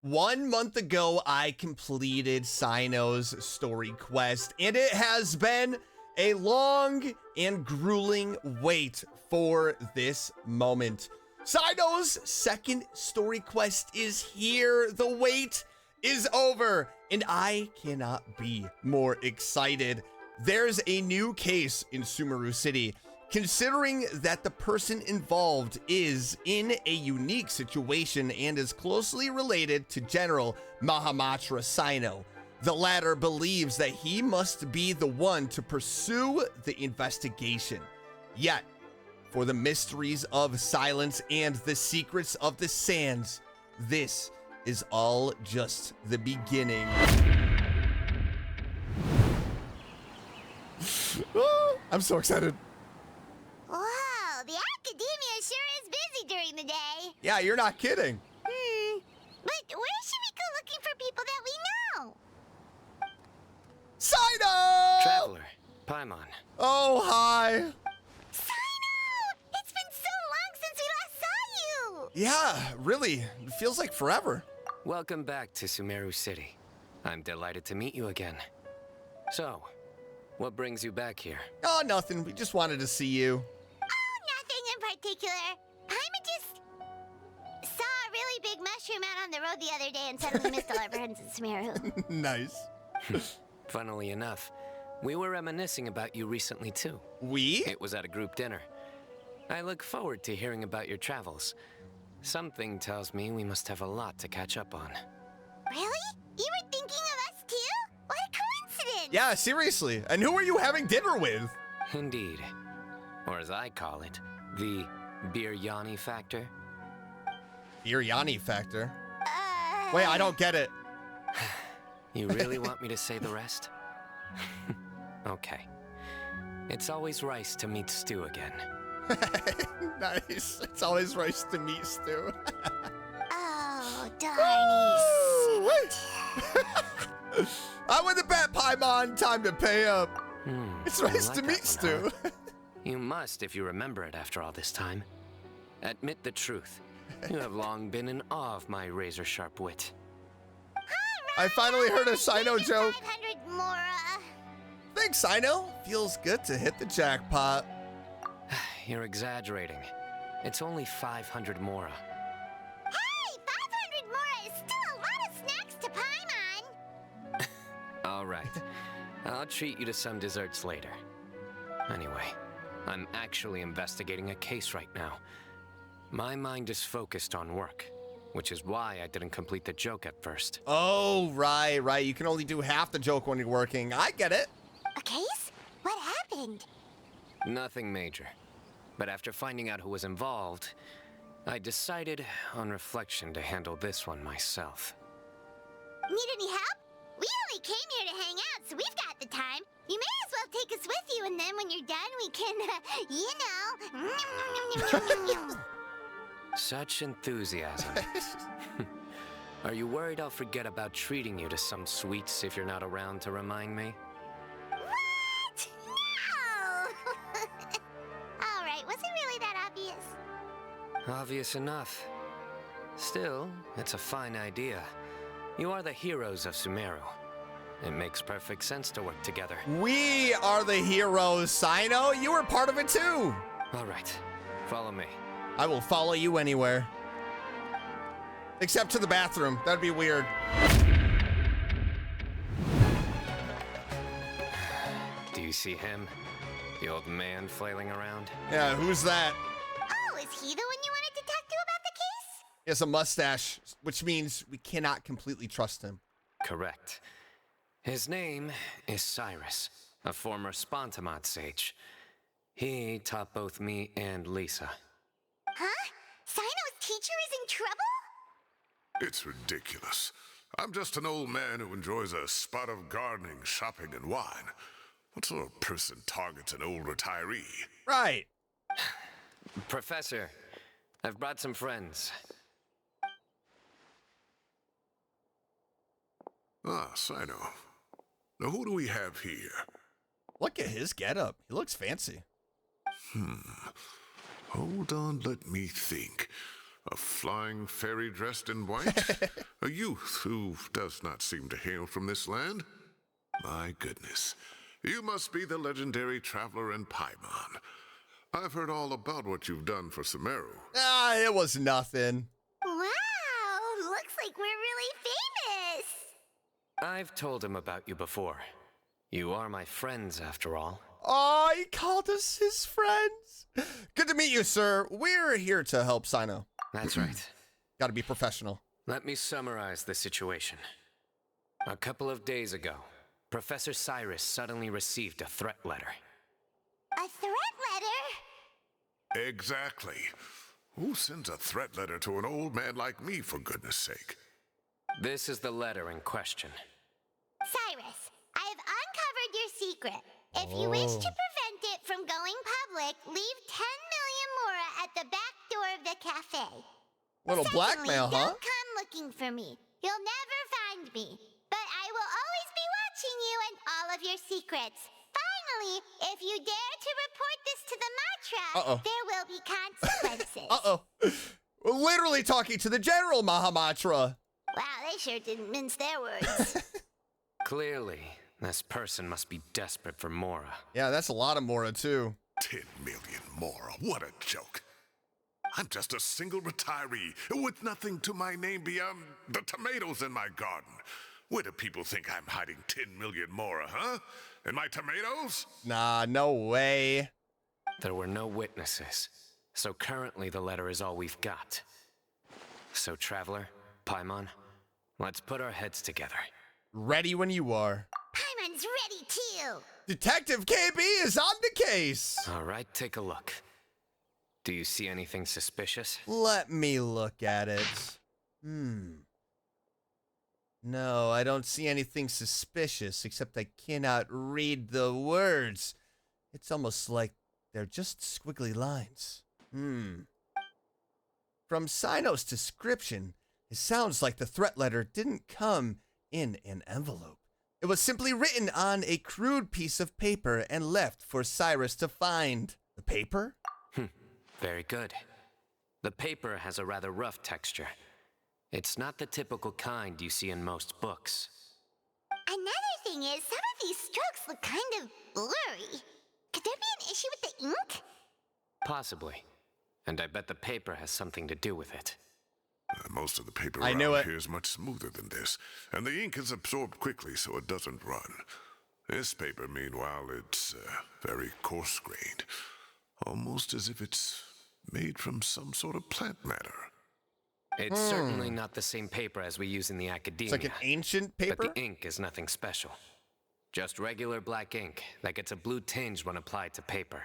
1 month ago, I completed Cyno's story quest, and it has been a long and grueling wait for this moment. Cyno's second story quest is here. The wait is over, and I cannot be more excited. There's a new case in Sumeru City. Considering that the person involved is in a unique situation and is closely related to General Mahamatra Cyno, the latter believes that he must be the one to pursue the investigation. Yet, for the mysteries of silence and the secrets of the sands, this is all just the beginning. I'm so excited. Wow, the academia sure is busy during the day. Yeah, you're not kidding. But where should we go looking for people that we know? Cyno! Traveler, Paimon. Oh, hi. Cyno! It's been so long since we last saw you! Yeah, really. It feels like forever. Welcome back to Sumeru City. I'm delighted to meet you again. So, what brings you back here? Oh, nothing. We just wanted to see you. Oh, nothing in particular. Paimon just saw a really big mushroom out on the road the other day and suddenly missed all our friends in Sumeru. Nice. Funnily enough, we were reminiscing about you recently too. We? It was at a group dinner. I look forward to hearing about your travels. Something tells me we must have a lot to catch up on. Really? You were thinking of us too? What a coincidence! Yeah, seriously. And who are you having dinner with? Indeed. Or as I call it, the biryani factor. Biryani factor. Wait, I don't get it. You really want me to say the rest? Okay. It's always rice to meet stew again. Nice. It's always rice to meet Stu. Oh, darny. Woo! I win the bet, Paimon. Time to pay up. It's nice I to like meet that Stu. one, huh? You must if you remember it after all this time. Admit the truth. You have long been in awe of my razor-sharp wit. I finally heard a Cyno joke. 500 Mora. Thanks, Cyno. Feels good to hit the jackpot. You're exaggerating. It's only 500 Mora. Hey, 500 Mora is still a lot of snacks to Paimon. All right. I'll treat you to some desserts later. Anyway, I'm actually investigating a case right now. My mind is focused on work, which is why I didn't complete the joke at first. Oh, right. You can only do half the joke when you're working. I get it. A case? What happened? Nothing major. But after finding out who was involved, I decided on reflection to handle this one myself. Need any help? We only came here to hang out, so we've got the time. You may as well take us with you, and then when you're done, we can, you know. Such enthusiasm. Are you worried I'll forget about treating you to some sweets if you're not around to remind me? What? No! All right, was it really that obvious? Obvious enough. Still, it's a fine idea. You are the heroes of Sumeru. It makes perfect sense to work together. We are the heroes, Cyno. You were part of it too. All right, follow me. I will follow you anywhere. Except to the bathroom. That'd be weird. Do you see him? The old man flailing around? Yeah, who's that? Oh, is he the one you wanted to talk to about the case? He has a mustache, which means we cannot completely trust him. Correct. His name is Cyrus, a former Spontamod sage. He taught both me and Lisa. Huh? Cyno's teacher is in trouble? It's ridiculous. I'm just an old man who enjoys a spot of gardening, shopping, and wine. What sort of person targets an old retiree? Right. Professor, I've brought some friends. Ah, Cyno. Now who do we have here? Look at his getup. He looks fancy. Hold on, let me think. A flying fairy dressed in white? A youth who does not seem to hail from this land? My goodness. You must be the legendary traveler in Paimon. I've heard all about what you've done for Sumeru. Ah, it was nothing. Wow, looks like we're really famous. I've told him about you before. You are my friends, after all. Oh, he called us his friends. Good to meet you, sir. We're here to help Cyno. That's right. Gotta be professional. Let me summarize the situation. A couple of days ago, Professor Cyrus suddenly received a threat letter. A threat letter? Exactly. Who sends a threat letter to an old man like me, for goodness sake? This is the letter in question. Cyrus, I have uncovered your secret. If you wish to prevent it from going public, leave 10 million mora at the back door of the cafe. Little Secondly, blackmail, huh? Don't come looking for me. You'll never find me. But I will always be watching you and all of your secrets. Finally, if you dare to report this to the Matra, there will be consequences. Literally talking to the General Mahamatra. Wow, they sure didn't mince their words. Clearly, this person must be desperate for mora. Yeah, that's a lot of Mora, too. 10 million mora, what a joke. I'm just a single retiree with nothing to my name beyond the tomatoes in my garden. Where do people think I'm hiding 10 million mora, huh? In my tomatoes? Nah, no way. There were no witnesses, so currently the letter is all we've got. So, Traveler, Paimon, let's put our heads together. Ready when you are. Paimon's ready too. Detective KB is on the case. All right, take a look. Do you see anything suspicious? Let me look at it. No, I don't see anything suspicious, except I cannot read the words. It's almost like they're just squiggly lines. From Cyno's description, it sounds like the threat letter didn't come in an envelope. It was simply written on a crude piece of paper and left for Cyrus to find. The paper? Very good. The paper has a rather rough texture. It's not the typical kind you see in most books. Another thing is, some of these strokes look kind of blurry. Could there be an issue with the ink? Possibly. And I bet the paper has something to do with it. Most of the paper I around knew it. here is much smoother than this, and the ink is absorbed quickly so it doesn't run. This paper, meanwhile, it's very coarse-grained, almost as if it's made from some sort of plant matter. It's certainly not the same paper as we use in the academia. It's like an ancient paper? But the ink is nothing special. Just regular black ink that gets a blue tinge when applied to paper.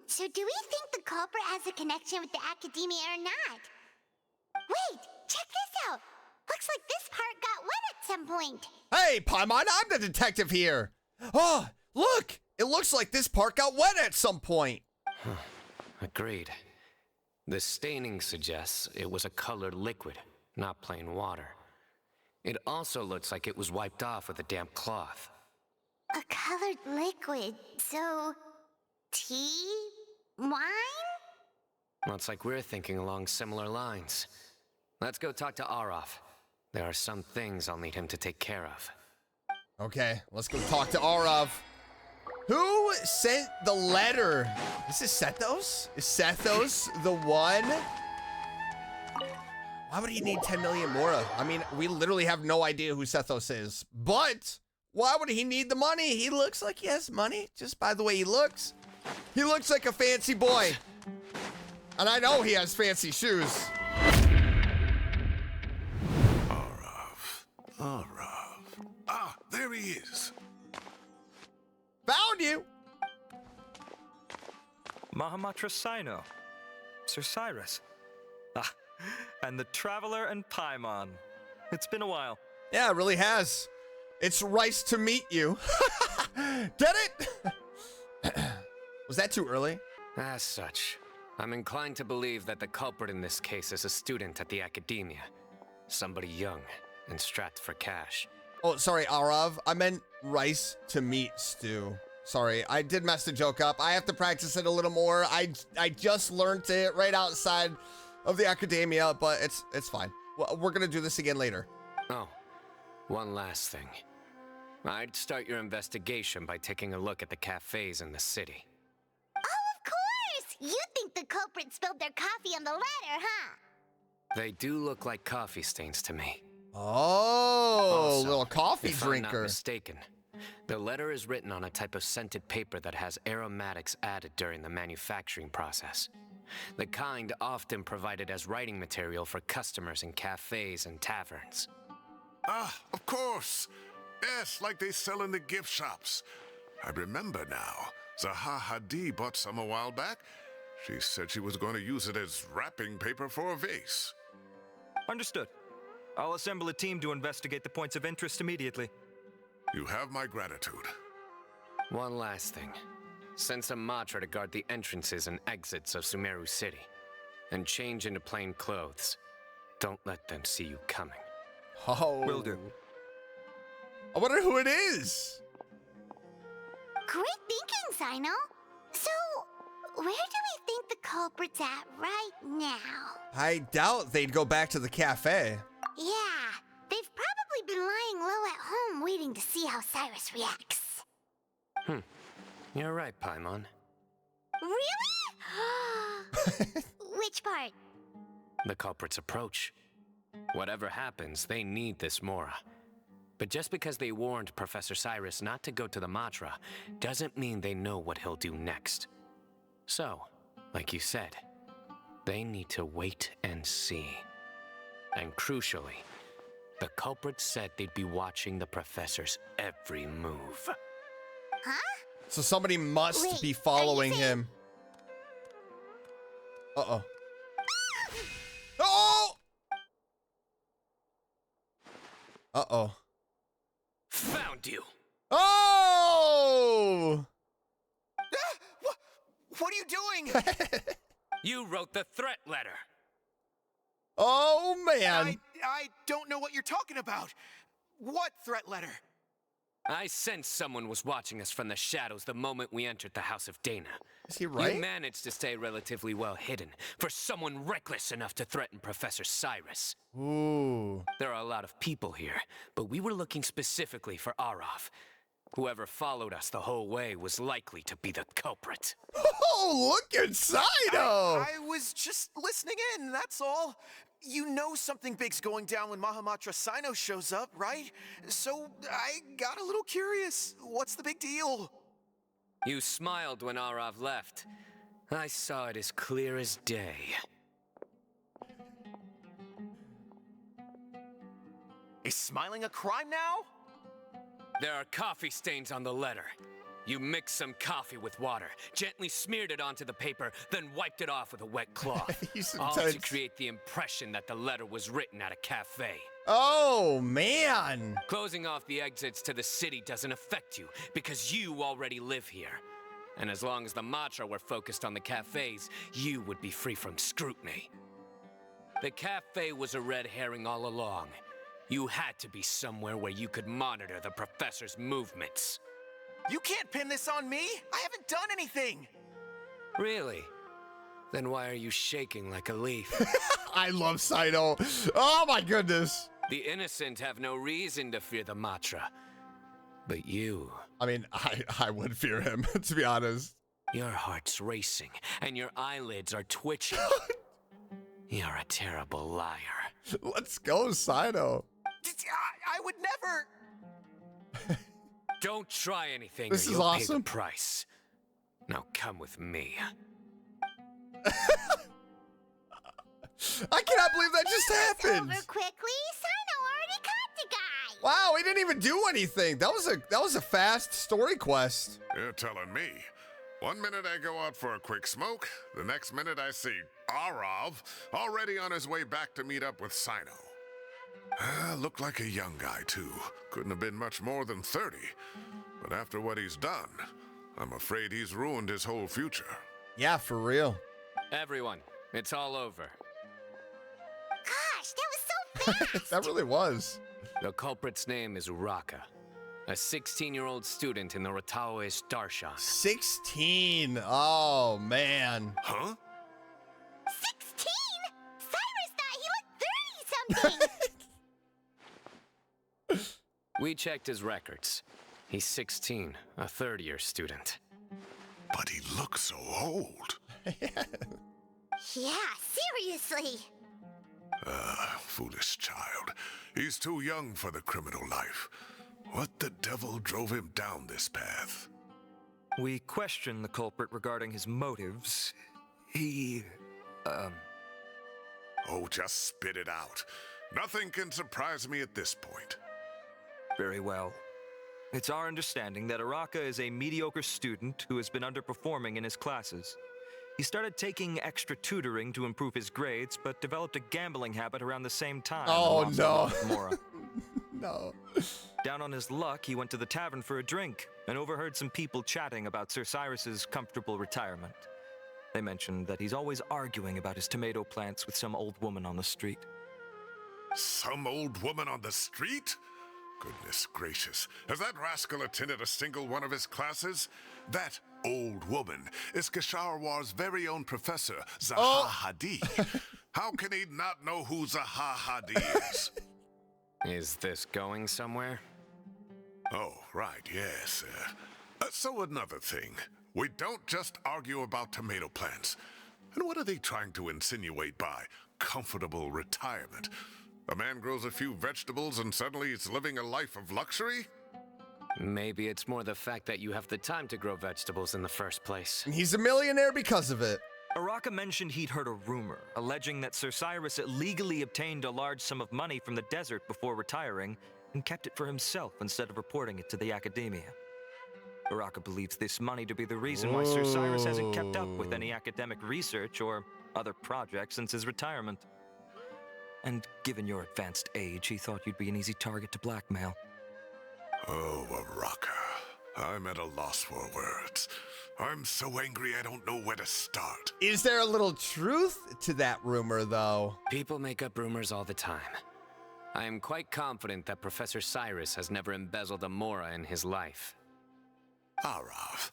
So do we think the culprit has a connection with the academia or not? Wait, check this out. Looks like this part got wet at some point. Hey, Paimon, I'm the detective here. Oh, look! It looks like this part got wet at some point. Agreed. The staining suggests it was a colored liquid, not plain water. It also looks like it was wiped off with a damp cloth. A colored liquid, so tea? Wine? Looks like we're thinking along similar lines. Let's go talk to Arov. There are some things I'll need him to take care of. Okay, let's go talk to Arov. Who sent the letter? Is this Sethos? Is Sethos the one? Why would he need 10 million mora? I mean, we literally have no idea who Sethos is. But why would he need the money? He looks like he has money, just by the way he looks. He looks like a fancy boy. And I know he has fancy shoes. Arov. Ah, there he is. Found you. Mahamatra Cyno. Sir Cyrus. Ah, and the Traveler and Paimon. It's been a while. Yeah, it really has. It's nice to meet you. Get it? Was that too early? As such, I'm inclined to believe that the culprit in this case is a student at the academia. Somebody young and strapped for cash. Oh, sorry, Arav. I meant rice to meat stew. Sorry, I did mess the joke up. I have to practice it a little more. I just learned it right outside of the academia, but it's fine. We're gonna do this again later. Oh, one last thing. I'd start your investigation by taking a look at the cafes in the city. Oh, of course! You think the culprit spilled their coffee on the ladder, huh? They do look like coffee stains to me. Oh, Also, little coffee if I'm drinker. not mistaken, the letter is written on a type of scented paper that has aromatics added during the manufacturing process. The kind often provided as writing material for customers in cafes and taverns. Ah, of course. Yes, like they sell in the gift shops. I remember now. Zaha Hadid bought some a while back. She said she was going to use it as wrapping paper for a vase. Understood. I'll assemble a team to investigate the points of interest immediately. You have my gratitude. One last thing. Send some Matra to guard the entrances and exits of Sumeru City. And change into plain clothes. Don't let them see you coming. Oh. Will do. I wonder who it is. Great thinking, Cyno. So, where do we think the culprit's at right now? I doubt they'd go back to the cafe. Yeah, they've probably been lying low at home waiting to see how Cyrus reacts. You're right, Paimon. Really? Which part? The culprit's approach. Whatever happens, they need this Mora. But just because they warned Professor Cyrus not to go to the Matra, doesn't mean they know what he'll do next. So, like you said, they need to wait and see. And crucially, the culprit said they'd be watching the Professor's every move. Huh? So somebody must Wait, be are following you saying- him. Uh-oh. Oh! Uh-oh. Found you! Oh! What are you doing? You wrote the threat letter. Oh, man. I don't know what you're talking about. What threat letter? I sensed someone was watching us from the shadows the moment we entered the House of Dana. Is he right? You managed to stay relatively well hidden for someone reckless enough to threaten Professor Cyrus. Ooh. There are a lot of people here, but we were looking specifically for Arav. Whoever followed us the whole way was likely to be the culprit. Oh, look at Cyno! I was just listening in, that's all. You know something big's going down when Mahamatra Cyno shows up, right? So I got a little curious. What's the big deal? You smiled when Arav left. I saw it as clear as day. Is smiling a crime now? There are coffee stains on the letter. You mixed some coffee with water, gently smeared it onto the paper, then wiped it off with a wet cloth. He's All to intense. create the impression that the letter was written at a cafe. Oh, man. Closing off the exits to the city doesn't affect you, because you already live here. And as long as the Matra were focused on the cafes, you would be free from scrutiny. The cafe was a red herring all along. You had to be somewhere where you could monitor the professor's movements. You can't pin this on me. I haven't done anything. Really? Then why are you shaking like a leaf? I love Cyno. Oh, my goodness. The innocent have no reason to fear the Matra. But you, I mean, I would fear him, to be honest. your heart's racing and your eyelids are twitching. You're a terrible liar. Let's go, Cyno. I would never. Don't try anything This or is you'll pay awesome. the price. Now come with me. I cannot believe that just happened. Over quickly, Cyno already caught the guy. Wow, he didn't even do anything. That was a fast story quest. You're telling me. 1 minute I go out for a quick smoke, the next minute I see Arav already on his way back to meet up with Cyno. Looked like a young guy, too. Couldn't have been much more than 30. But after what he's done, I'm afraid he's ruined his whole future. Yeah, for real. Everyone, it's all over. Gosh, that was so fast. That really was. The culprit's name is Uraka, a 16-year-old student in the Rataoist Darshan. 16. Oh, man. Huh? 16? We checked his records. He's 16, a third-year student. But he looks so old. Yeah, seriously. Foolish child. He's too young for the criminal life. What the devil drove him down this path? We questioned the culprit regarding his motives. Oh, just spit it out. Nothing can surprise me at this point. Very well. It's our understanding that Araka is a mediocre student who has been underperforming in his classes. He started taking extra tutoring to improve his grades, but developed a gambling habit around the same time. Oh, no. Mora. No. Down on his luck, he went to the tavern for a drink and overheard some people chatting about Sir Cyrus's comfortable retirement. They mentioned that he's always arguing about his tomato plants with some old woman on the street. Some old woman on the street? Goodness gracious. Has that rascal attended a single one of his classes? That old woman is Kasharwar's very own professor, Zaha Hadi. How can he not know who Zaha Hadi is? Is this going somewhere? Oh, right, yes. So another thing. We don't just argue about tomato plants. And what are they trying to insinuate by comfortable retirement? A man grows a few vegetables and suddenly he's living a life of luxury? Maybe it's more the fact that you have the time to grow vegetables in the first place. And he's a millionaire because of it. Araka mentioned he'd heard a rumor, alleging that Sir Cyrus illegally obtained a large sum of money from the desert before retiring and kept it for himself instead of reporting it to the academia. Araka believes this money to be the reason why Sir Cyrus hasn't kept up with any academic research or other projects since his retirement. And given your advanced age, he thought you'd be an easy target to blackmail. Oh, Araka. I'm at a loss for words. I'm so angry I don't know where to start. Is there a little truth to that rumor, though? People make up rumors all the time. I am quite confident that Professor Cyrus has never embezzled a Mora in his life. Arav,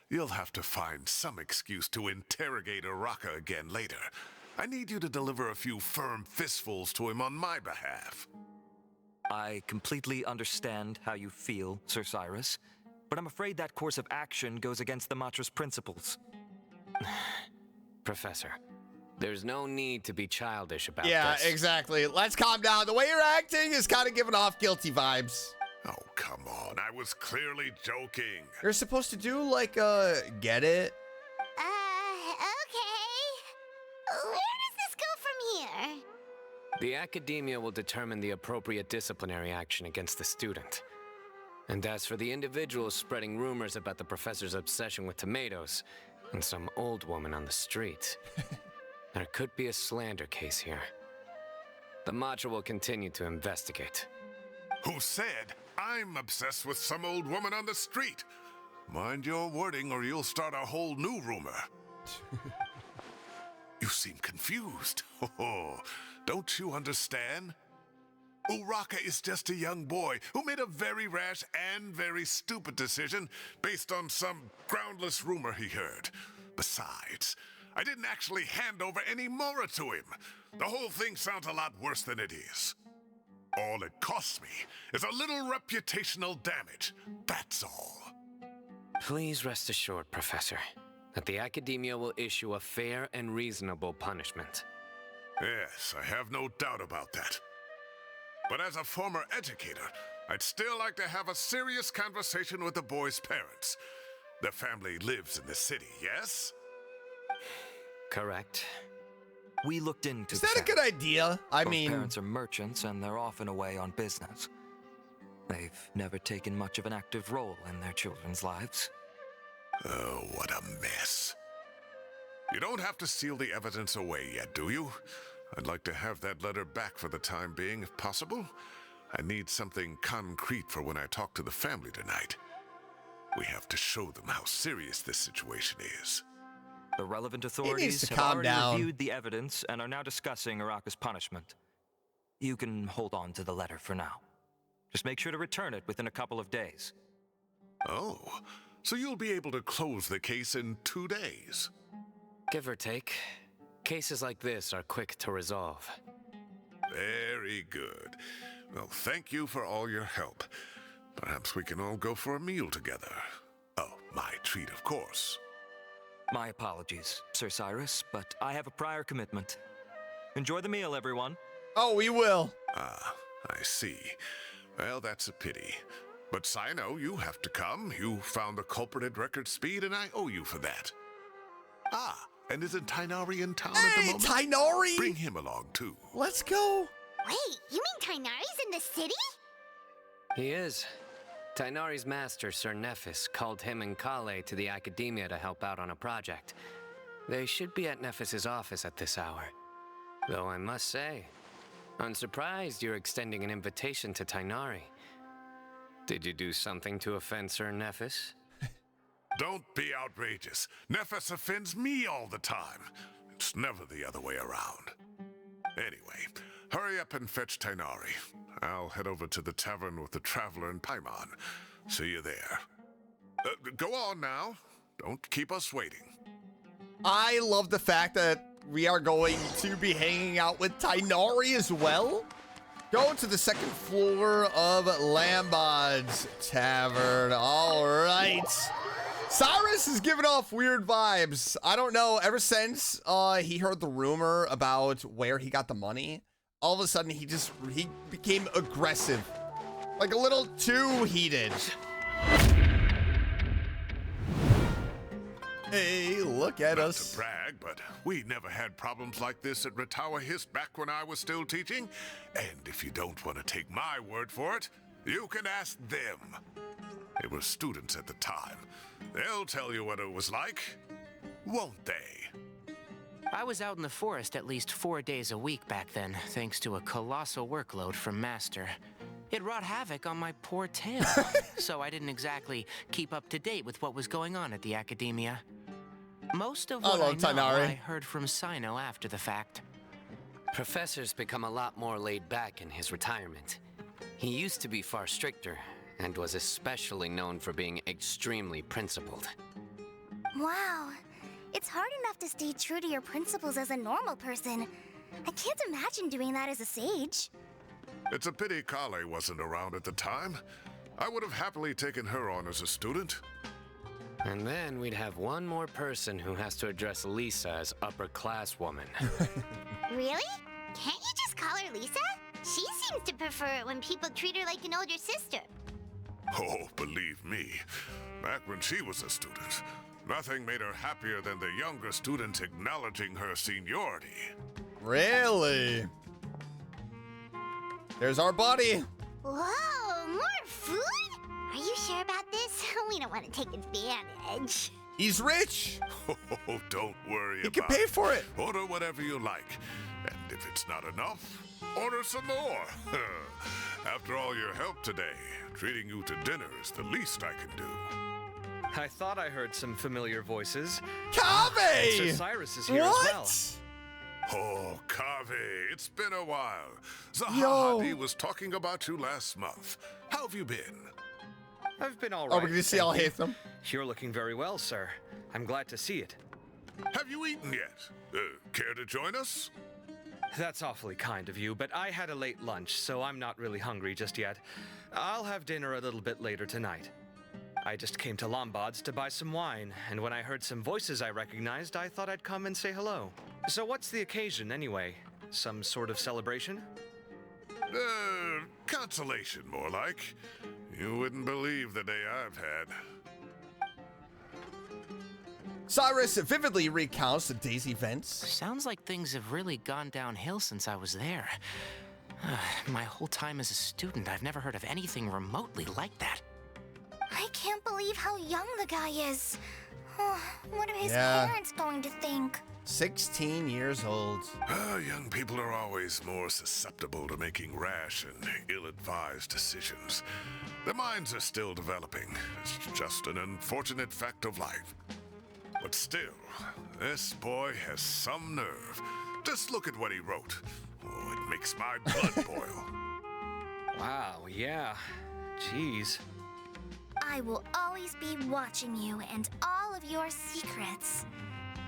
you'll have to find some excuse to interrogate Araka again later. I need you to deliver a few firm fistfuls to him on my behalf. I completely understand how you feel, Sir Cyrus, but I'm afraid that course of action goes against the Matra's principles. Professor, there's no need to be childish about Yeah, this. exactly. Let's calm down. The way you're acting is kind of giving off guilty vibes. Oh, come on. I was clearly joking. You're supposed to do like get it? Okay. Where does this go from here? The academia will determine the appropriate disciplinary action against the student. And as for the individuals spreading rumors about the professor's obsession with tomatoes and some old woman on the street, there could be a slander case here. The Matra will continue to investigate. Who said I'm obsessed with some old woman on the street? Mind your wording or you'll start a whole new rumor. You seem confused. Oh, don't you understand? Uraka is just a young boy who made a very rash and very stupid decision based on some groundless rumor he heard. Besides, I didn't actually hand over any Mora to him. The whole thing sounds a lot worse than it is. All it costs me is a little reputational damage. That's all. Please rest assured, Professor, that the academia will issue a fair and reasonable punishment. Yes, I have no doubt about that. But as a former educator, I'd still like to have a serious conversation with the boy's parents. Their family lives in the city, yes? Correct. We looked into Is that a good idea? I Both mean, parents are merchants and they're often away on business. They've never taken much of an active role in their children's lives. Oh, what a mess. You don't have to seal the evidence away yet, do you? I'd like to have that letter back for the time being, if possible. I need something concrete for when I talk to the family tonight. We have to show them how serious this situation is. The relevant authorities to have calm already down. reviewed the evidence and are now discussing Araka's punishment. You can hold on to the letter for now. Just make sure to return it within a couple of days. Oh, so you'll be able to close the case in 2 days. Give or take, cases like this are quick to resolve. Very good. Well, thank you for all your help. Perhaps we can all go for a meal together. Oh, my treat, of course. My apologies, Sir Cyrus, but I have a prior commitment. Enjoy the meal, everyone. Oh, we will. Ah, I see. Well, that's a pity. But Cyno, you have to come. You found the culprit at record speed, and I owe you for that. Ah, and isn't Tighnari in town at the moment? Tighnari! Bring him along, too. Let's go. Wait, you mean Tighnari's in the city? He is. Tighnari's master, Sir Nephis, called him and Kale to the Academia to help out on a project. They should be at Nephis's office at this hour. Though I must say, I'm surprised you're extending an invitation to Tighnari. Did you do something to offend Sir Nephis? Don't be outrageous. Nephis offends me all the time. It's never the other way around. Anyway, hurry up and fetch Tighnari. I'll head over to the tavern with the Traveler and Paimon. See you there. Go on now. Don't keep us waiting. I love the fact that we are going to be hanging out with Tighnari as well. Go to the second floor of Lambod's Tavern. All right. Cyrus is giving off weird vibes. I don't know. Ever since he heard the rumor about where he got the money, all of a sudden he became aggressive. Like a little too heated. Hey, look at us. Not to brag, but we never had problems like this at Ratawa Hist back when I was still teaching. And if you don't want to take my word for it, you can ask them. They were students at the time. They'll tell you what it was like, won't they? I was out in the forest at least 4 days a week back then, thanks to a colossal workload from Master. It wrought havoc on my poor tail, so I didn't exactly keep up to date with what was going on at the Academia. Most of what I know I heard from Cyno after the fact. Professor's become a lot more laid back in his retirement. He used to be far stricter, and was especially known for being extremely principled. Wow. It's hard enough to stay true to your principles as a normal person. I can't imagine doing that as a sage. It's a pity Kale wasn't around at the time. I would have happily taken her on as a student. And then we'd have one more person who has to address Lisa as upper-class woman. Really? Can't you just call her Lisa? She seems to prefer it when people treat her like an older sister. Oh, believe me, back when she was a student, nothing made her happier than the younger students acknowledging her seniority. Really? There's our buddy. Whoa, more food? Are you sure about this? We don't want to take advantage. He's rich. Oh, don't worry He about can pay for it. Order whatever you like. And if it's not enough, order some more. After all your help today, treating you to dinner is the least I can do. I thought I heard some familiar voices. Kave! Sir Cyrus is here What? as well. Oh, Kave, it's been a while. Zahadi was talking about you last month. How have you been? I've been all Oh, right. we're gonna see thank you. Alhaitham. You're looking very well, sir. I'm glad to see it. Have you eaten yet? Care to join us? That's awfully kind of you, but I had a late lunch, so I'm not really hungry just yet. I'll have dinner a little bit later tonight. I just came to Lombard's to buy some wine, and when I heard some voices I recognized, I thought I'd come and say hello. So what's the occasion, anyway? Some sort of celebration? Consolation, more like. You wouldn't believe the day I've had. Cyrus vividly recounts the day's events. Sounds like things have really gone downhill since I was there. My whole time as a student, I've never heard of anything remotely like that. I can't believe how young the guy is. Oh, what are his parents going to think? 16 years old. Young people are always more susceptible to making rash and ill-advised decisions. Their minds are still developing. It's just an unfortunate fact of life. But still, this boy has some nerve. Just look at what he wrote. Oh, it makes my blood boil. Wow, yeah. Jeez. I will always be watching you and all of your secrets.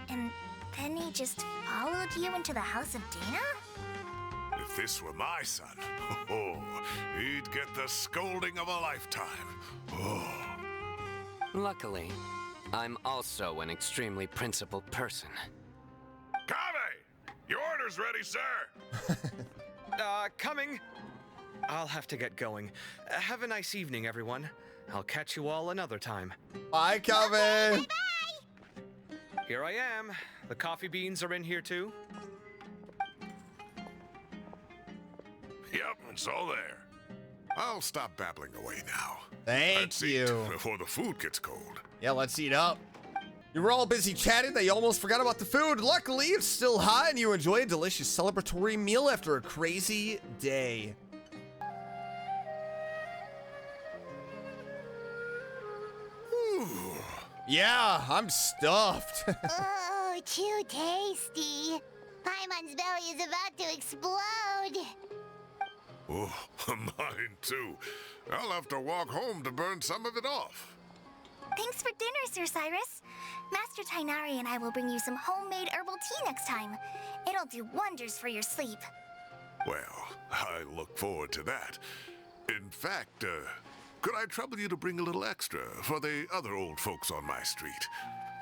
And then he just followed you into the house of Dana? If this were my son, he'd get the scolding of a lifetime. Oh. Luckily, I'm also an extremely principled person. Kave! Your order's ready, sir! Coming. I'll have to get going. Have a nice evening, everyone. I'll catch you all another time. Bye, Calvin. Here I am. The coffee beans are in here too. Yep, it's all there. I'll stop babbling away now. Thank Let's you. eat before the food gets cold. Yeah, let's eat up. You were all busy chatting that you almost forgot about the food. Luckily, it's still hot and you enjoy a delicious celebratory meal after a crazy day. Yeah, I'm stuffed. Oh, too tasty. Paimon's belly is about to explode. Oh, mine too. I'll have to walk home to burn some of it off. Thanks for dinner, Sir Cyrus. Master Tighnari and I will bring you some homemade herbal tea next time. It'll do wonders for your sleep. Well, I look forward to that. In fact, could I trouble you to bring a little extra for the other old folks on my street?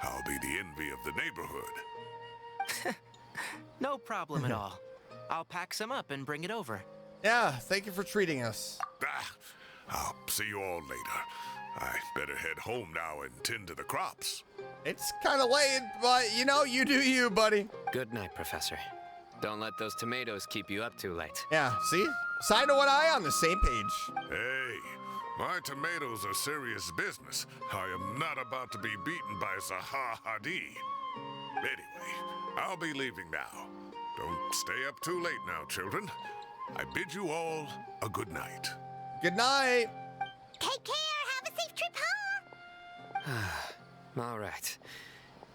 I'll be the envy of the neighborhood. No problem at all. I'll pack some up and bring it over. Yeah, thank you for treating us. I'll see you all later. I better head home now and tend to the crops. It's kind of late, but you know, you do you, buddy. Good night, Professor. Don't let those tomatoes keep you up too late. Yeah, see? Cyno and I on the same page. Hey, my tomatoes are serious business. I am not about to be beaten by Zaha Hadid. Anyway, I'll be leaving now. Don't stay up too late now, children. I bid you all a good night. Good night. Take care. Have a safe trip home. All right.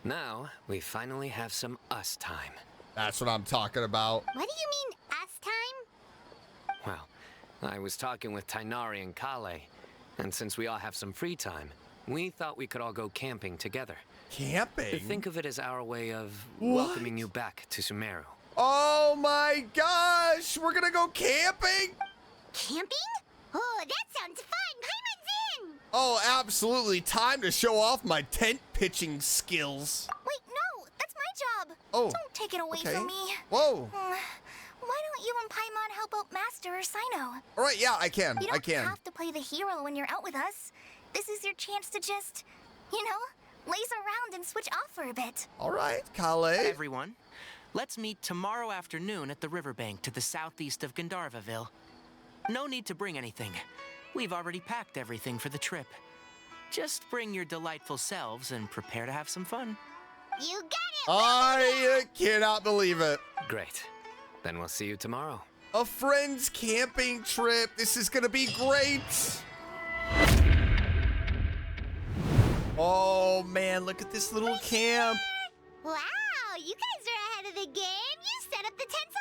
Now, we finally have some us time. That's what I'm talking about. What do you mean, us time? Well, I was talking with Tighnari and Kale, and since we all have some free time, we thought we could all go camping together. Camping? Think of it as our way of What? welcoming you back to Sumeru. Oh my gosh! We're gonna go camping? Camping? Oh, that sounds fun. Paimon's in. Oh, absolutely. Time to show off my tent pitching skills. Wait, no. That's my job. Oh, Don't take it away okay. from me. Whoa. Why don't you and Paimon help out Master or Cyno? All right, yeah, I can. You I don't can. have to play the hero when you're out with us. This is your chance to just, you know, laze around and switch off for a bit. All right, Kale. Everyone, let's meet tomorrow afternoon at the riverbank to the southeast of Gandharvaville. No need to bring anything. We've already packed everything for the trip. Just bring your delightful selves and prepare to have some fun. You got it! I cannot believe it. Great. Then we'll see you tomorrow. A friend's camping trip. This is gonna be great. Oh man, look at this little camp. Wow, you guys are ahead of the game. You set up the tents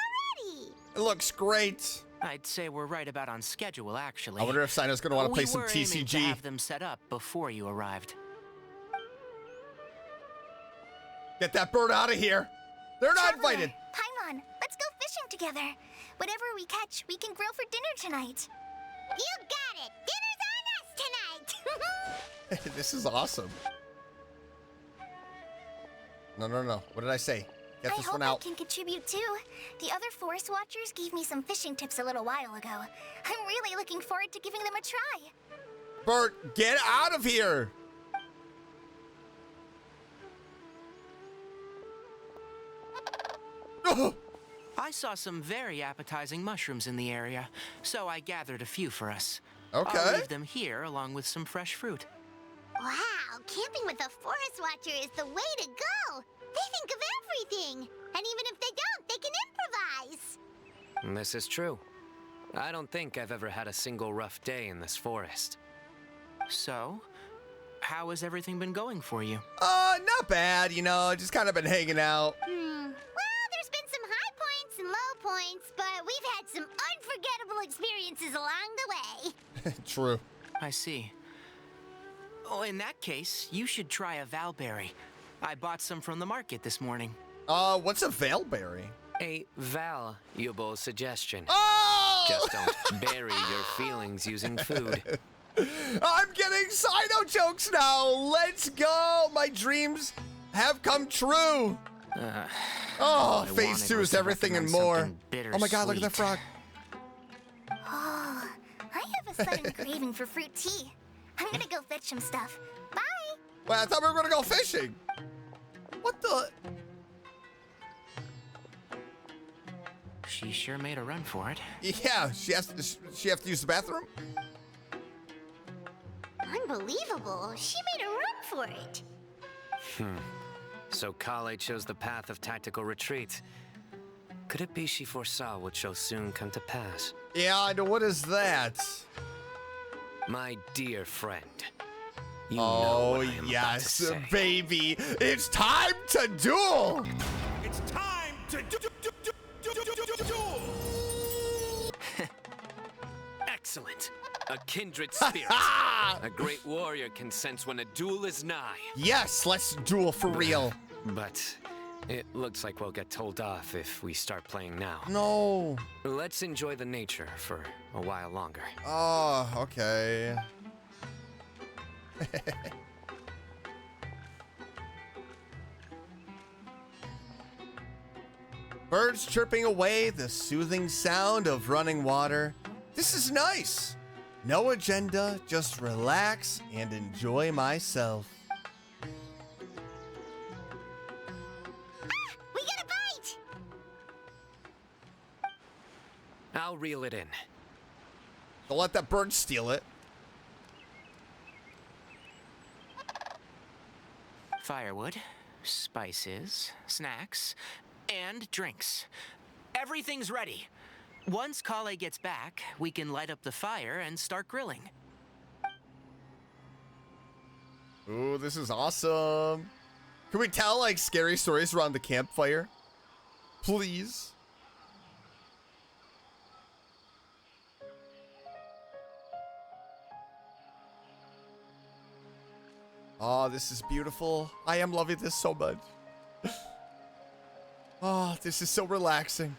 already. It looks great. I'd say we're right about on schedule, actually. I wonder if Cyno's gonna want to play some We were aiming to TCG. have them set up before you arrived. Get that bird out of here. They're not Traveler, invited. Paimon, let's go fishing together. Whatever we catch, we can grill for dinner tonight. You got it. Dinner's on us tonight. This is awesome. No. What did I say? Get I this hope one I out. can contribute too. The other forest watchers gave me some fishing tips a little while ago. I'm really looking forward to giving them a try. Bert, get out of here. I saw some very appetizing mushrooms in the area, so I gathered a few for us. Okay. I'll leave them here along with some fresh fruit. Wow, camping with a forest watcher is the way to go. They think of everything. And even if they don't, they can improvise. This is true. I don't think I've ever had a single rough day in this forest. So, how has everything been going for you? Not bad, you know, just kind of been hanging out. Well, there's been some high points and low points, but we've had some unforgettable experiences along the way. True. I see. Oh, in that case, you should try a valberry. I bought some from the market this morning. What's a veilberry? A valuable suggestion. Oh! Just don't bury your feelings using food. I'm getting Cyno jokes now. Let's go. My dreams have come true. Phase 2 is everything and more. Oh my god, look at that frog. Oh, I have a sudden craving for fruit tea. I'm gonna go fetch some stuff. Bye. Wait, I thought we were gonna go fishing. What the? She sure made a run for it. Yeah, she have to use the bathroom? Unbelievable. She made a run for it. So Kale chose the path of tactical retreat. Could it be she foresaw what shall soon come to pass? Yeah, I know. What is that? My dear friend. You know what I am about to say. Baby. It's time to duel. It's time to duel! Excellent. A kindred spirit. A great warrior can sense when a duel is nigh. Yes, let's duel for real. But it looks like we'll get told off if we start playing now. No. Let's enjoy the nature for a while longer. Oh, okay. Birds chirping away, the soothing sound of running water. This is nice. No agenda, just relax and enjoy myself. We got a bite! I'll reel it in. Don't let that bird steal it. Firewood, spices, snacks, and drinks. Everything's ready. Once Kale gets back, we can light up the fire and start grilling. Ooh, this is awesome. Can we tell like scary stories around the campfire? Please. Oh, this is beautiful. I am loving this so much. Oh, this is so relaxing.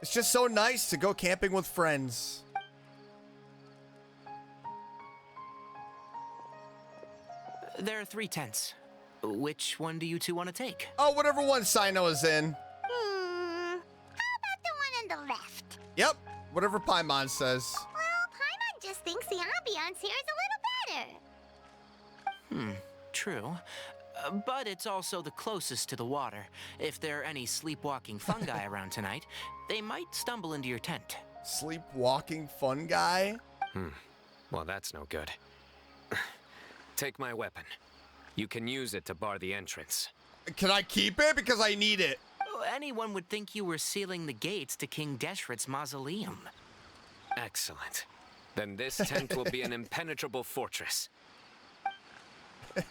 It's just so nice to go camping with friends. There are 3 tents. Which one do you two want to take? Oh, whatever one Cyno is in. How about the one on the left? Yep, whatever Paimon says. Well, Paimon just thinks the ambiance here is a little better. True. But it's also the closest to the water. If there are any sleepwalking fungi around tonight, they might stumble into your tent. Sleepwalking fun guy? Well, that's no good. Take my weapon. You can use it to bar the entrance. Can I keep it? Because I need it. Anyone would think you were sealing the gates to King Deshret's mausoleum. Excellent. Then this tent will be an impenetrable fortress.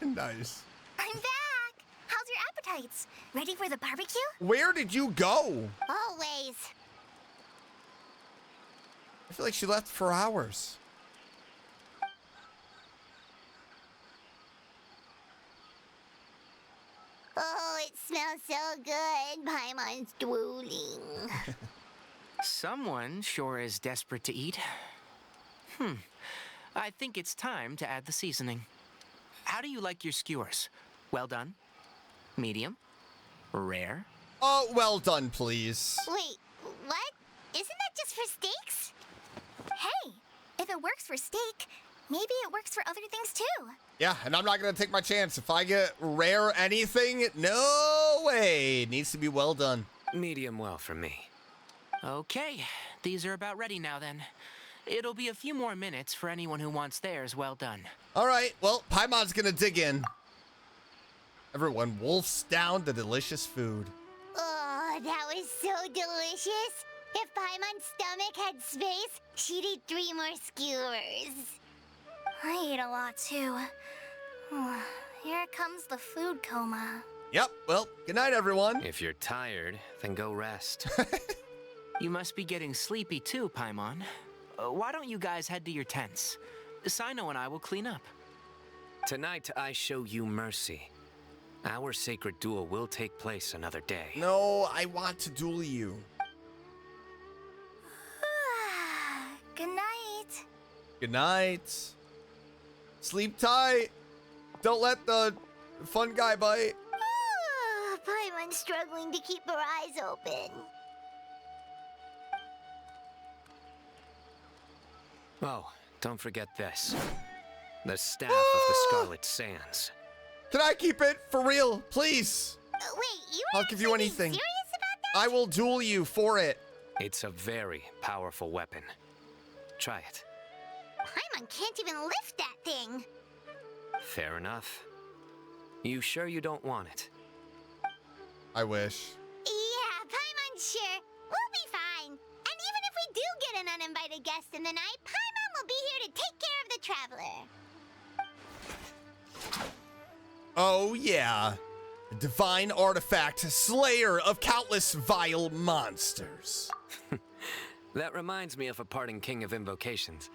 Nice. I'm back! How's your appetites? Ready for the barbecue? Where did you go? Always. I feel like she left for hours. Oh, it smells so good. Paimon's drooling. Someone sure is desperate to eat. I think it's time to add the seasoning. How do you like your skewers? Well done? Medium? Rare? Oh, well done, please. Wait, what? Isn't that just for steaks? Hey, if it works for steak, maybe it works for other things too. Yeah, and I'm not going to take my chance. If I get rare anything, no way. It needs to be well done. Medium well for me. Okay, these are about ready now then. It'll be a few more minutes for anyone who wants theirs well done. All right, well, Paimon's going to dig in. Everyone wolfs down the delicious food. Oh, that was so delicious. If Paimon's stomach had space, she'd eat 3 more skewers. I ate a lot too. Here comes the food coma. Yep, well, good night, everyone. If you're tired, then go rest. You must be getting sleepy too, Paimon. Why don't you guys head to your tents? Cyno and I will clean up. Tonight, I show you mercy. Our sacred duel will take place another day. No, I want to duel you. Good night. Good night. Sleep tight. Don't let the fun guy bite. Paimon's struggling to keep her eyes open. Oh, don't forget this. The staff of the Scarlet Sands. Can I keep it? For real, please. Wait, you I'll give you anything. serious about that? I will duel you for it. It's a very powerful weapon. Try it. Paimon can't even lift that thing. Fair enough. You sure you don't want it? I wish. Yeah, Paimon's sure. We'll be fine. And even if we do get an uninvited guest in the night, Paimon will be here to take care of the traveler. Oh, yeah. A divine artifact, slayer of countless vile monsters. That reminds me of a parting king of invocations.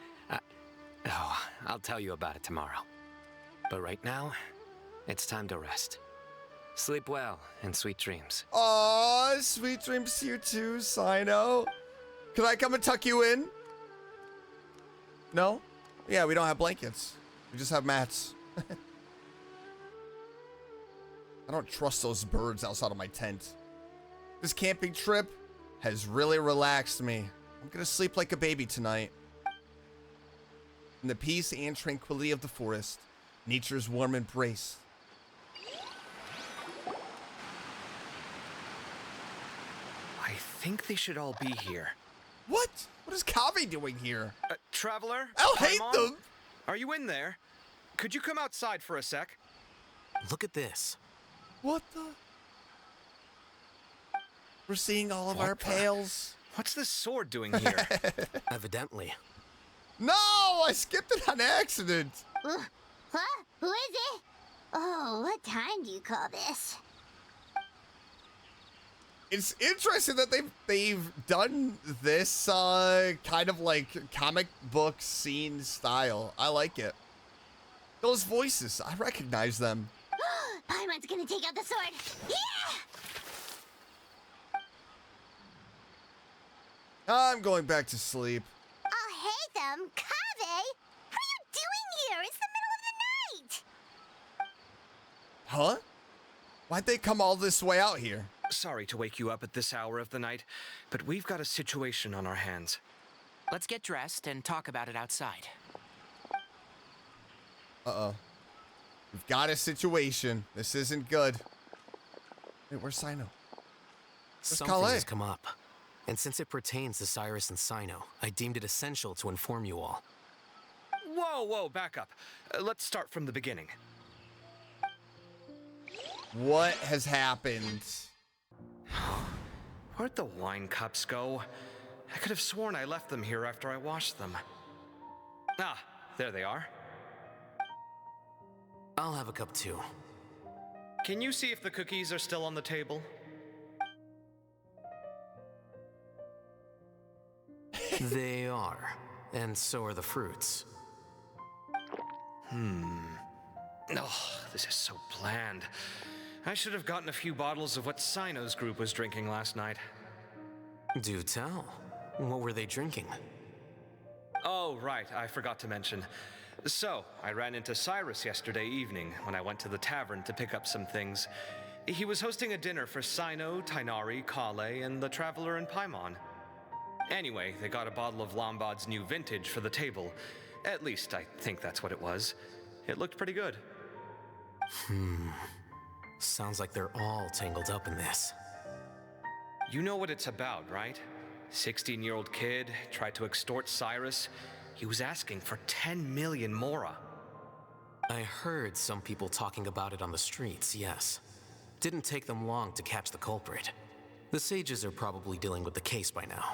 I'll tell you about it tomorrow. But right now, it's time to rest. Sleep well and sweet dreams. Aw, sweet dreams to you too, Cyno. Can I come and tuck you in? No? Yeah, we don't have blankets. We just have mats. I don't trust those birds outside of my tent. This camping trip has really relaxed me. I'm gonna sleep like a baby tonight. In the peace and tranquility of the forest, nature's warm embrace. I think they should all be here. What? What is Kaveh doing here? Traveler? I'll hate Paimon? them! Are you in there? Could you come outside for a sec? Look at this. What the? We're seeing all of our pails. What's this sword doing here? Evidently. No! I skipped it on accident! Huh? Who is it? Oh, what time do you call this? It's interesting that they've done this kind of like comic book scene style. I like it. Those voices, I recognize them. Paimon's gonna take out the sword. Yeah! I'm going back to sleep. Oh, hey them, Kaveh! What are you doing here? It's the middle of the night! Huh? Why'd they come all this way out here? Sorry to wake you up at this hour of the night, but we've got a situation on our hands. Let's get dressed and talk about it outside. Uh-oh. We've got a situation. This isn't good. Wait, where's Cyno? Something Calais? has come up. And since it pertains to Cyrus and Cyno, I deemed it essential to inform you all. Whoa, back up. Let's start from the beginning. What has happened? Where'd the wine cups go? I could have sworn I left them here after I washed them. Ah, there they are. I'll have a cup too. Can you see if the cookies are still on the table? They are. And so are the fruits. Oh, this is so bland. I should have gotten a few bottles of what Cyno's group was drinking last night. Do tell. What were they drinking? Oh, right, I forgot to mention. So, I ran into Cyrus yesterday evening when I went to the tavern to pick up some things. He was hosting a dinner for Cyno, Tighnari, Calais, and the Traveler and Paimon. Anyway, they got a bottle of Lombard's new vintage for the table. At least, I think that's what it was. It looked pretty good. Sounds like they're all tangled up in this. You know what it's about, right? 16-year-old kid tried to extort Cyrus. He was asking for 10 million mora. I heard some people talking about it on the streets, yes. Didn't take them long to catch the culprit. The sages are probably dealing with the case by now.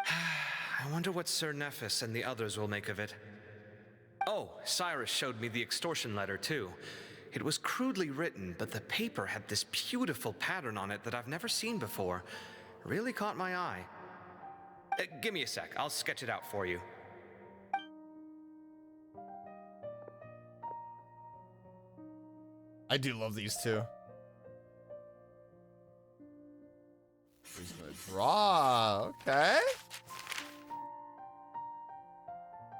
I wonder what Sir Nephis and the others will make of it. Oh, Cyrus showed me the extortion letter, too. It was crudely written, but the paper had this beautiful pattern on it that I've never seen before. Really caught my eye. Give me a sec, I'll sketch it out for you. I do love these two. Who's gonna draw? Okay.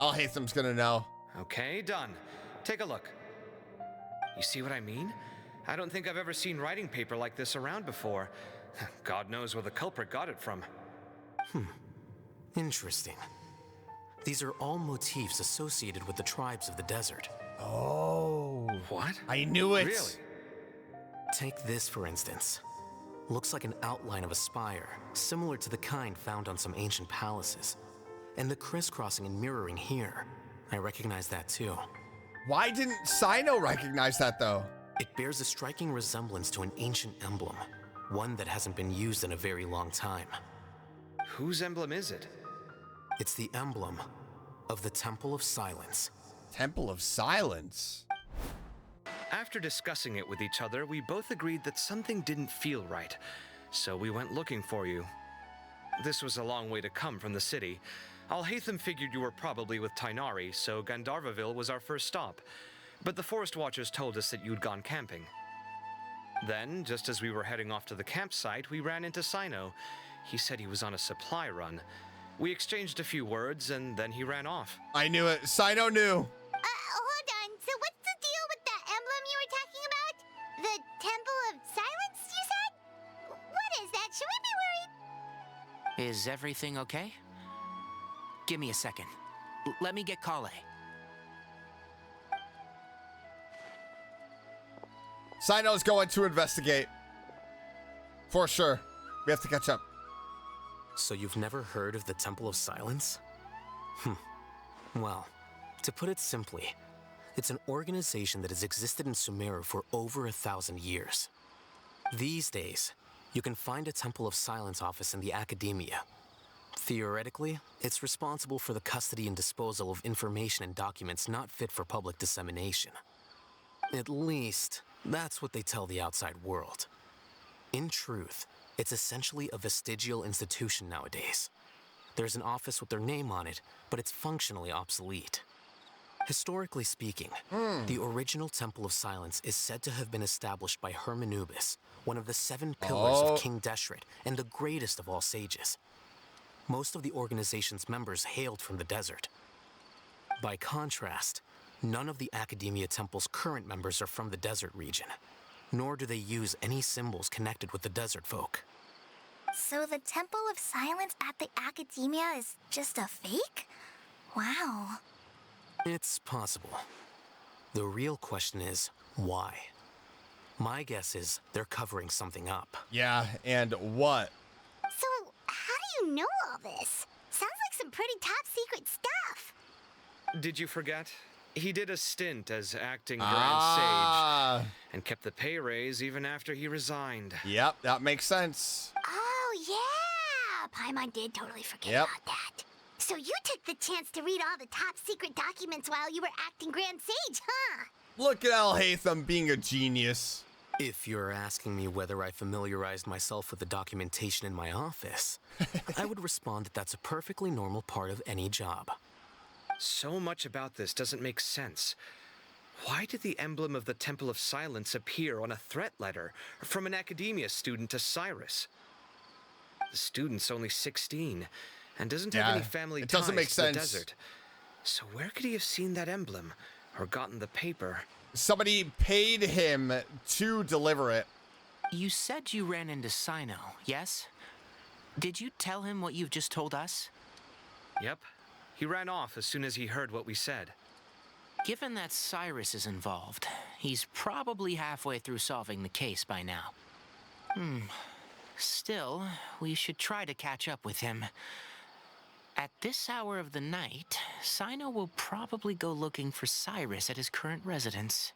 Alhatham's gonna know. Okay, done. Take a look. You see what I mean? I don't think I've ever seen writing paper like this around before. God knows where the culprit got it from. Interesting. These are all motifs associated with the tribes of the desert. Oh. What? I knew it. Really? Take this, for instance. Looks like an outline of a spire, similar to the kind found on some ancient palaces. And the crisscrossing and mirroring here. I recognize that too. Why didn't Cyno recognize that, though? It bears a striking resemblance to an ancient emblem, one that hasn't been used in a very long time. Whose emblem is it? It's the emblem of the Temple of Silence. Temple of Silence. After discussing it with each other, we both agreed that something didn't feel right, so we went looking for you. This was a long way to come from the city. Alhatham figured you were probably with Tighnari, so Gandharvaville was our first stop. But the Forest Watchers told us that you'd gone camping. Then, just as we were heading off to the campsite, we ran into Cyno. He said he was on a supply run. We exchanged a few words, and then he ran off. I knew it. Cyno knew. Hold on. So what's the deal with that emblem you were talking about? The Temple of Silence, you said? What is that? Should we be worried? Is everything okay? Give me a second. Let me get Kale. Cyno's going to investigate. For sure. We have to catch up. So you've never heard of the Temple of Silence? Well, to put it simply, it's an organization that has existed in Sumeru for over 1,000 years. These days, you can find a Temple of Silence office in the academia. Theoretically, it's responsible for the custody and disposal of information and documents not fit for public dissemination. At least, that's what they tell the outside world. In truth, it's essentially a vestigial institution nowadays. There's an office with their name on it, but it's functionally obsolete. Historically speaking, the original Temple of Silence is said to have been established by Hermanubis, one of the 7 pillars of King Deshret and the greatest of all sages. Most of the organization's members hailed from the desert. By contrast, none of the Academia Temple's current members are from the desert region, nor do they use any symbols connected with the desert folk. So the Temple of Silence at the Academia is just a fake? Wow. It's possible. The real question is, why? My guess is they're covering something up. Yeah, and what? So, how do you know all this? Sounds like some pretty top secret stuff. Did you forget? He did a stint as acting Grand Sage and kept the pay raise even after he resigned. Yep, that makes sense. Oh, yeah! Paimon did totally forget about that. So you took the chance to read all the top secret documents while you were acting Grand Sage, huh? Look at Alhatham being a genius. If you're asking me whether I familiarized myself with the documentation in my office, I would respond that that's a perfectly normal part of any job. So much about this doesn't make sense. Why did the emblem of the Temple of Silence appear on a threat letter from an academia student to Cyrus? The student's only 16 and doesn't have any family ties to the desert. So where could he have seen that emblem or gotten the paper? Somebody paid him to deliver it. You said you ran into Cyno, yes? Did you tell him what you've just told us? Yep. He ran off as soon as he heard what we said. Given that Cyrus is involved, he's probably halfway through solving the case by now. Still, we should try to catch up with him. At this hour of the night, Cyno will probably go looking for Cyrus at his current residence.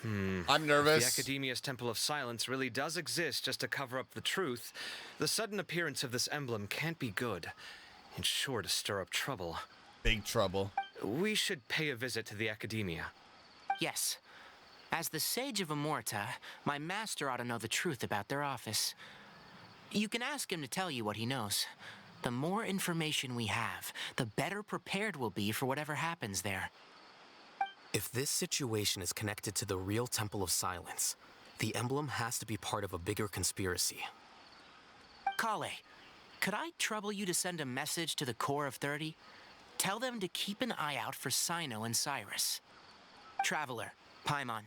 I'm nervous. If the Academia's Temple of Silence really does exist just to cover up the truth, the sudden appearance of this emblem can't be good. It's sure to stir up trouble. Big trouble. We should pay a visit to the Academia. Yes. As the Sage of Amorta, my master ought to know the truth about their office. You can ask him to tell you what he knows. The more information we have, the better prepared we'll be for whatever happens there. If this situation is connected to the real Temple of Silence, the emblem has to be part of a bigger conspiracy. Kale, could I trouble you to send a message to the Core of 30? Tell them to keep an eye out for Cyno and Cyrus. Traveler, Paimon,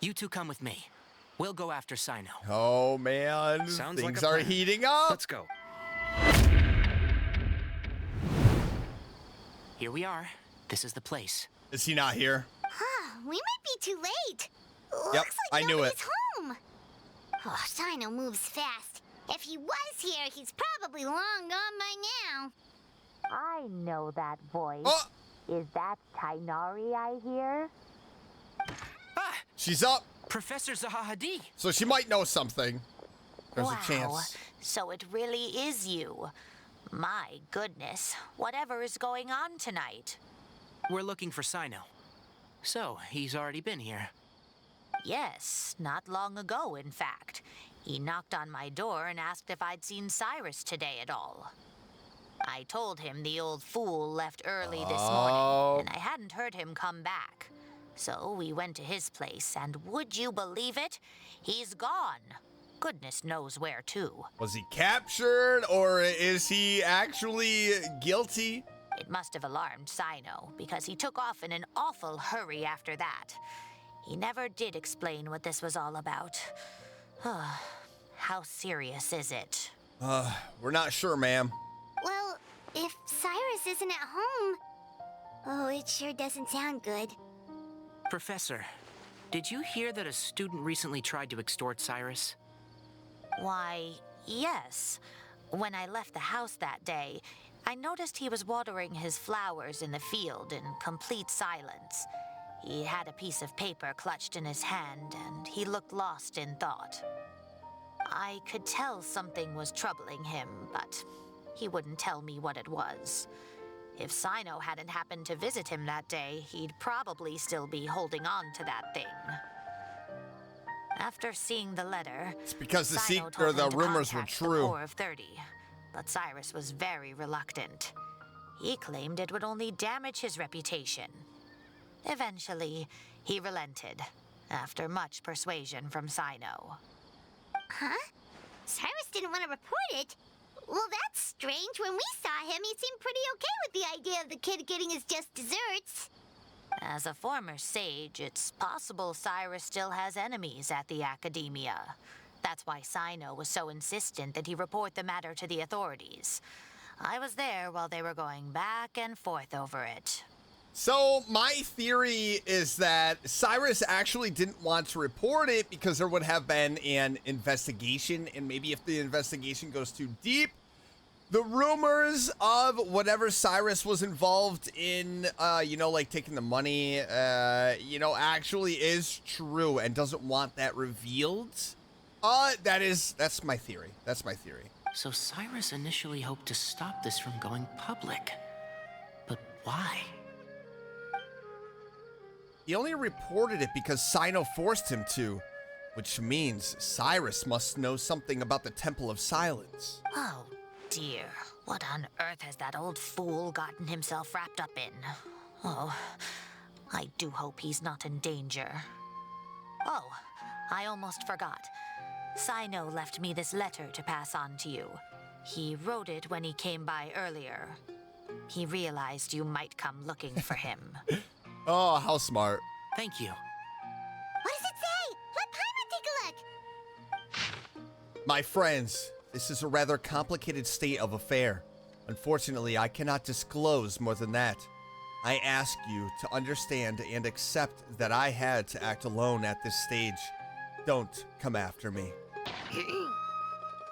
you two come with me. We'll go after Cyno. Oh, man. Sounds Things like a are plan. heating up. Let's go. Here we are. This is the place. Is he not here? We might be too late. Yep, Looks like I knew nobody's it. home. Oh, Cyno moves fast. If he was here, he's probably long gone by now. I know that voice. Oh, Is that Tainari I hear? Ah! she's up. Professor Zahahadi! So she might know something. There's a chance. So it really is you. My goodness, whatever is going on tonight? We're looking for Cyno. So, he's already been here. Yes, not long ago, in fact. He knocked on my door and asked if I'd seen Cyrus today at all. I told him the old fool left early this morning, and I hadn't heard him come back. So we went to his place, and would you believe it? He's gone. Goodness knows where to. Was he captured, or is he actually guilty? It must have alarmed Cyno, because he took off in an awful hurry after that. He never did explain what this was all about. How serious is it? We're not sure, ma'am. Well, if Cyrus isn't at home... Oh, it sure doesn't sound good. Professor, did you hear that a student recently tried to extort Cyrus? Why, yes. When I left the house that day, I noticed he was watering his flowers in the field in complete silence. He had a piece of paper clutched in his hand, and he looked lost in thought. I could tell something was troubling him, but he wouldn't tell me what it was. If Cyno hadn't happened to visit him that day, he'd probably still be holding on to that thing. After seeing the letter, It's because the Cyno told the him to rumors were contact the true. Corps of 30, but Cyrus was very reluctant. He claimed it would only damage his reputation. Eventually, he relented, after much persuasion from Cyno. Huh? Cyrus didn't want to report it? Well, that's strange. When we saw him, he seemed pretty okay with the idea of the kid getting his just desserts. As a former sage, it's possible Cyrus still has enemies at the Academia. That's why Cyno was so insistent that he report the matter to the authorities. I was there while they were going back and forth over it. So my theory is that Cyrus actually didn't want to report it because there would have been an investigation, and maybe if the investigation goes too deep, the rumors of whatever Cyrus was involved in, like taking the money, actually is true and doesn't want that revealed. That's my theory. That's my theory. So Cyrus initially hoped to stop this from going public. But why? He only reported it because Cyno forced him to, which means Cyrus must know something about the Temple of Silence. Oh, dear. What on earth has that old fool gotten himself wrapped up in? Oh, I do hope he's not in danger. Oh, I almost forgot. Cyno left me this letter to pass on to you. He wrote it when he came by earlier. He realized you might come looking for him. Oh, how smart. Thank you. What does it say? Let Paimon take a look. My friends, this is a rather complicated state of affair. Unfortunately, I cannot disclose more than that. I ask you to understand and accept that I had to act alone at this stage. Don't come after me.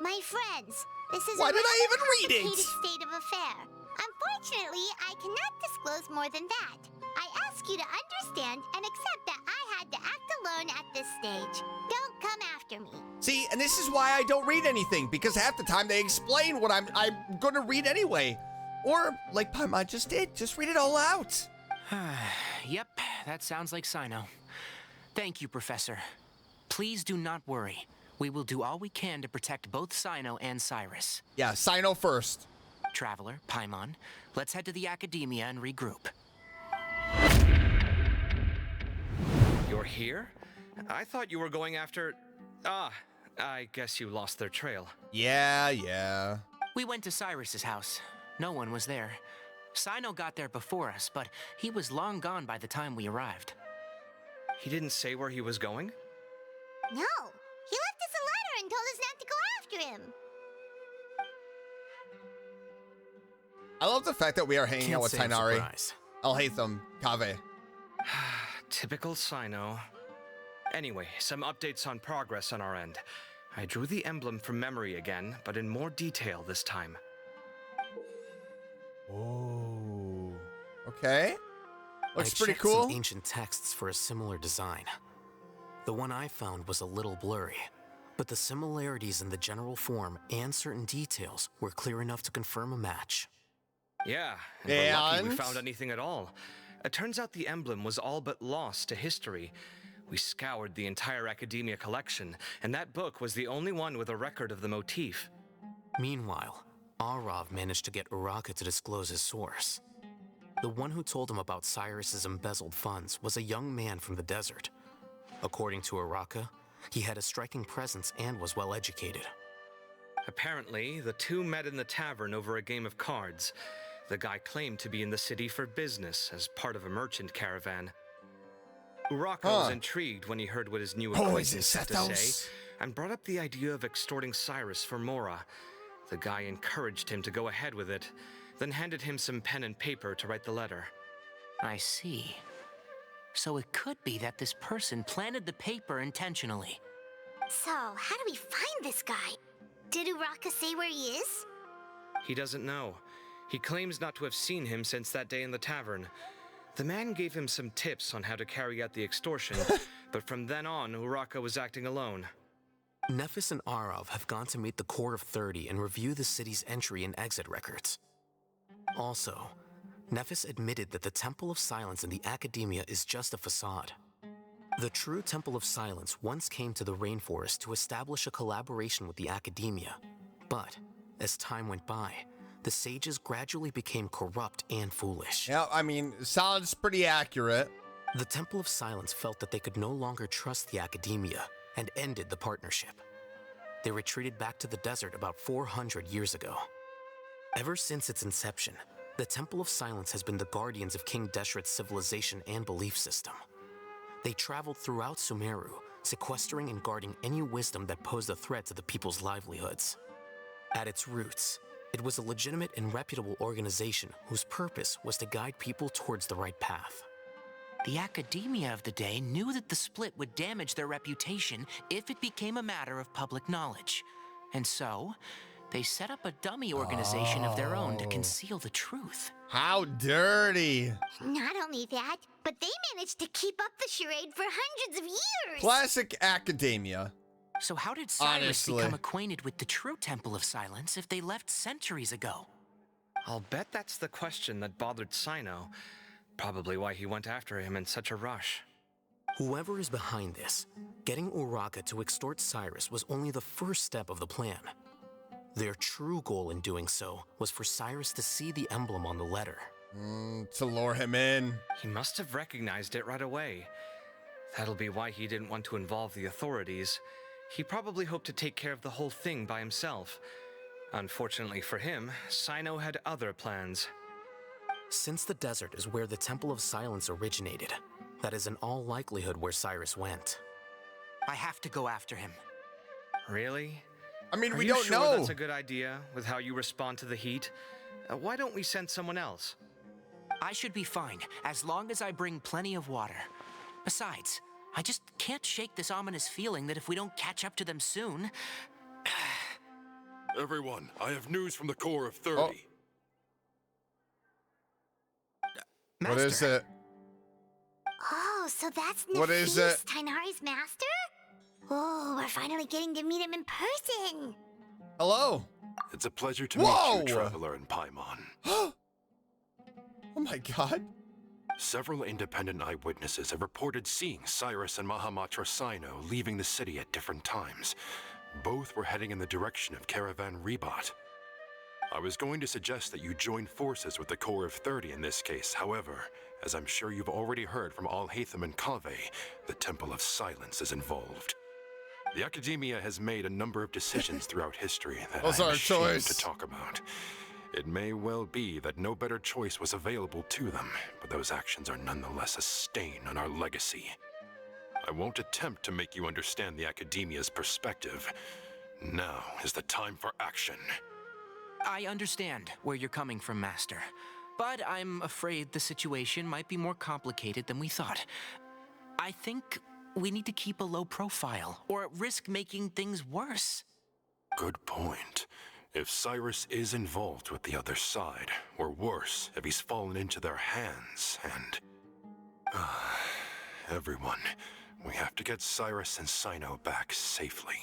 My friends, this is Why a did I even read it? complicated state of affair. Unfortunately, I cannot disclose more than that. I ask you to understand and accept that I had to act alone at this stage. Don't come after me. See, and this is why I don't read anything, because half the time they explain what I'm gonna read anyway. Or, like Paimon just did, just read it all out. Yep, that sounds like Cyno. Thank you, Professor. Please do not worry. We will do all we can to protect both Cyno and Cyrus. Yeah, Cyno first. Traveler, Paimon, let's head to the Academia and regroup. You're here? I thought you were going after... I guess you lost their trail. Yeah. We went to Cyrus's house. No one was there. Cyno got there before us, but he was long gone by the time we arrived. He didn't say where he was going? No, he left us a letter and told us not to go after him. I love the fact that we are hanging out with Can't say I'm Tainari, surprised. Alhaitham, Kaveh. Typical Cyno. Anyway, some updates on progress on our end. I drew the emblem from memory again, but in more detail this time. Oh, okay. Looks I pretty checked cool. some ancient texts for a similar design. The one I found was a little blurry, but the similarities in the general form and certain details were clear enough to confirm a match. Yeah, and we're lucky we And? found anything at all. It turns out the emblem was all but lost to history. We scoured the entire Academia collection, and that book was the only one with a record of the motif. Meanwhile, Arav managed to get Uraka to disclose his source. The one who told him about Cyrus's embezzled funds was a young man from the desert. According to Uraka, he had a striking presence and was well educated. Apparently, the two met in the tavern over a game of cards. The guy claimed to be in the city for business as part of a merchant caravan. Uraka was intrigued when he heard what his new acquaintance had to say, and brought up the idea of extorting Cyrus for Mora. The guy encouraged him to go ahead with it, then handed him some pen and paper to write the letter. I see. So it could be that this person planted the paper intentionally. So, how do we find this guy? Did Uraka say where he is? He doesn't know. He claims not to have seen him since that day in the tavern. The man gave him some tips on how to carry out the extortion, but from then on, Uraka was acting alone. Nephis and Arav have gone to meet the Core of 30 and review the city's entry and exit records. Also, Nephis admitted that the Temple of Silence in the Academia is just a facade. The true Temple of Silence once came to the rainforest to establish a collaboration with the Academia, but as time went by, the sages gradually became corrupt and foolish. Yeah, I mean, sounds pretty accurate. The Temple of Silence felt that they could no longer trust the Academia and ended the partnership. They retreated back to the desert about 400 years ago. Ever since its inception, the Temple of Silence has been the guardians of King Deshret's civilization and belief system. They traveled throughout Sumeru, sequestering and guarding any wisdom that posed a threat to the people's livelihoods. At its roots, it was a legitimate and reputable organization whose purpose was to guide people towards the right path. The Academia of the day knew that the split would damage their reputation if it became a matter of public knowledge. And so, they set up a dummy organization of their own to conceal the truth. How dirty. Not only that, but they managed to keep up the charade for hundreds of years. Classic academia. So how did Cyrus Honestly. become acquainted with the true Temple of Silence if they left centuries ago? I'll bet that's the question that bothered Cyno. Probably why he went after him in such a rush. Whoever is behind this, getting Uraka to extort Cyrus was only the first step of the plan. Their true goal in doing so was for Cyrus to see the emblem on the letter. To lure him in. He must have recognized it right away. That'll be why he didn't want to involve the authorities. He probably hoped to take care of the whole thing by himself. Unfortunately for him, Cyno had other plans. Since the desert is where the Temple of Silence originated, that is in all likelihood where Cyrus went. I have to go after him. Really? I mean, Are we you don't sure know. that's a good idea with how you respond to the heat? Why don't we send someone else? I should be fine, as long as I bring plenty of water. Besides, I just can't shake this ominous feeling that if we don't catch up to them soon... Everyone, I have news from the Core of 30. Oh. Master, What is it? Oh, so that's What is it? Tainari's master? Oh, we're finally getting to meet him in person. Hello. It's a pleasure to Whoa! meet you, Traveler in Paimon. Oh my god. Several independent eyewitnesses have reported seeing Cyrus and Mahamatra Cyno leaving the city at different times. Both were heading in the direction of Caravan Rebat. I was going to suggest that you join forces with the Core of 30 in this case. However, as I'm sure you've already heard from Alhaitham and Kaveh, the Temple of Silence is involved. The Academia has made a number of decisions throughout history that Those I'm are ashamed choice. to talk about. It may well be that no better choice was available to them, but those actions are nonetheless a stain on our legacy. I won't attempt to make you understand the Academia's perspective. Now is the time for action. I understand where you're coming from, Master. But I'm afraid the situation might be more complicated than we thought. I think we need to keep a low profile, or risk making things worse. Good point. If Cyrus is involved with the other side, or worse, if he's fallen into their hands, and... everyone, we have to get Cyrus and Cyno back safely.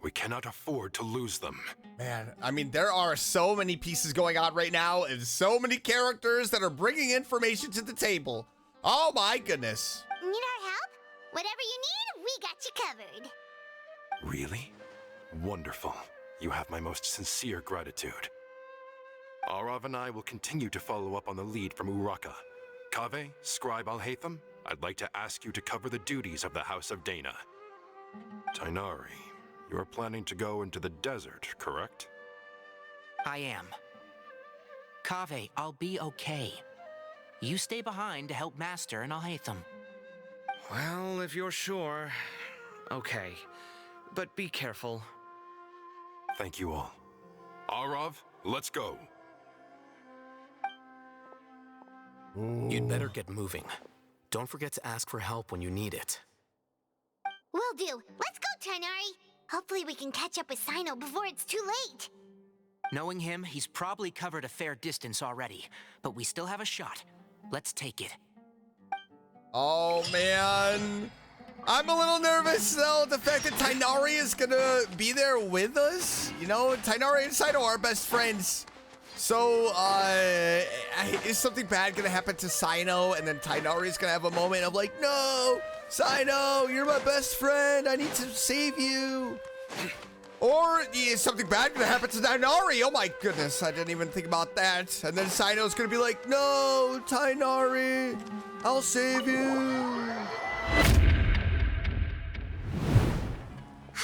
We cannot afford to lose them. Man, I mean, there are so many pieces going on right now, and so many characters that are bringing information to the table. Oh my goodness. Need our help? Whatever you need, we got you covered. Really? Wonderful. You have my most sincere gratitude. Arav and I will continue to follow up on the lead from Uraka. Kaveh, Scribe Al-Haytham, I'd like to ask you to cover the duties of the House of Dana. Tighnari, you are planning to go into the desert, correct? I am. Kaveh, I'll be okay. You stay behind to help Master and Al-Haytham. Well, if you're sure, okay. But be careful. Thank you all. Arav, let's go. You'd better get moving. Don't forget to ask for help when you need it. Will do. Let's go, Tighnari. Hopefully we can catch up with Cyno before it's too late. Knowing him, he's probably covered a fair distance already, but we still have a shot. Let's take it. Oh man. I'm a little nervous though, the fact that Tighnari is gonna be there with us. You know, Tighnari and Cyno are best friends. So, is something bad gonna happen to Cyno, and then Tighnari's gonna have a moment of like, no, Cyno, you're my best friend, I need to save you. Or is something bad gonna happen to Tighnari? Oh my goodness, I didn't even think about that. And then Cyno's gonna be like, no, Tighnari, I'll save you.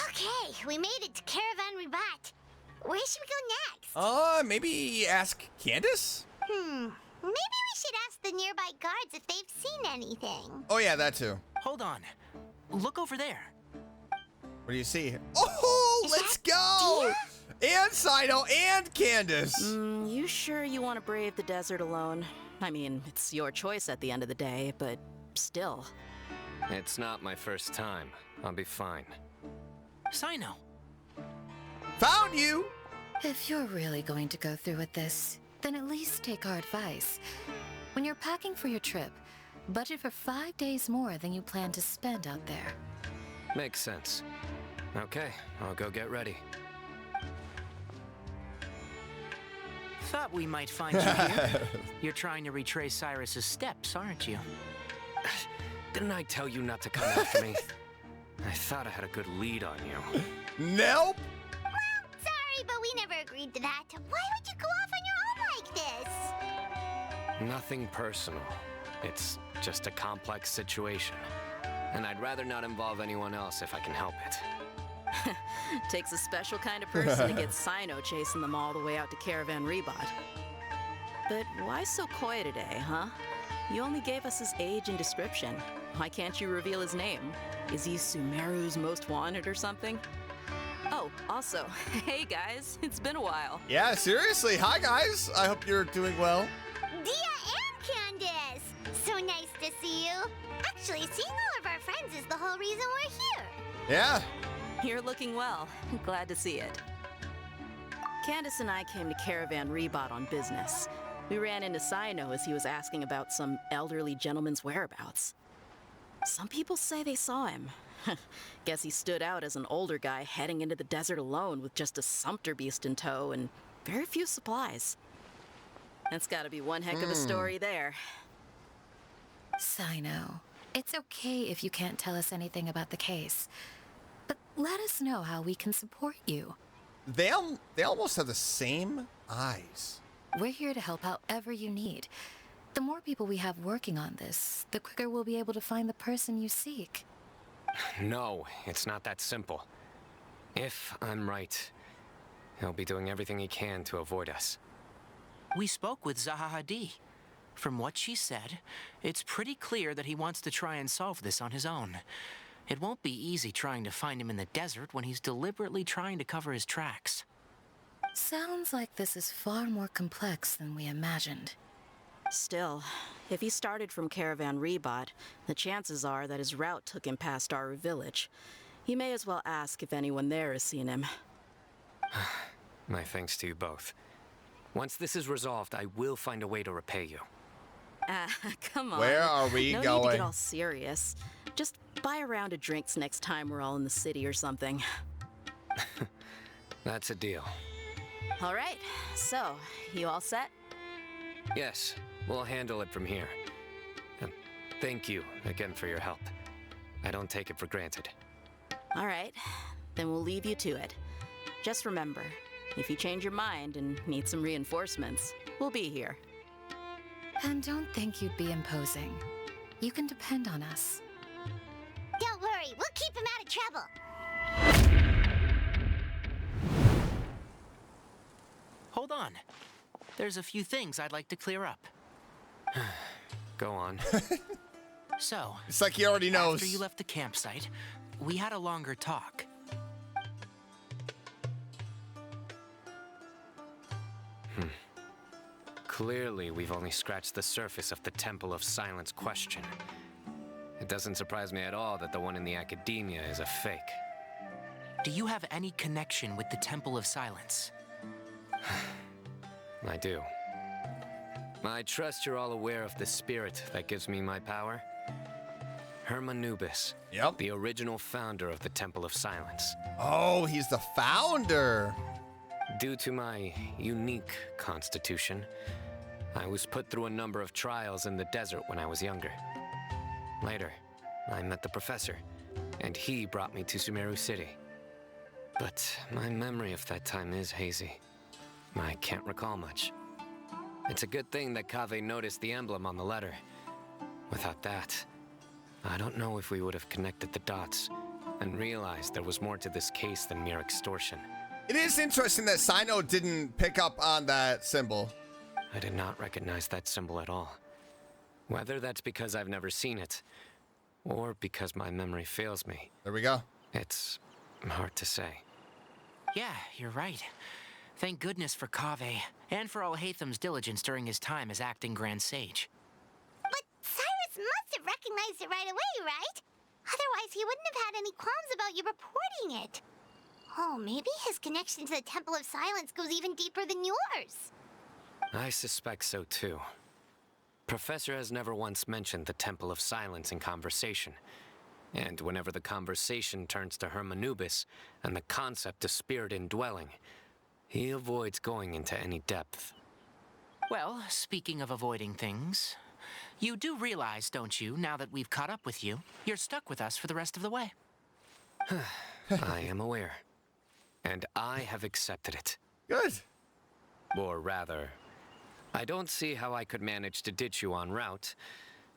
Okay, we made it to Caravan Ribat. Where should we go next? Maybe ask Candace? Maybe we should ask the nearby guards if they've seen anything. Oh yeah, that too. Hold on. Look over there. What do you see? Oh, let's go! And Cyno and Candace. You sure you want to brave the desert alone? I mean, it's your choice at the end of the day, but still. It's not my first time. I'll be fine. Cyno. Found you! If you're really going to go through with this, then at least take our advice. When you're packing for your trip, budget for 5 days more than you plan to spend out there. Makes sense. Okay, I'll go get ready. Thought we might find you here. You're trying to retrace Cyrus's steps, aren't you? Didn't I tell you not to come after me? I thought I had a good lead on you. Nope! Well, sorry, but we never agreed to that. Why would you go off on your own like this? Nothing personal. It's just a complex situation. And I'd rather not involve anyone else if I can help it. Takes a special kind of person to get Cyno chasing them all the way out to Caravan Ribat. But why so coy today, huh? You only gave us his age and description. Why can't you reveal his name? Is he Sumeru's most wanted or something? Oh, also, hey guys, it's been a while. Yeah, seriously. Hi, guys. I hope you're doing well. Dia and Candace! So nice to see you. Actually, seeing all of our friends is the whole reason we're here. Yeah. You're looking well. Glad to see it. Candace and I came to Caravan Ribat on business. We ran into Cyno as he was asking about some elderly gentleman's whereabouts. Some people say they saw him. Guess he stood out as an older guy heading into the desert alone with just a sumpter beast in tow and very few supplies. That's gotta be one heck of a story there. Cyno, it's okay if you can't tell us anything about the case. But let us know how we can support you. They almost have the same eyes. We're here to help however you need. The more people we have working on this, the quicker we'll be able to find the person you seek. No, it's not that simple. If I'm right, he'll be doing everything he can to avoid us. We spoke with Zaha Hadid. From what she said, it's pretty clear that he wants to try and solve this on his own. It won't be easy trying to find him in the desert when he's deliberately trying to cover his tracks. Sounds like this is far more complex than we imagined. Still, if he started from Caravan Rebot, the chances are that his route took him past Aru Village. You may as well ask if anyone there has seen him. My thanks to you both. Once this is resolved, I will find a way to repay you. Come on. Where are we no going? Need to get all serious. Just buy a round of drinks next time we're all in the city or something. That's a deal. All right, so, you all set? Yes, we'll handle it from here. Thank you again for your help. I don't take it for granted. All right, then we'll leave you to it. Just remember, if you change your mind and need some reinforcements, we'll be here. And don't think you'd be imposing. You can depend on us. Don't worry, we'll keep him out of trouble. Hold on. There's a few things I'd like to clear up. Go on. So, It's like he already knows. after you left the campsite, we had a longer talk. Clearly, we've only scratched the surface of the Temple of Silence question. It doesn't surprise me at all that the one in the academia is a fake. Do you have any connection with the Temple of Silence? I do. I trust you're all aware of the spirit that gives me my power. Hermanubis, Yep. the original founder of the Temple of Silence. Oh, he's the founder. Due to my unique constitution, I was put through a number of trials in the desert when I was younger. Later, I met the professor, and he brought me to Sumeru City. But my memory of that time is hazy. I can't recall much. It's a good thing that Kaveh noticed the emblem on the letter. Without that, I don't know if we would have connected the dots and realized there was more to this case than mere extortion. It is interesting that Cyno didn't pick up on that symbol. I did not recognize that symbol at all. Whether that's because I've never seen it, or because my memory fails me. There we go. It's hard to say. Yeah, you're right. Thank goodness for Kaveh, and for Alhaitham's diligence during his time as acting Grand Sage. But Cyrus must have recognized it right away, right? Otherwise, he wouldn't have had any qualms about you reporting it. Oh, maybe his connection to the Temple of Silence goes even deeper than yours. I suspect so too. Professor has never once mentioned the Temple of Silence in conversation. And whenever the conversation turns to Hermanubis and the concept of spirit indwelling, he avoids going into any depth. Well, speaking of avoiding things, you do realize, don't you, now that we've caught up with you, you're stuck with us for the rest of the way. I am aware. And I have accepted it. Good. Or rather, I don't see how I could manage to ditch you en route,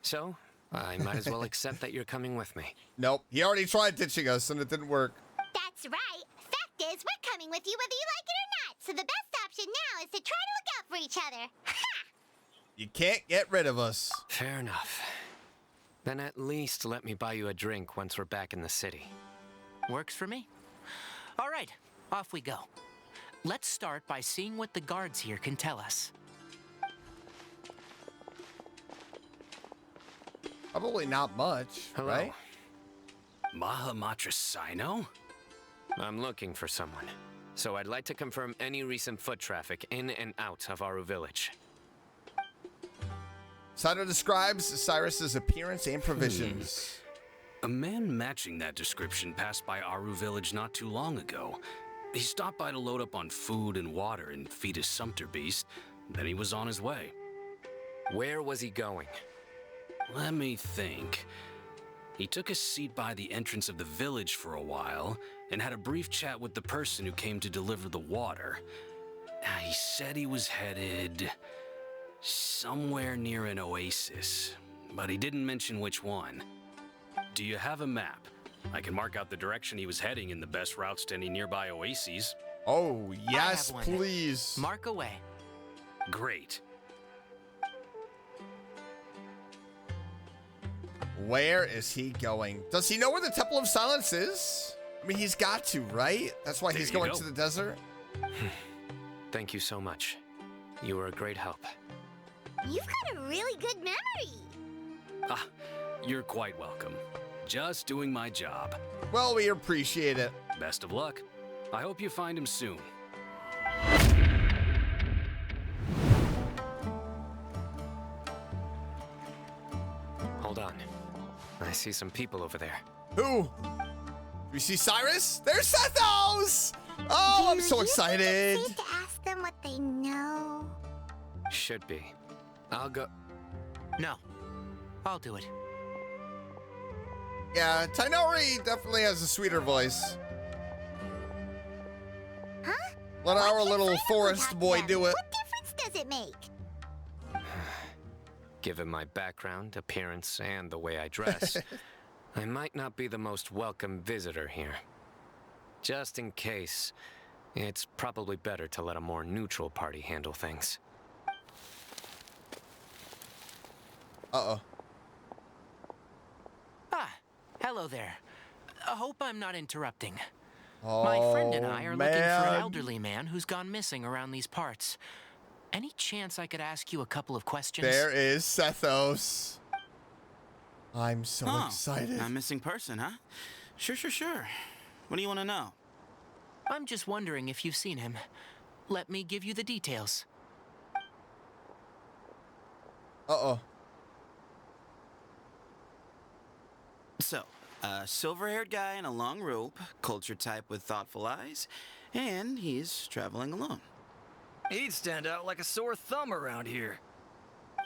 so I might as well accept that you're coming with me. Nope. He already tried ditching us and it didn't work. That's right. Fact is, we're coming with you whether you like it or not. So the best option now is to try to look out for each other. Ha! You can't get rid of us. Fair enough. Then at least let me buy you a drink once we're back in the city. Works for me. All right, off we go. Let's start by seeing what the guards here can tell us. Probably not much, Hello. right? Mahamatra Cyno? I'm looking for someone, so I'd like to confirm any recent foot traffic in and out of Aru Village. Cyno describes Cyrus's appearance and provisions. A man matching that description passed by Aru Village not too long ago. He stopped by to load up on food and water and feed his sumpter beast, then he was on his way. Where was he going? Let me think. He took a seat by the entrance of the village for a while and had a brief chat with the person who came to deliver the water. He said he was headed somewhere near an oasis, but he didn't mention which one. Do you have a map? I can mark out the direction he was heading and the best routes to any nearby oases. Oh, yes, I have one. please. Mark away. Great. Where is he going? Does he know where the Temple of Silence is? I mean, he's got to, right? That's why he's going to the desert. Thank you so much. You were a great help. You've got a really good memory. Ah, you're quite welcome. Just doing my job. Well, we appreciate it. Best of luck. I hope you find him soon. Hold on. I see some people over there. Who? We see Cyrus? There's Sethos! Oh, I'm so excited. Is it safe to ask them what they know? Should be. I'll go. No, I'll do it. Yeah, Tainori definitely has a sweeter voice. Huh? Let our little forest boy do it. What difference does it make? Given my background, appearance, and the way I dress, I might not be the most welcome visitor here. Just in case, it's probably better to let a more neutral party handle things. Uh-oh. Ah, hello there. I hope I'm not interrupting. Oh, My friend and I are looking for an man. elderly man who's gone missing around these parts. Any chance I could ask you a couple of questions? There is Sethos. I'm so excited. A missing person, huh? Sure. What do you want to know? I'm just wondering if you've seen him. Let me give you the details. Uh-oh. So, a silver-haired guy in a long robe, culture type with thoughtful eyes, and he's traveling alone. He'd stand out like a sore thumb around here.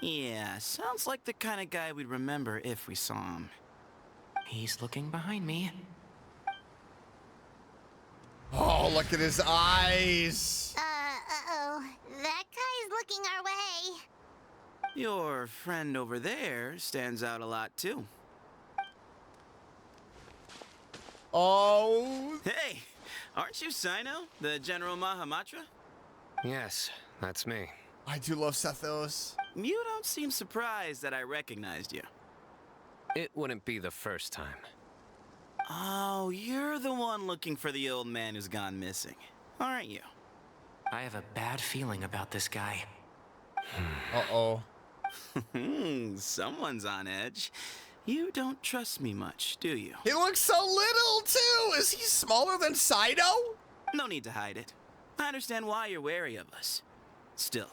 Yeah, sounds like the kind of guy we'd remember if we saw him. He's looking behind me. Oh, look at his eyes. Uh-oh. That guy's looking our way. Your friend over there stands out a lot, too. Oh. Hey, aren't you Cyno, the General Mahamatra? Yes, that's me. I do love Sethos. You don't seem surprised that I recognized you. It wouldn't be the first time. Oh, you're the one looking for the old man who's gone missing, aren't you? I have a bad feeling about this guy. Uh-oh. Someone's on edge. You don't trust me much, do you? He looks so little, too. Is he smaller than Cyno? No need to hide it. I understand why you're wary of us. Still,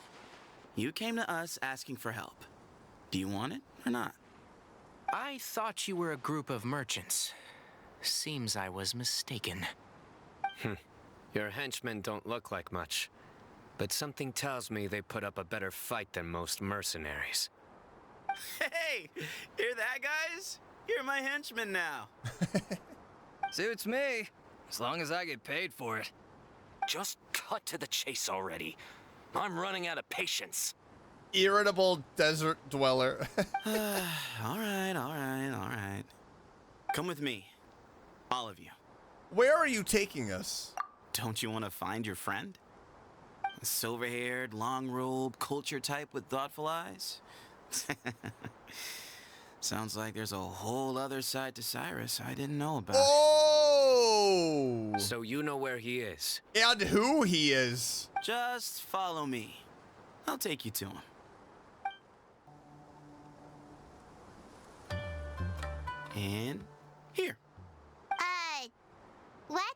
you came to us asking for help. Do you want it or not? I thought you were a group of merchants. Seems I was mistaken. Your henchmen don't look like much, but something tells me they put up a better fight than most mercenaries. Hey, hear that, guys? You're my henchmen now. Suits me, as long as I get paid for it. Just cut to the chase already. I'm running out of patience. Irritable desert dweller. All right. Come with me. All of you. Where are you taking us? Don't you want to find your friend? A silver-haired, long-robed, culture type with thoughtful eyes? Sounds like there's a whole other side to Cyrus I didn't know about. Oh! So you know where he is? And who he is. Just follow me. I'll take you to him. And here. What?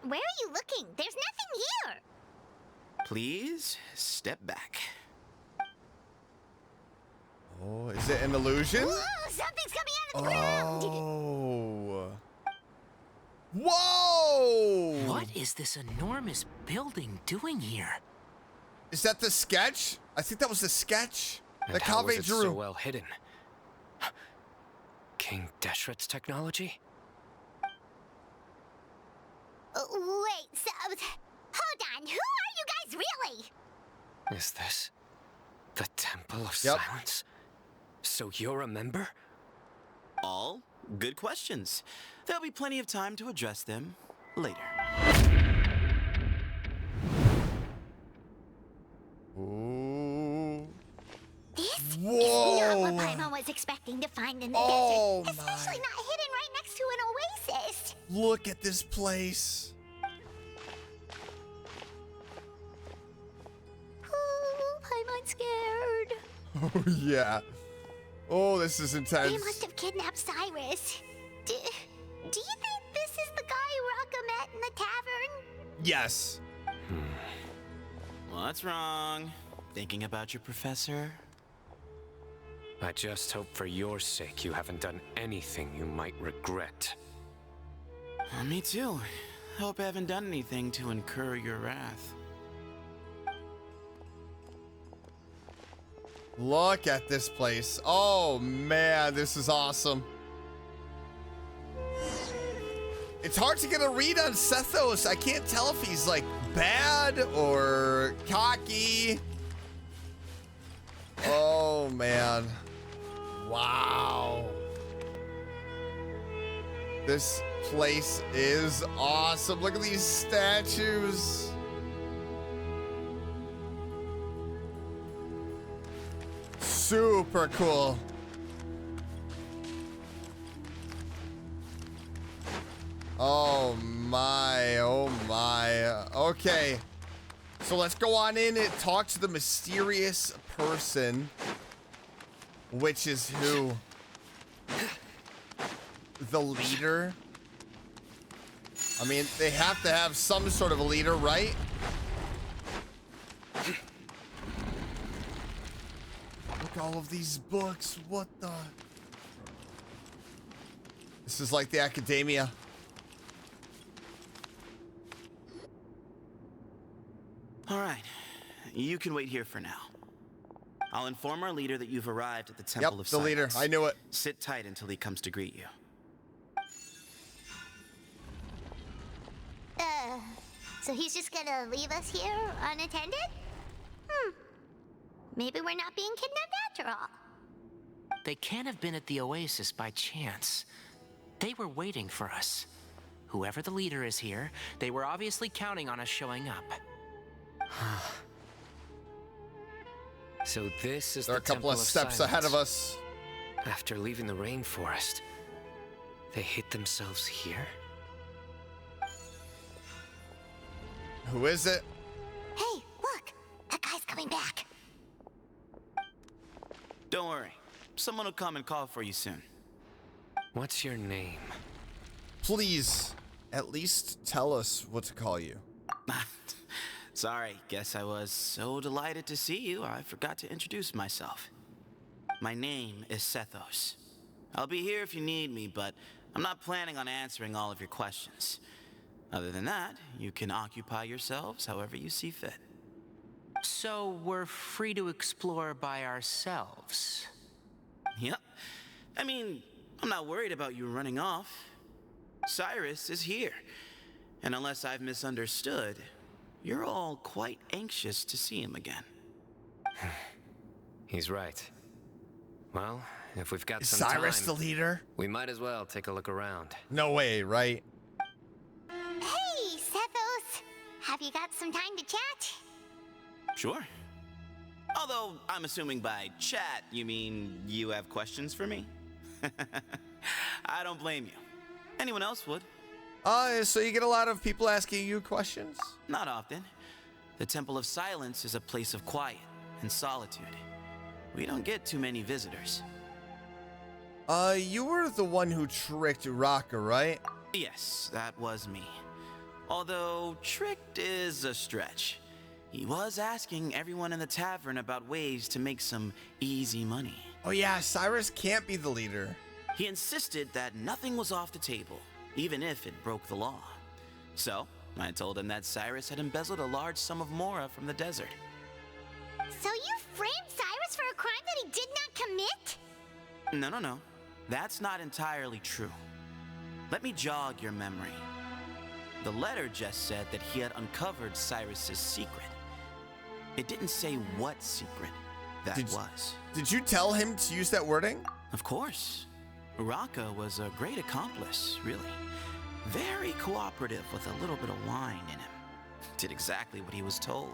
Where are you looking? There's nothing here. Please step back. Oh, is it an illusion? Whoa, something's coming out of the ground. Oh. Whoa! What is this enormous building doing here? Is that the sketch? I think that was the sketch And that how was Kaveh it drew. so well hidden? King Deshret's technology? Wait, so... Hold on, who are you guys really? Is this the Temple of Yep. Silence? So you're a member? All good questions. There'll be plenty of time to address them later. Ooh. expecting to find in the Oh, desert. Especially not hidden right next to an oasis. Look at this place. Oh, Paimon's scared. Oh, yeah. Oh, this is intense. They must have kidnapped Cyrus. Do you think this is the guy Rocka met in the tavern? Yes. What's wrong? Thinking about your professor? I just hope for your sake you haven't done anything you might regret. Me too. Hope I haven't done anything to incur your wrath. Look at this place. Oh, man, this is awesome. It's hard to get a read on Sethos. I can't tell if he's, like, bad or cocky. Oh, man. Wow. This place is awesome. Look at these statues. Super cool. Oh my, oh my. Okay. So let's go on in and talk to the mysterious person. Which is who? The leader? I mean, they have to have some sort of a leader, right? Look, all of these books. What the? This is like the academia. All right. You can wait here for now. I'll inform our leader that you've arrived at the Temple of Silence. The leader. I knew it. Sit tight until he comes to greet you. So he's just gonna leave us here unattended? Maybe we're not being kidnapped after all. They can't have been at the oasis by chance. They were waiting for us. Whoever the leader is here, they were obviously counting on us showing up. So this is They're the a couple of steps ahead of us. After leaving the rainforest, they hid themselves here? Who is it? Hey, look! That guy's coming back. Don't worry. Someone will come and call for you soon. What's your name? Please, at least tell us what to call you. Sorry, guess I was so delighted to see you, I forgot to introduce myself. My name is Sethos. I'll be here if you need me, but I'm not planning on answering all of your questions. Other than that, you can occupy yourselves however you see fit. So we're free to explore by ourselves? Yep. I mean, I'm not worried about you running off. Cyrus is here. And unless I've misunderstood, you're all quite anxious to see him again. He's right. Well, if we've got Is some Cyrus time, the leader? we might as well take a look around. No way, right? Hey, Sethos! Have you got some time to chat? Sure. Although, I'm assuming by chat, you mean you have questions for me? I don't blame you. Anyone else would. So you get a lot of people asking you questions? Not often. The Temple of Silence is a place of quiet and solitude. We don't get too many visitors. You were the one who tricked Rocka, right? Yes, that was me. Although, tricked is a stretch. He was asking everyone in the tavern about ways to make some easy money. Oh yeah, Cyrus can't be the leader. He insisted that nothing was off the table, even if it broke the law. So, I told him that Cyrus had embezzled a large sum of mora from the desert. So you framed Cyrus for a crime that he did not commit? No. That's not entirely true. Let me jog your memory. The letter just said that he had uncovered Cyrus's secret. It didn't say what secret that was. Did you tell him to use that wording? Of course. Rocka was a great accomplice, really. Very cooperative with a little bit of wine in him. Did exactly what he was told.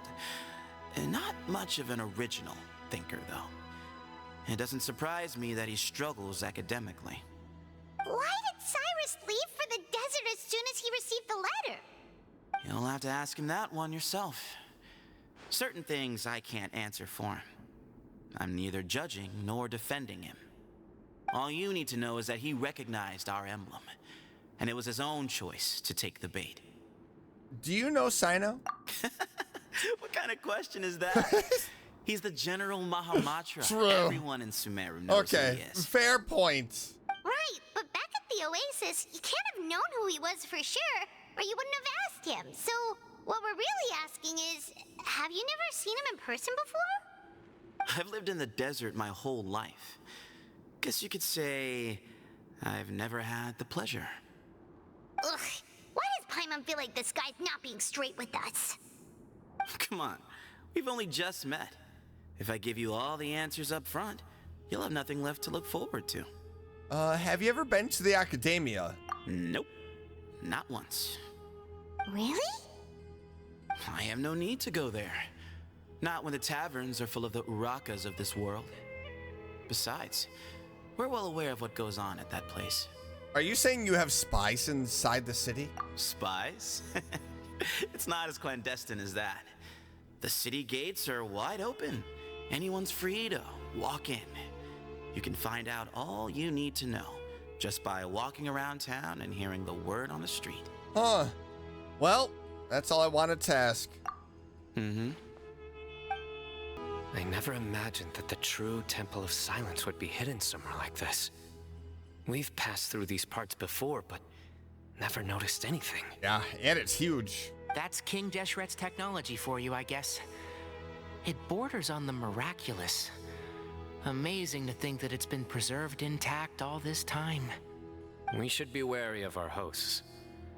And not much of an original thinker, though. It doesn't surprise me that he struggles academically. Why did Cyrus leave for the desert as soon as he received the letter? You'll have to ask him that one yourself. Certain things I can't answer for him. I'm neither judging nor defending him. All you need to know is that he recognized our emblem, and it was his own choice to take the bait. Do you know Cyno? What kind of question is that? He's the General Mahamatra. True. Everyone in Sumeru knows who he is. Fair point. Right, but back at the Oasis, you can't have known who he was for sure, or you wouldn't have asked him. So, what we're really asking is, have you never seen him in person before? I've lived in the desert my whole life. Guess you could say I've never had the pleasure. Ugh, why does Paimon feel like this guy's not being straight with us? Come on, we've only just met. If I give you all the answers up front, you'll have nothing left to look forward to. Have you ever been to the Academia? Nope, not once. Really? I have no need to go there. Not when the taverns are full of the Urakas of this world. Besides, we're well aware of what goes on at that place. Are you saying you have spies inside the city? Spies? It's not as clandestine as that. The city gates are wide open. Anyone's free to walk in. You can find out all you need to know just by walking around town and hearing the word on the street. Huh. Well, that's all I wanted to ask. Mm-hmm. I never imagined that the true Temple of Silence would be hidden somewhere like this. We've passed through these parts before, but never noticed anything. Yeah, and it's huge. That's King Deshret's technology for you, I guess. It borders on the miraculous. Amazing to think that it's been preserved intact all this time. We should be wary of our hosts.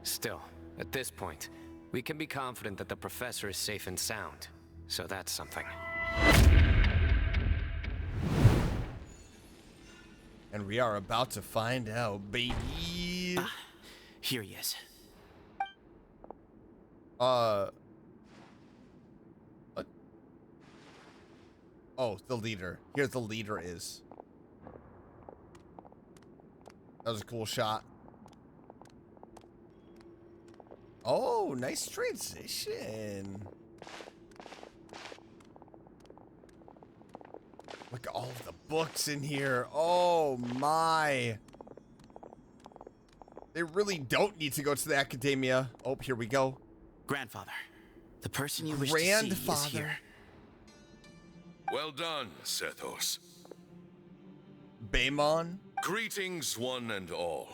Still, at this point, we can be confident that the professor is safe and sound. So that's something. And we are about to find out, baby. Here he is. What? Oh, the leader. Here the leader is. That was a cool shot. Oh, nice transition. Look at all of the books in here. Oh my. They really don't need to go to the Academia. Oh, here we go. Grandfather, the person you wish to see is here. Well done, Sethos. Baemon? Greetings, one and all.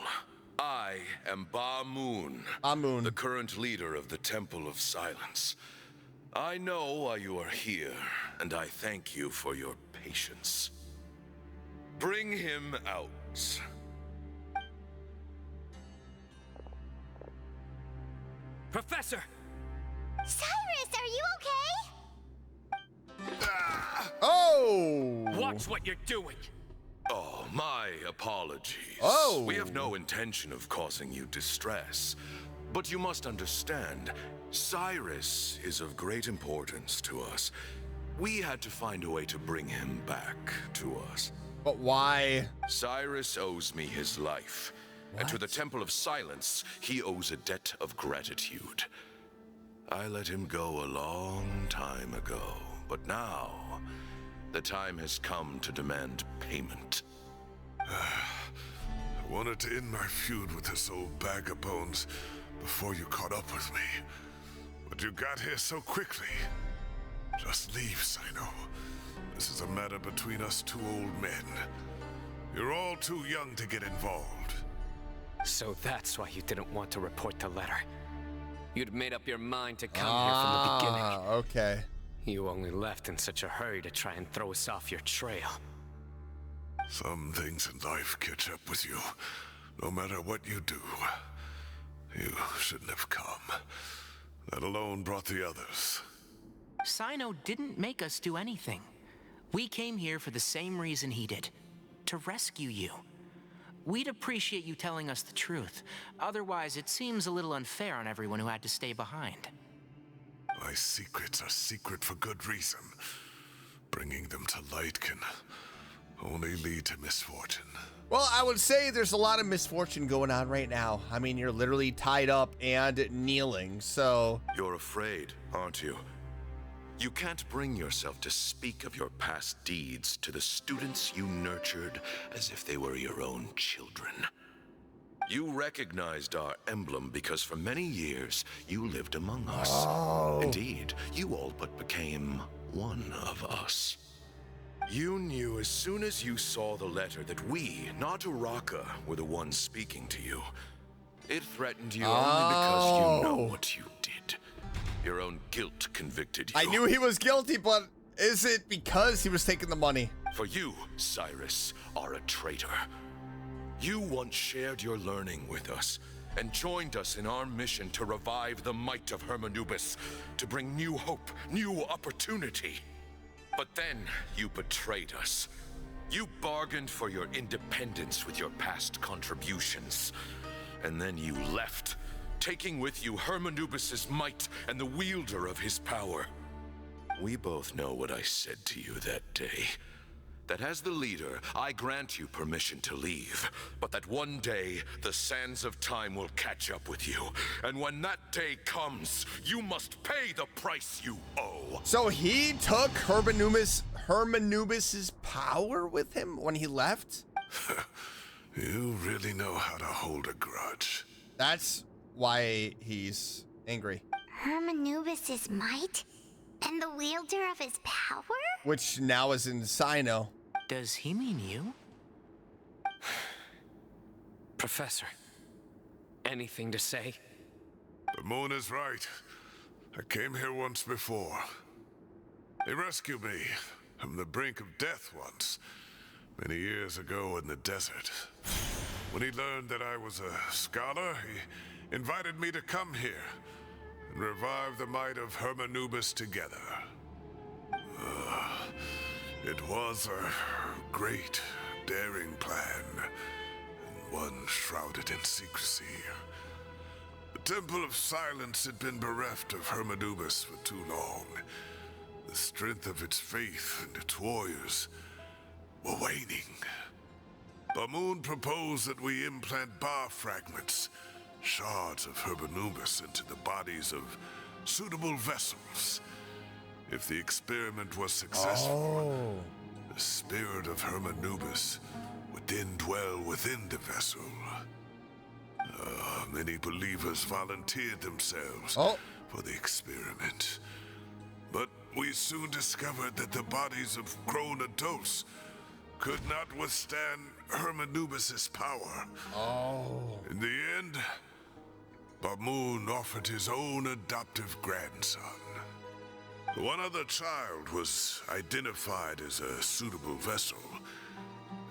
I am Ba Moon, the current leader of the Temple of Silence. I know why you are here, and I thank you for your patience. Bring him out. Professor! Cyrus, are you okay? Oh! Watch what you're doing! Oh, my apologies. Oh! We have no intention of causing you distress. But you must understand, Cyrus is of great importance to us. We had to find a way to bring him back to us. But why? Cyrus owes me his life. And to the Temple of Silence, he owes a debt of gratitude. I let him go a long time ago, but now the time has come to demand payment. I wanted to end my feud with this old bag of bones before you caught up with me. But you got here so quickly. Just leave, Cyno. This is a matter between us two old men. You're all too young to get involved. So that's why you didn't want to report the letter. You'd made up your mind to come here from the beginning. Okay. You only left in such a hurry to try and throw us off your trail. Some things in life catch up with you, no matter what you do. You shouldn't have come. That alone brought the others. Cyno didn't make us do anything. We came here for the same reason he did. To rescue you. We'd appreciate you telling us the truth. Otherwise, it seems a little unfair on everyone who had to stay behind. My secrets are secret for good reason. Bringing them to light can only lead to misfortune. Well, I would say there's a lot of misfortune going on right now. I mean, you're literally tied up and kneeling, so... You're afraid, aren't you? You can't bring yourself to speak of your past deeds to the students you nurtured as if they were your own children. You recognized our emblem because for many years you lived among us. Oh. Indeed, you all but became one of us. You knew as soon as you saw the letter that we, not Uraka, were the ones speaking to you. It threatened you only because you know what you did. Your own guilt convicted you. I knew he was guilty, but is it because he was taking the money? For you, Cyrus, are a traitor. You once shared your learning with us and joined us in our mission to revive the might of Hermanubis, to bring new hope, new opportunity. But then you betrayed us. You bargained for your independence with your past contributions. And then you left, taking with you Hermanubis' might and the wielder of his power. We both know what I said to you that day. That as the leader, I grant you permission to leave, but that one day, the sands of time will catch up with you. And when that day comes, you must pay the price you owe. So he took Hermanubis' power with him when he left? You really know how to hold a grudge. That's why he's angry. Hermanubis' might? And the wielder of his power? Which now is in Cyno. Does he mean you? Professor, anything to say? The moon is right. I came here once before. He rescued me from the brink of death once, many years ago in the desert. When he learned that I was a scholar, he invited me to come here and revive the might of Hermanubis together. It was a great, daring plan, and one shrouded in secrecy. The Temple of Silence had been bereft of Hermanubis for too long. The strength of its faith and its warriors were waning. Bamoon proposed that we implant bar fragments, shards of Hermanubis, into the bodies of suitable vessels. If the experiment was successful, the spirit of Hermanubis would then dwell within the vessel. Many believers volunteered themselves for the experiment. But we soon discovered that the bodies of grown adults could not withstand Hermanubis' power. In the end, Bamoon offered his own adoptive grandson. One other child was identified as a suitable vessel,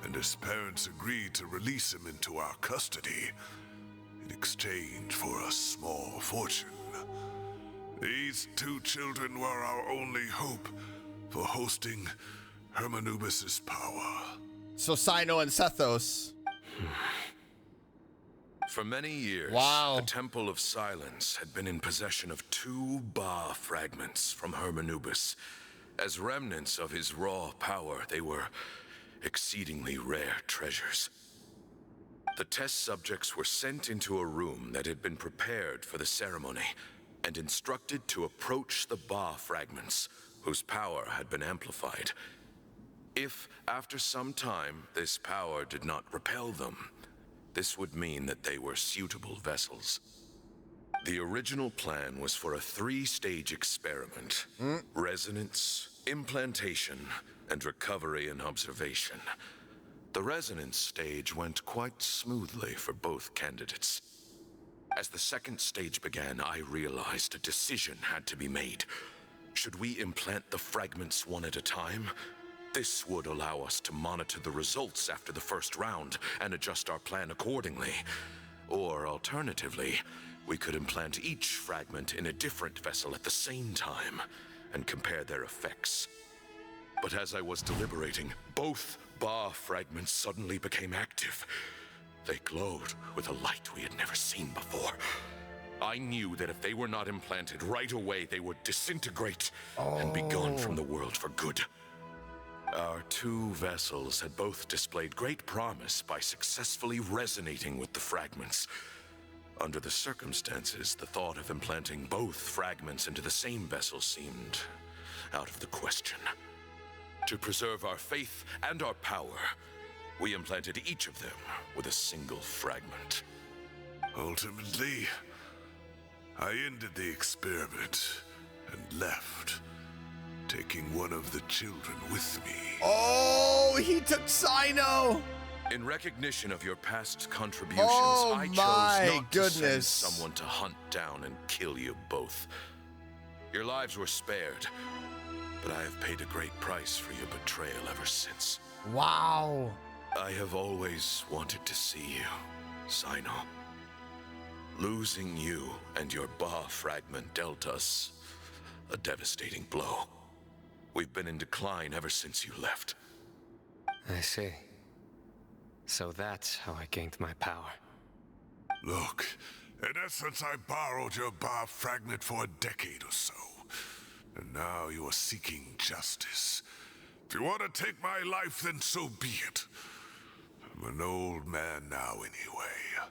and his parents agreed to release him into our custody in exchange for a small fortune. These two children were our only hope for hosting Hermanubis' power. So Cyno and Sethos. For many years, the Temple of Silence had been in possession of 2 Ba fragments from Hermanubis. As remnants of his raw power, they were exceedingly rare treasures. The test subjects were sent into a room that had been prepared for the ceremony and instructed to approach the Ba fragments, whose power had been amplified. If, after some time, this power did not repel them, this would mean that they were suitable vessels. The original plan was for a 3-stage experiment: resonance, implantation, and recovery and observation. The resonance stage went quite smoothly for both candidates. As the 2nd stage began, I realized a decision had to be made. Should we implant the fragments one at a time? This would allow us to monitor the results after the first round and adjust our plan accordingly. Or alternatively, we could implant each fragment in a different vessel at the same time and compare their effects. But as I was deliberating, both Ba fragments suddenly became active. They glowed with a light we had never seen before. I knew that if they were not implanted right away, they would disintegrate and be gone from the world for good. Our two vessels had both displayed great promise by successfully resonating with the fragments. Under the circumstances, the thought of implanting both fragments into the same vessel seemed out of the question. To preserve our faith and our power, we implanted each of them with a single fragment. Ultimately, I ended the experiment and left, taking one of the children with me. Oh, he took Cyno! In recognition of your past contributions, I chose not to send someone to hunt down and kill you both. Your lives were spared, but I have paid a great price for your betrayal ever since. Wow. I have always wanted to see you, Cyno. Losing you and your Ba fragment dealt us a devastating blow. We've been in decline ever since you left. I see. So that's how I gained my power. Look, in essence, I borrowed your Ba fragment for a decade or so. And now you are seeking justice. If you want to take my life, then so be it. I'm an old man now anyway.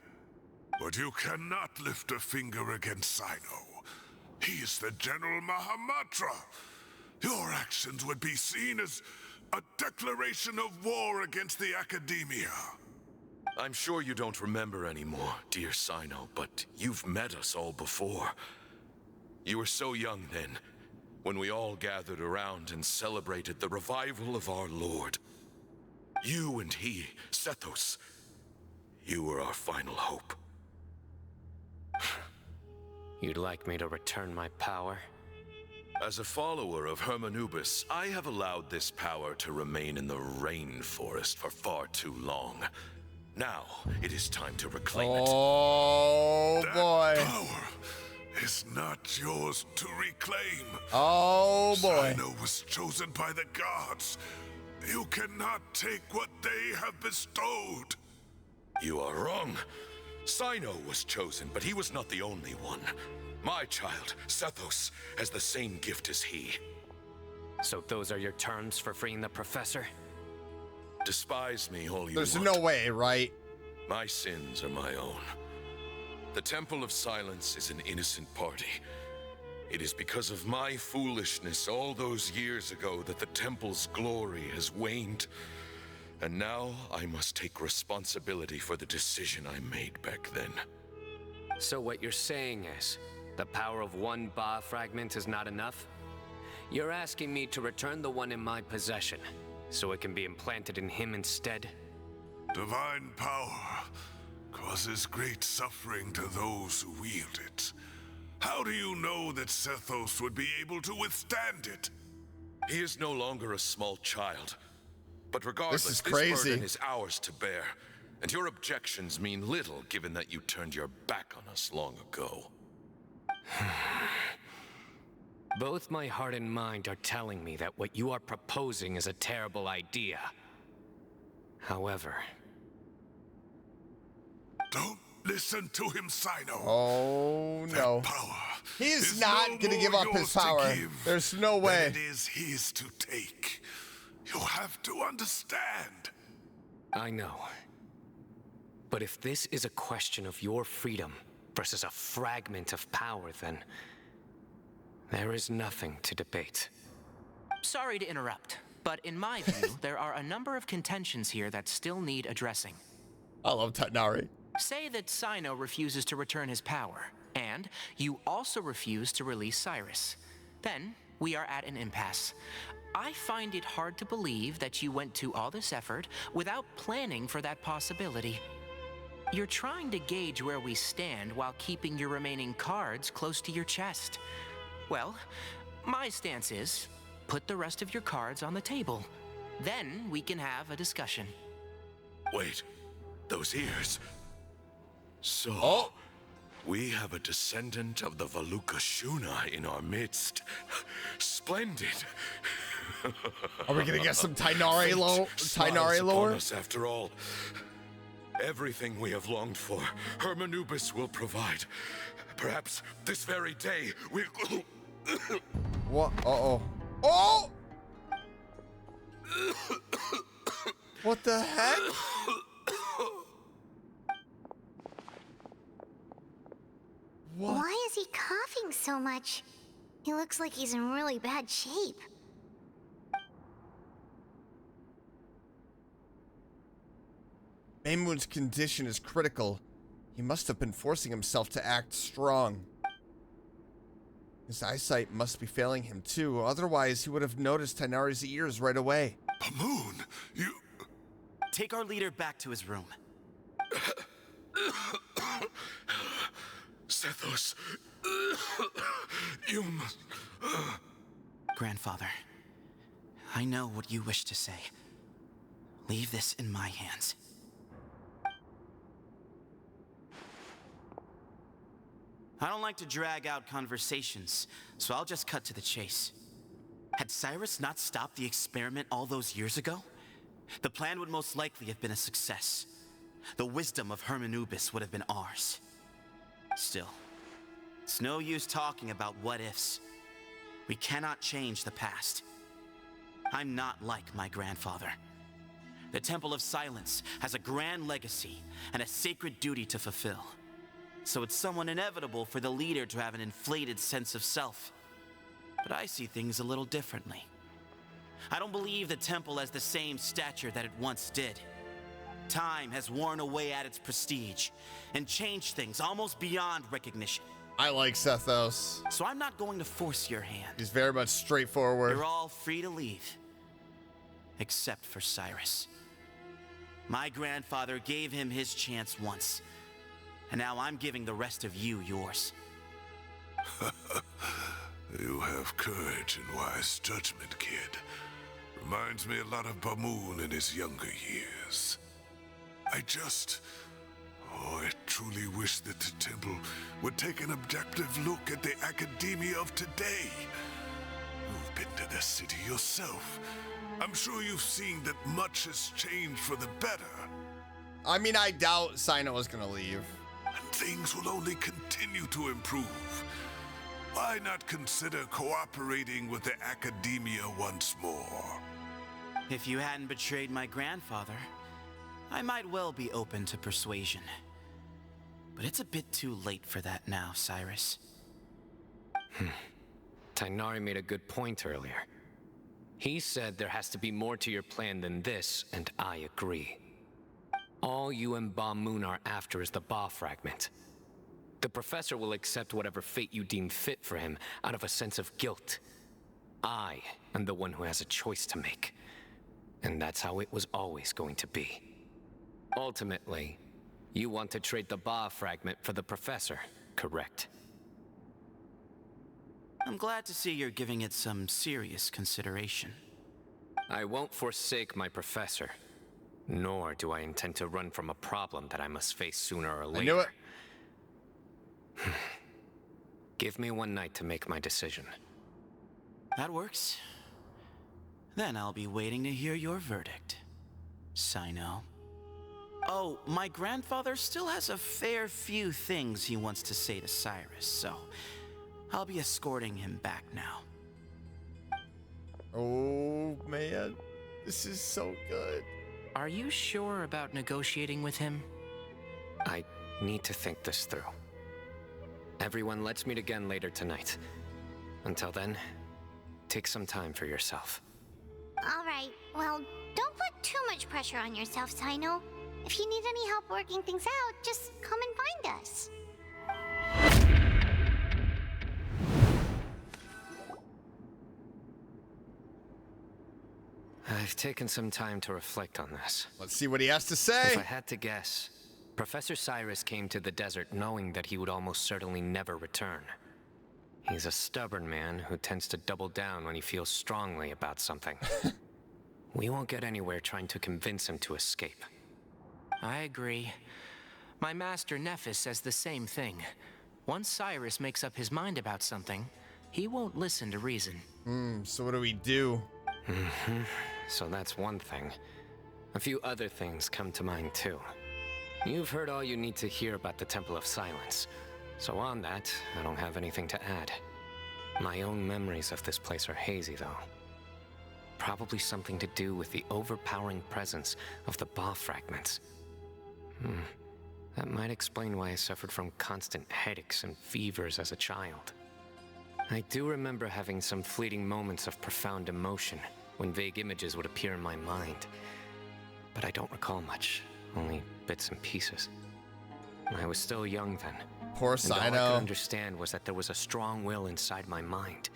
But you cannot lift a finger against Cyno. He is the General Mahamatra. Your actions would be seen as a declaration of war against the Academia. I'm sure you don't remember anymore, dear Cyno, but you've met us all before. You were so young then, when we all gathered around and celebrated the revival of our Lord. You and he, Sethos, you were our final hope. You'd like me to return my power? As a follower of Hermanubis, I have allowed this power to remain in the rainforest for far too long. Now, it is time to reclaim it. Oh, boy. That power is not yours to reclaim. Oh, boy. Cyno was chosen by the gods. You cannot take what they have bestowed. You are wrong. Cyno was chosen, but he was not the only one. My child, Sethos, has the same gift as he. So those are your terms for freeing the professor? Despise me all you There's want. no way, right? My sins are my own. The Temple of Silence is an innocent party. It is because of my foolishness all those years ago that the Temple's glory has waned. And now I must take responsibility for the decision I made back then. So what you're saying is, the power of one Ba fragment is not enough? You're asking me to return the one in my possession, so it can be implanted in him instead? Divine power causes great suffering to those who wield it. How do you know that Sethos would be able to withstand it? He is no longer a small child. But regardless, this is crazy. This burden is ours to bear. And your objections mean little, given that you turned your back on us long ago. Both my heart and mind are telling me that what you are proposing is a terrible idea. However... Don't listen to him, Cyno. Oh, no. That power He's not gonna give up his power. There's no way. It is his to take. You have to understand. I know. But if this is a question of your freedom versus a fragment of power, then there is nothing to debate. Sorry to interrupt, but in my view, there are a number of contentions here that still need addressing. I love Tatnari. Say that Cyno refuses to return his power, and you also refuse to release Cyrus. Then we are at an impasse. I find it hard to believe that you went to all this effort without planning for that possibility. You're trying to gauge where we stand while keeping your remaining cards close to your chest. Well, my stance is, put the rest of your cards on the table. Then we can have a discussion. Wait, those ears. So, we have a descendant of the Valukashuna in our midst. Splendid. Are we gonna get some Tainari lore? Us after all. Everything we have longed for, Hermanubis will provide. Perhaps this very day we... What? Uh-oh. Oh! What the heck? What? Why is he coughing so much? He looks like he's in really bad shape. Maymoon's condition is critical. He must have been forcing himself to act strong. His eyesight must be failing him too, otherwise he would have noticed Tighnari's ears right away. Pamoon, you... Take our leader back to his room. Sethos, you must... Grandfather, I know what you wish to say. Leave this in my hands. I don't like to drag out conversations, so I'll just cut to the chase. Had Cyrus not stopped the experiment all those years ago, the plan would most likely have been a success. The wisdom of Hermanubis would have been ours. Still, it's no use talking about what-ifs. We cannot change the past. I'm not like my grandfather. The Temple of Silence has a grand legacy and a sacred duty to fulfill. So it's somewhat inevitable for the leader to have an inflated sense of self. But I see things a little differently. I don't believe the temple has the same stature that it once did. Time has worn away at its prestige and changed things almost beyond recognition. I like Sethos. So I'm not going to force your hand. He's very much straightforward. You're all free to leave. Except for Cyrus. My grandfather gave him his chance once. And now I'm giving the rest of you yours. You have courage and wise judgment, kid. Reminds me a lot of Pamoon in his younger years. I truly wish that the temple would take an objective look at the academia of today. You've been to the city yourself. I'm sure you've seen that much has changed for the better. I mean, I doubt Cyno is gonna leave. And things will only continue to improve. Why not consider cooperating with the academia once more? If you hadn't betrayed my grandfather, I might well be open to persuasion. But it's a bit too late for that now, Cyrus. Tighnari made a good point earlier. He said there has to be more to your plan than this, and I agree. All you and Pamoon are after is the Ba fragment. The professor will accept whatever fate you deem fit for him out of a sense of guilt. I am the one who has a choice to make. And that's how it was always going to be. Ultimately, you want to trade the Ba fragment for the professor, correct? I'm glad to see you're giving it some serious consideration. I won't forsake my professor. Nor do I intend to run from a problem that I must face sooner or later. I knew it. Give me one night to make my decision. That works. Then I'll be waiting to hear your verdict, Cyno. Oh, my grandfather still has a fair few things he wants to say to Cyrus, so I'll be escorting him back now. Oh, man. This is so good. Are you sure about negotiating with him? I need to think this through. Everyone, let's meet again later tonight. Until then, take some time for yourself. All right, well, don't put too much pressure on yourself, Cyno. If you need any help working things out, just come and find us. I've taken some time to reflect on this. Let's see what he has to say. If I had to guess, Professor Cyrus came to the desert knowing that he would almost certainly never return. He's a stubborn man who tends to double down when he feels strongly about something. We won't get anywhere trying to convince him to escape. I agree. My master Nephis says the same thing. Once Cyrus makes up his mind about something, he won't listen to reason. So what do we do? So that's one thing. A few other things come to mind too. You've heard all you need to hear about the Temple of Silence. So on that, I don't have anything to add. My own memories of this place are hazy though. probably something to do with the overpowering presence of the Ba fragments. That might explain why I suffered from constant headaches and fevers as a child. I do remember having some fleeting moments of profound emotion when vague images would appear in my mind. But I don't recall much, only bits and pieces. I was still young then. Poor And all I Cyno. could understand was that there was a strong will inside my mind.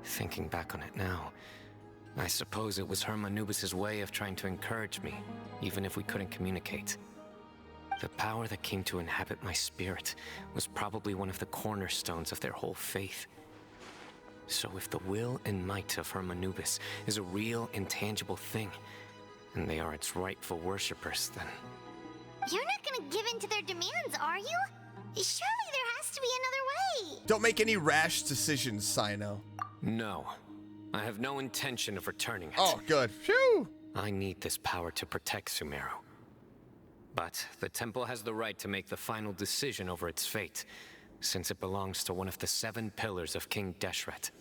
Thinking back on it now, I suppose it was Herm Anubis' way of trying to encourage me, even if we couldn't communicate. The power that came to inhabit my spirit was probably one of the cornerstones of their whole faith. So if the will and might of Herm Anubis is a real, intangible thing, and they are its rightful worshippers, then... You're not gonna give in to their demands, are you? Surely there has to be another way. Don't make any rash decisions, Cyno. No. I have no intention of returning it. Oh, good. Phew! I need this power to protect Sumeru. But the temple has the right to make the final decision over its fate, since it belongs to one of the 7 pillars of King Deshret.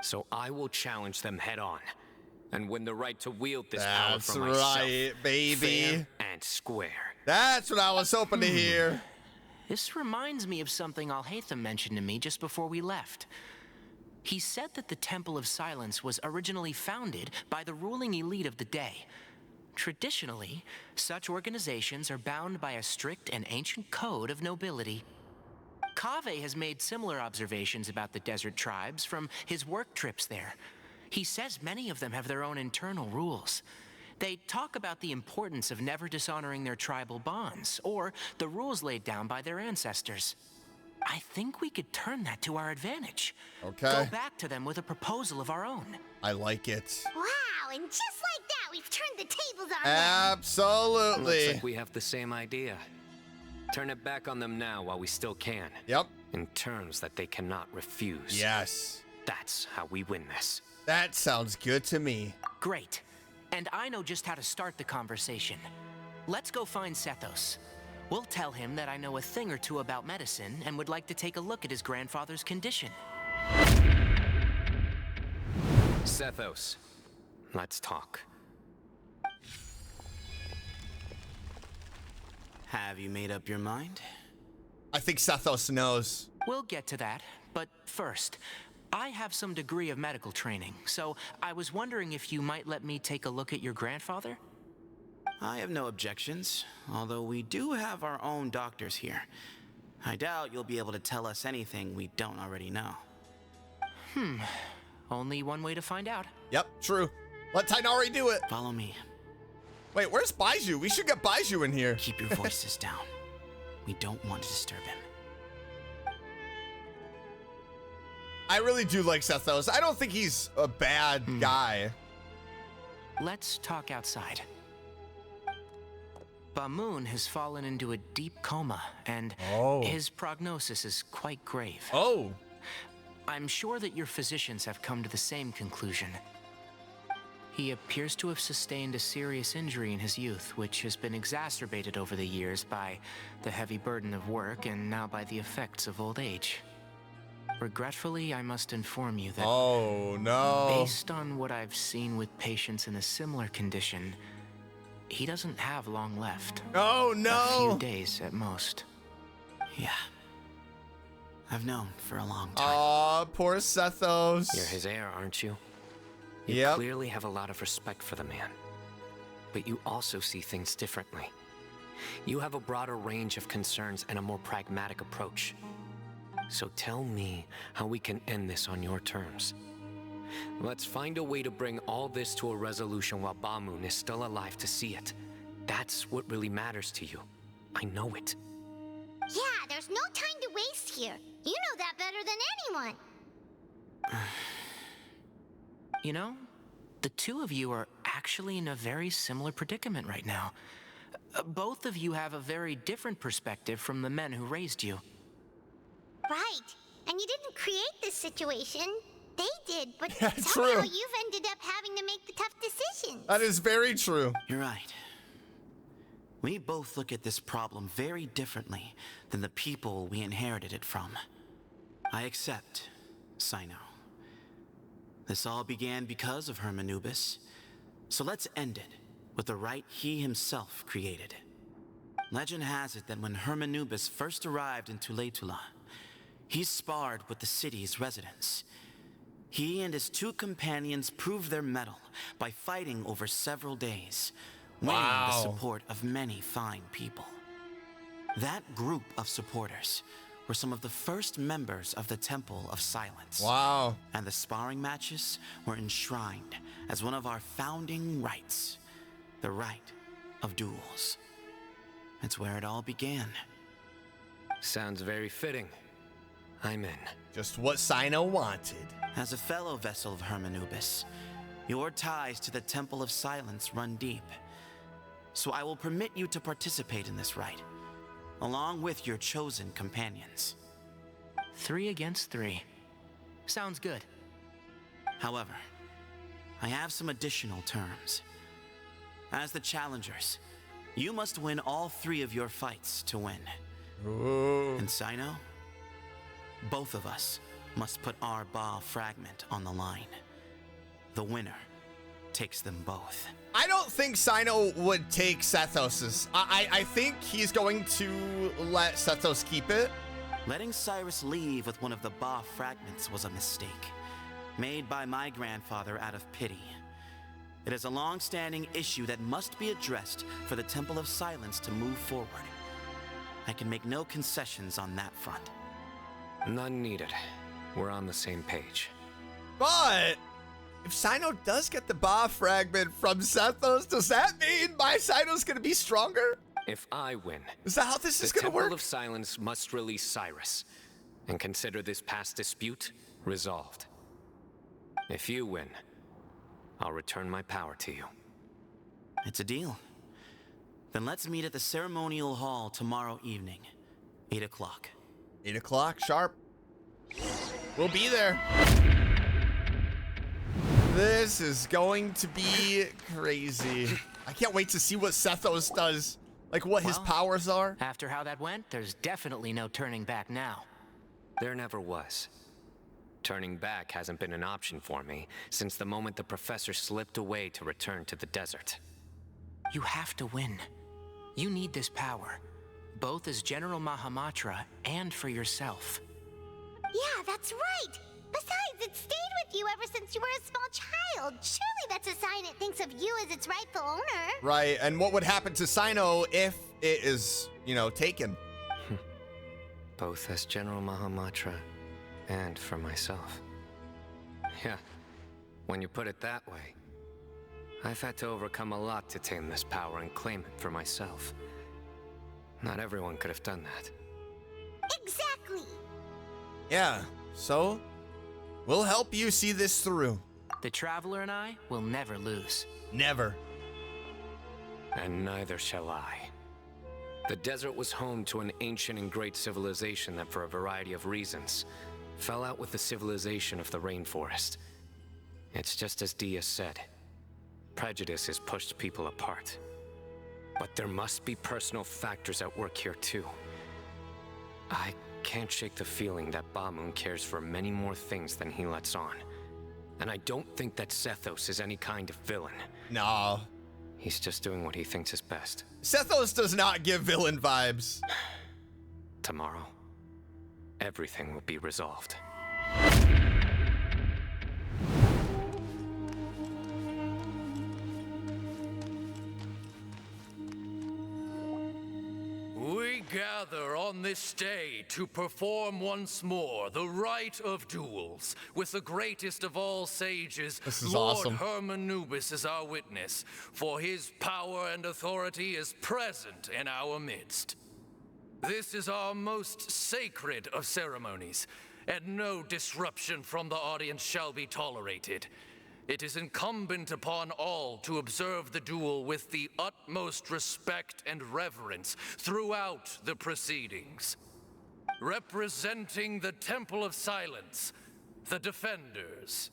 So I will challenge them head on, and win the right to wield this power for myself. That's right, baby. Fair and square. That's what I was hoping to hear. This reminds me of something Alhaitham mentioned to me just before we left. He said that the Temple of Silence was originally founded by the ruling elite of the day. Traditionally, such organizations are bound by a strict and ancient code of nobility. Kaveh has made similar observations about the desert tribes from his work trips there. He says many of them have their own internal rules. They talk about the importance of never dishonoring their tribal bonds, or the rules laid down by their ancestors. I think we could turn that to our advantage. Okay. Go back to them with a proposal of our own. I like it. Wow, and just like that, we've turned the tables on them. Absolutely. Looks like we have the same idea. Turn it back on them now while we still can. Yep. In terms that they cannot refuse. Yes. That's how we win this. That sounds good to me. Great. And I know just how to start the conversation. Let's go find Sethos. We'll tell him that I know a thing or two about medicine and would like to take a look at his grandfather's condition. Sethos, let's talk. Have you made up your mind? I think Sethos knows. We'll get to that, but first, I have some degree of medical training, so I was wondering if you might let me take a look at your grandfather? I have no objections, although we do have our own doctors here. I doubt you'll be able to tell us anything we don't already know. Only one way to find out. Yep, true. Let Tainari do it. Follow me. Wait, where's Baiju? We should get Baiju in here. Keep your voices down. We don't want to disturb him. I really do like Sethos. I don't think he's a bad guy. Let's talk outside. Bamoon has fallen into a deep coma, and his prognosis is quite grave. Oh. I'm sure that your physicians have come to the same conclusion. He appears to have sustained a serious injury in his youth, which has been exacerbated over the years by the heavy burden of work and now by the effects of old age. Regretfully, I must inform you that based on what I've seen with patients in a similar condition, he doesn't have long left. Oh, no! A few days at most. Yeah. I've known for a long time. Aw, poor Sethos. You're his heir, aren't you? You clearly have a lot of respect for the man. But you also see things differently. You have a broader range of concerns and a more pragmatic approach. So tell me how we can end this on your terms. Let's find a way to bring all this to a resolution while Bamoon is still alive to see it. That's what really matters to you. I know it. Yeah, there's no time to waste here. You know that better than anyone. You know, the two of you are actually in a very similar predicament right now. Both of you have a very different perspective from the men who raised you. Right. And you didn't create this situation. They did, but Yeah, somehow true. you've ended up having to make the tough decisions. That is very true. You're right. We both look at this problem very differently than the people we inherited it from. I accept, Cyno. This all began because of Hermanubis. So let's end it with the rite he himself created. Legend has it that when Hermanubis first arrived in Tuletula, he sparred with the city's residents. He and his 2 companions proved their mettle by fighting over several days, winning the support of many fine people. That group of supporters were some of the first members of the Temple of Silence. Wow. And the sparring matches were enshrined as one of our founding rites, the rite of duels. It's where it all began. Sounds very fitting. I'm in. Just what Cyno wanted. As a fellow vessel of Hermanubis, your ties to the Temple of Silence run deep. So I will permit you to participate in this rite, along with your chosen companions. 3 against 3. Sounds good. However, I have some additional terms. As the challengers, you must win all 3 of your fights to win. Ooh. And Cyno, both of us must put our Ba fragment on the line. The winner takes them both. I don't think Cyno would take Sethos's. I think he's going to let Sethos keep it. Letting Cyrus leave with one of the Ba fragments was a mistake, made by my grandfather out of pity. It is a long-standing issue that must be addressed for the Temple of Silence to move forward. I can make no concessions on that front. None needed. We're on the same page. But if Cyno does get the Ba fragment from Sethos, does that mean my Cyno's gonna be stronger? If I win, is that how this is gonna work? The Temple of Silence must release Cyrus and consider this past dispute resolved. If you win, I'll return my power to you. It's a deal. Then let's meet at the ceremonial hall tomorrow evening, 8 o'clock. 8 o'clock, sharp. We'll be there. This is going to be crazy. I can't wait to see what Sethos does. Like what his powers are. After how that went, there's definitely no turning back now. There never was. Turning back hasn't been an option for me since the moment the professor slipped away to return to the desert. You have to win. You need this power, both as General Mahamatra and for yourself. Yeah, that's right. Besides, it stayed with you ever since you were a small child. Surely that's a sign it thinks of you as its rightful owner. Right, and what would happen to Cyno if it is, you know, taken? Both as General Mahamatra and for myself. Yeah, when you put it that way, I've had to overcome a lot to tame this power and claim it for myself. Not everyone could have done that. Exactly. Yeah, so we'll help you see this through. The Traveler and I will never lose. Never. And neither shall I. The desert was home to an ancient and great civilization that, for a variety of reasons, fell out with the civilization of the rainforest. It's just as Dia said. Prejudice has pushed people apart. But there must be personal factors at work here too. I can't shake the feeling that Bamoon cares for many more things than he lets on. And I don't think that Sethos is any kind of villain. No. He's just doing what he thinks is best. Sethos does not give villain vibes. Tomorrow, everything will be resolved. We gather on this day to perform once more the rite of duels, with the greatest of all sages, This is Lord awesome. Hermanubis, as our witness, for his power and authority is present in our midst. This is our most sacred of ceremonies, and no disruption from the audience shall be tolerated. It is incumbent upon all to observe the duel with the utmost respect and reverence throughout the proceedings. Representing the Temple of Silence, the Defenders.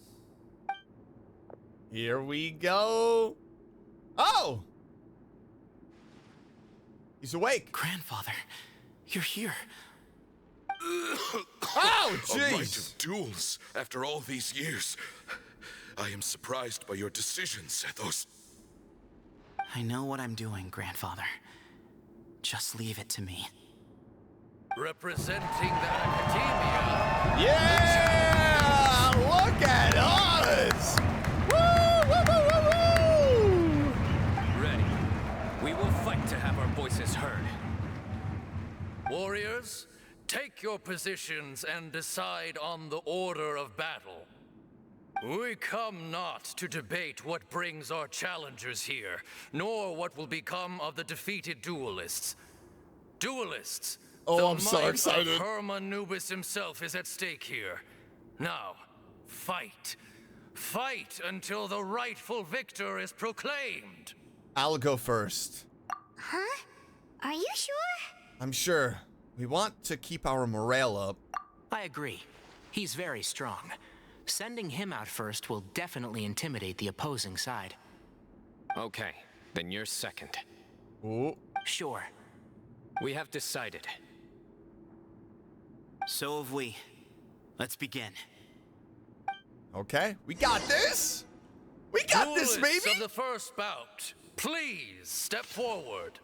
Here we go. Oh! He's awake. Grandfather, you're here. Oh, A rite jeez. of duels after all these years. I am surprised by your decision, Sethos. I know what I'm doing, Grandfather. Just leave it to me. Representing the academia. Yeah! Look at us! Woo! Woo! Woo! Woo! Woo! Ready. We will fight to have our voices heard. Warriors, take your positions and decide on the order of battle. We come not to debate what brings our challengers here, nor what will become of the defeated duelists. Duelists! Oh, the I'm so might excited. Of Herman Nubis himself is at stake here. Now, fight. Fight until the rightful victor is proclaimed. I'll go first. Huh? Are you sure? I'm sure. We want to keep our morale up. I agree. He's very strong. Sending him out first will definitely intimidate the opposing side. Okay, then you're second. Ooh. Sure. We have decided. So have we. Let's begin. Okay, we got this. We got this, Duelists baby. of the first bout, please step forward.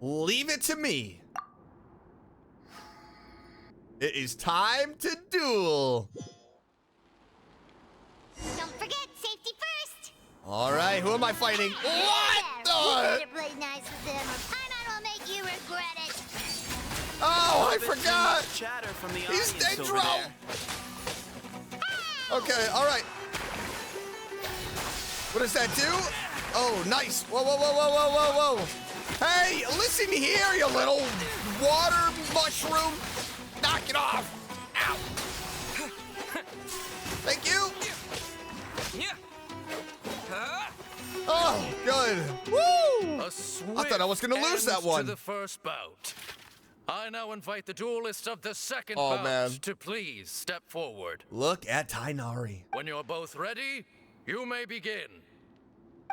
Leave it to me. It is time to duel. Don't forget, safety first. All right, who am I fighting? What You the? better play nice with them, or Paimon will make you regret it. Oh, I Bit too forgot. much chatter from the He's audience dead over drunk. there. Okay, all right. What does that do? Oh, nice. Whoa, whoa, whoa, whoa, whoa, whoa, whoa. Hey, listen here, you little water mushroom. Knock it off. Ow. Thank you. Oh, good. Woo! A I swift thought I was gonna lose that end one. To the first bout. I now invite the duelists of the second Oh, bout man. to please step forward. Look at Tainari. When you're both ready, you may begin.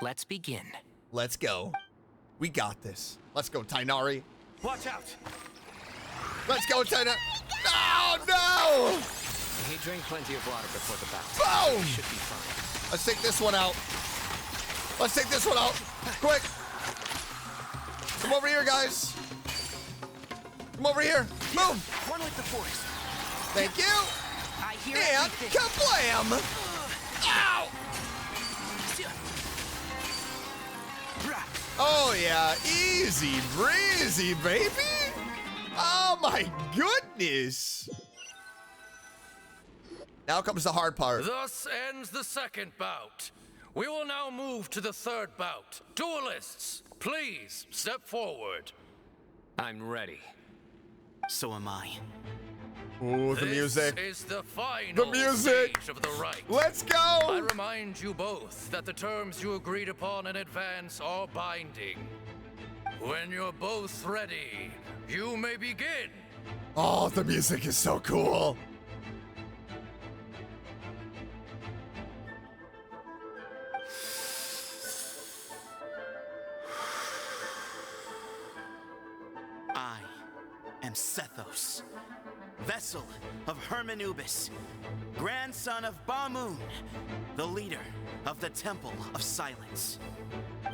Let's begin. Let's go. We got this. Let's go, Tainari. Watch out! Let's go, Tainari. Oh, no! He drank plenty of water before the bout. Boom! Should be fine. Let's take this one out. Let's take this one out. Quick. Come over here, guys. Come over here. Boom. One with the force. Thank you. I hear And everything. kablam! Ow! Oh, yeah. Easy breezy, baby. Oh, my goodness. Now comes the hard part. Thus ends the second bout. We will now move to the third bout. Duelists, please step forward. I'm ready. So am I. Ooh, the music. This is the final The music. stage of the rite. Let's go. I remind you both that the terms you agreed upon in advance are binding. When you're both ready, you may begin. Oh, the music is so cool. I am Sethos, vessel of Hermanubis, grandson of Bamoon, the leader of the Temple of Silence.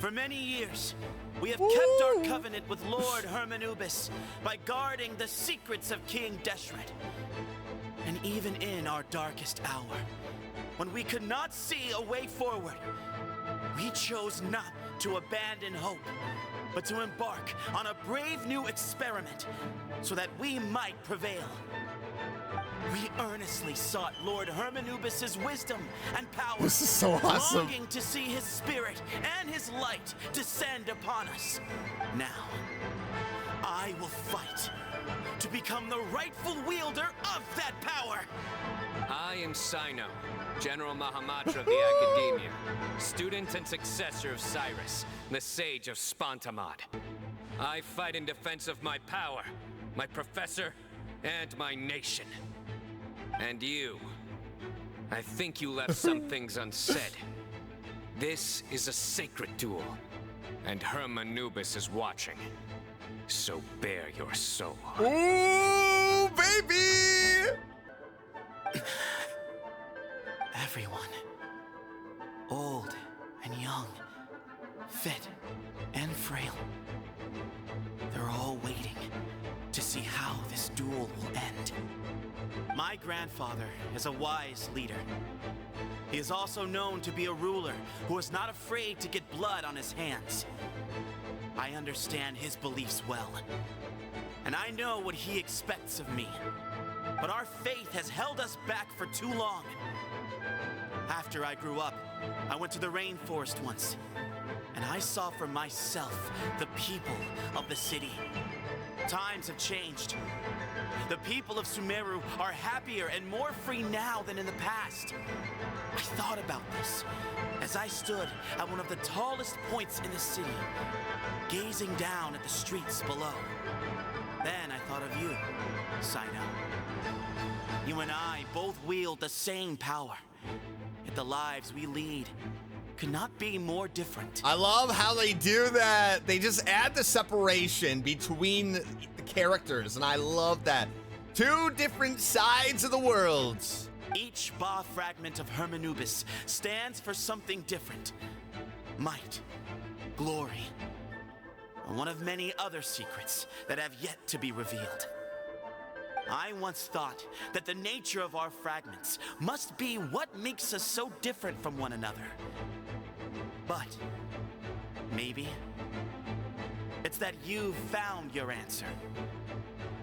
For many years, we have kept our covenant with Lord Hermanubis by guarding the secrets of King Deshret. And even in our darkest hour, when we could not see a way forward, we chose not to abandon hope, but to embark on a brave new experiment so that we might prevail. We earnestly sought Lord Hermanubis' wisdom and power. This is so awesome. Longing to see his spirit and his light descend upon us. Now, I will fight to become the rightful wielder of that power. I am Cyno, General Mahamatra of the Academia, student and successor of Cyrus, the Sage of Spantamad. I fight in defense of my power, my professor, and my nation. And you, I think you left some things unsaid. This is a sacred duel, and Hermanubis is watching. So bare your soul. Ooh, baby! Everyone, old and young, fit and frail, they're all waiting to see how this duel will end. My grandfather is a wise leader. He is also known to be a ruler who is not afraid to get blood on his hands. I understand his beliefs well, and I know what he expects of me. But our faith has held us back for too long. After I grew up, I went to the rainforest once, and I saw for myself the people of the city. Times have changed. The people of Sumeru are happier and more free now than in the past. I thought about this as I stood at one of the tallest points in the city, gazing down at the streets below. Then I thought of you, Cyno. You and I both wield the same power, yet the lives we lead could not be more different. I love how they do that. They just add the separation between the characters, and I love that. Two different sides of the worlds. Each Ba fragment of Hermanubis stands for something different. Might, glory, and one of many other secrets that have yet to be revealed. I once thought that the nature of our fragments must be what makes us so different from one another. But maybe it's that you've found your answer,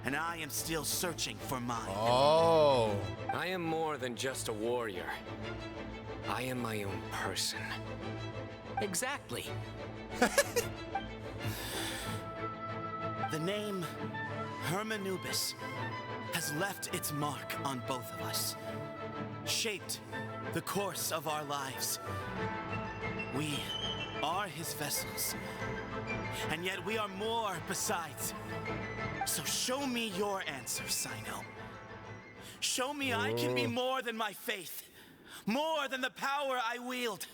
and I am still searching for mine. Oh. I am more than just a warrior. I am my own person. Exactly. The name Hermanubis has left its mark on both of us, shaped the course of our lives. We are his vessels, and yet we are more besides. So show me your answer, Cyno. Show me I can be more than my faith, more than the power I wield.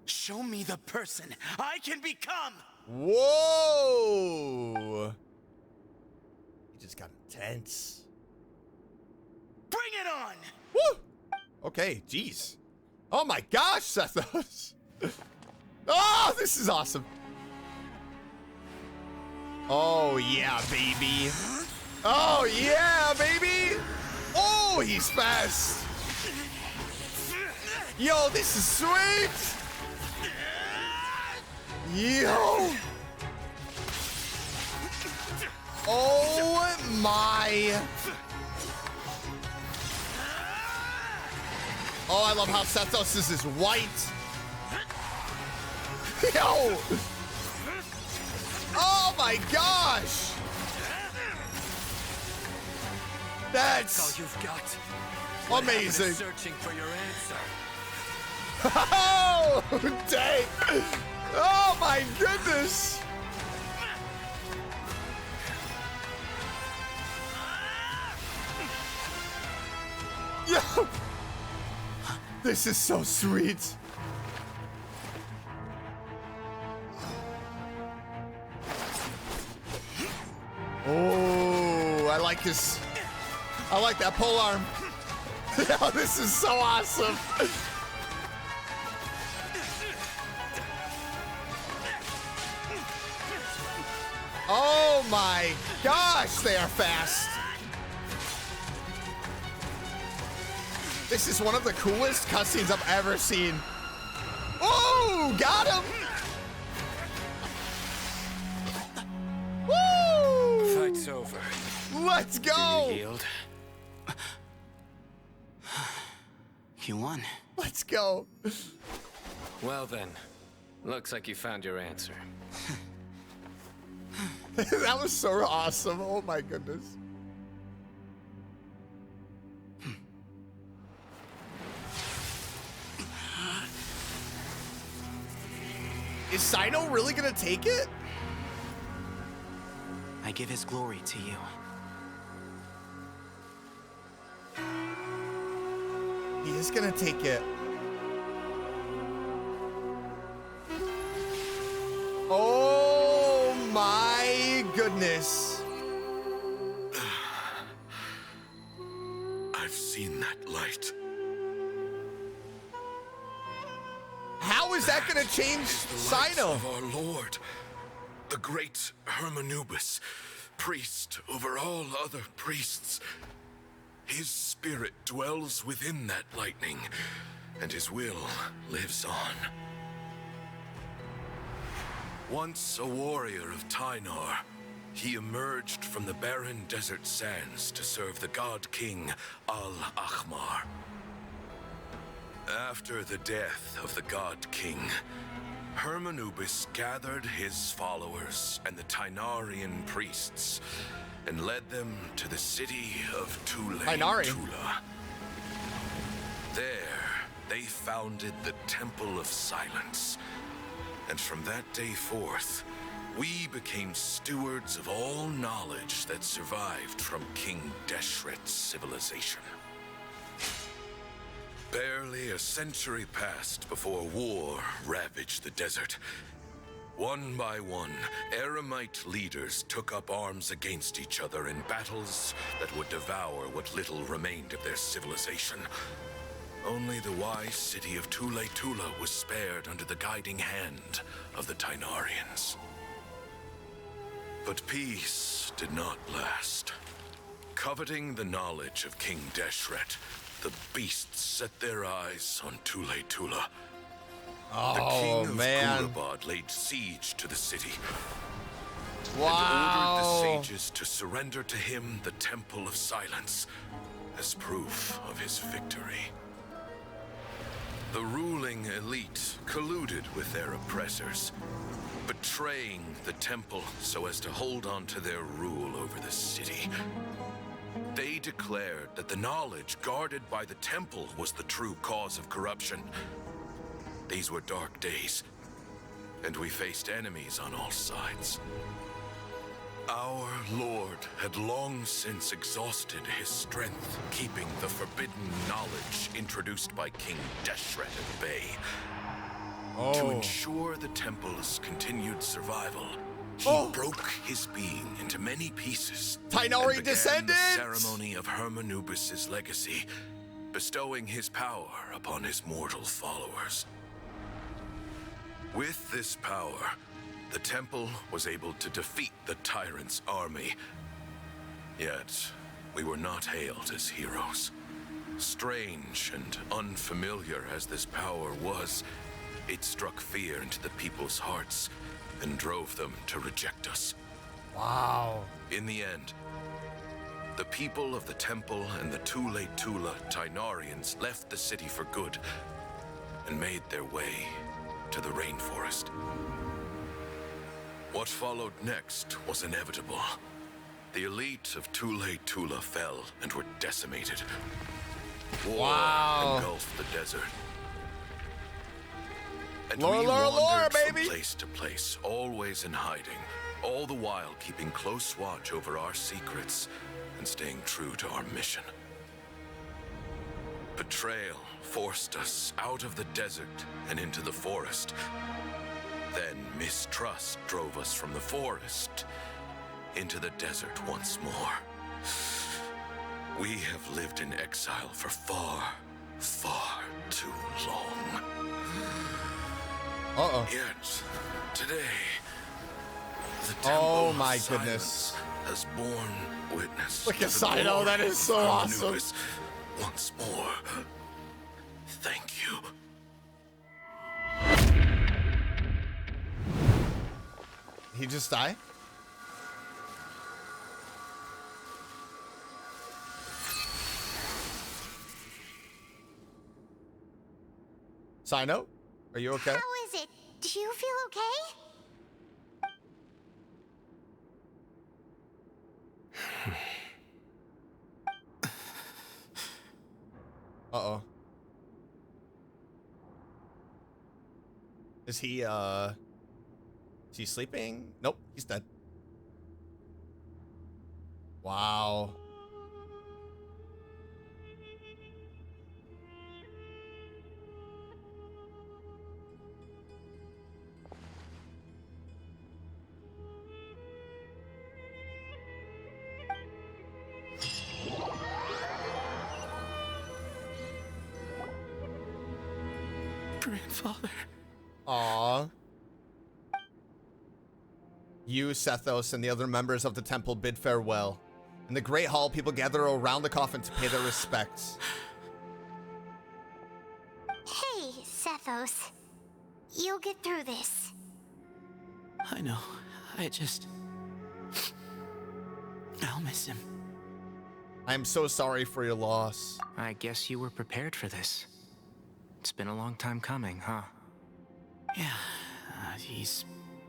Show me the person I can become. Whoa! He just got intense. Bring it on! Woo! Okay, jeez. Oh my gosh, Sethos. Oh, this is awesome. Oh yeah, baby. Oh yeah, baby. Oh, he's fast. Yo, this is sweet. Yo. Oh my. Oh, I love how Sethos is white. Yo. Oh my gosh. That's all you've got. Amazing. Searching for your answer. Oh, dang. Oh my goodness. Yo. This is so sweet. Oh, I like his. I like that pole arm. Yo, this is so awesome. Oh my gosh, they are fast. This is one of the coolest cutscenes I've ever seen. Oh, got him. Woo! Fight's over. Let's go. You healed? You won. Let's go. Well then, looks like you found your answer. That was so awesome. Oh my goodness. Is Cyno really gonna take it? I give his glory to you. He is gonna take it. Oh my goodness. I've seen that light. changed Is the light Cyno. of our Lord, the great Hermanubis, priest over all other priests. His spirit dwells within that lightning, and his will lives on. Once a warrior of Tynar, he emerged from the barren desert sands to serve the god king Al-Ahmar. After the death of the god king, Hermanubis gathered his followers and the Tynarian priests and led them to the city of Tula. There, they founded the Temple of Silence. And from that day forth, we became stewards of all knowledge that survived from King Deshret's civilization. Barely a century passed before war ravaged the desert. One by one, Eremite leaders took up arms against each other in battles that would devour what little remained of their civilization. Only the wise city of Tula was spared under the guiding hand of the Tynarians. But peace did not last. Coveting the knowledge of King Deshret, the beasts set their eyes on Tula. The king of Gulabad laid siege to the city. And ordered the sages to surrender to him the Temple of Silence as proof of his victory. The ruling elite colluded with their oppressors, betraying the temple so as to hold on to their rule over the city. They declared that the knowledge guarded by the temple was the true cause of corruption. These were dark days, and we faced enemies on all sides. Our Lord had long since exhausted his strength, keeping the forbidden knowledge introduced by King Deshret at bay. To ensure the temple's continued survival, he broke his being into many pieces Tynari and began descendants! the ceremony of Hermanubis' legacy, bestowing his power upon his mortal followers. With this power, the temple was able to defeat the tyrant's army. Yet, we were not hailed as heroes. Strange and unfamiliar as this power was, it struck fear into the people's hearts and drove them to reject us. Wow. In the end, the people of the temple and the Tula Tynarians left the city for good and made their way to the rainforest. What followed next was inevitable. The elite of Tula fell and were decimated. War engulfed the desert. And we wandered from place to place, always in hiding, all the while keeping close watch over our secrets and staying true to our mission. Betrayal forced us out of the desert and into the forest. Then mistrust drove us from the forest into the desert once more. We have lived in exile for far, far too long. Yet, today, the Temple of Silence has borne witness. Look at Cyno, that is so awesome. Once more, thank you. He just died? Cyno? Are you okay? How is it? Do you feel okay? Uh-oh. Is he sleeping? Nope, he's dead. Wow. Grandfather, Aww. You, Sethos, and the other members of the temple bid farewell. In the Great Hall, people gather around the coffin to pay their respects. Hey, Sethos. You'll get through this. I know. I'll miss him. I'm so sorry for your loss. I guess you were prepared for this. It's been a long time coming, huh? Yeah, he's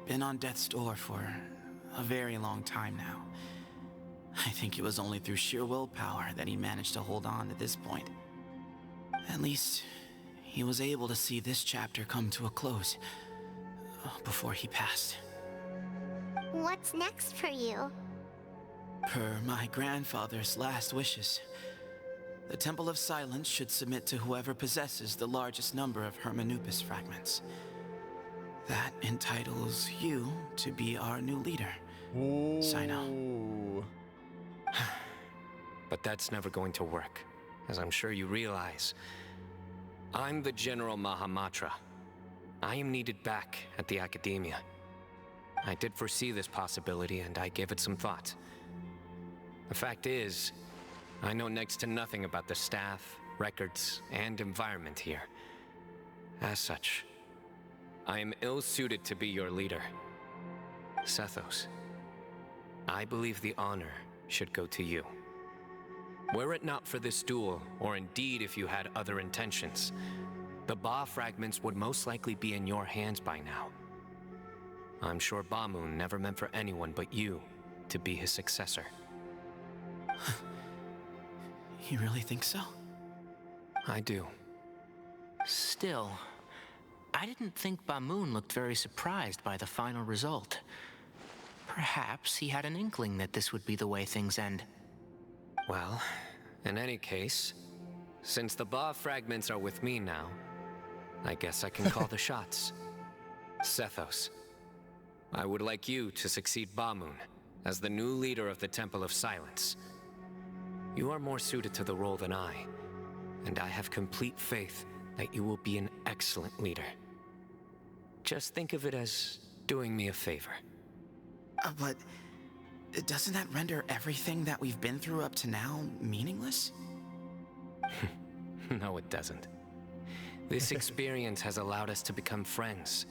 been on death's door for a very long time now. I think it was only through sheer willpower that he managed to hold on to this point. At least, he was able to see this chapter come to a close before he passed. What's next for you? Per my grandfather's last wishes, the Temple of Silence should submit to whoever possesses the largest number of Hermanupis fragments. That entitles you to be our new leader, Cyno. But that's never going to work, as I'm sure you realize. I'm the General Mahamatra. I am needed back at the Academia. I did foresee this possibility, and I gave it some thought. The fact is, I know next to nothing about the staff, records, and environment here. As such, I am ill-suited to be your leader. Sethos, I believe the honor should go to you. Were it not for this duel, or indeed if you had other intentions, the Ba fragments would most likely be in your hands by now. I'm sure Ba-Moon never meant for anyone but you to be his successor. You really think so? I do. Still, I didn't think Ba-Moon looked very surprised by the final result. Perhaps he had an inkling that this would be the way things end. Well, in any case, since the Ba fragments are with me now, I guess I can call the shots. Sethos, I would like you to succeed Ba-Moon as the new leader of the Temple of Silence. You are more suited to the role than I, and I have complete faith that you will be an excellent leader. Just think of it as doing me a favor. But doesn't that render everything that we've been through up to now meaningless? No, it doesn't. This experience has allowed us to become friends,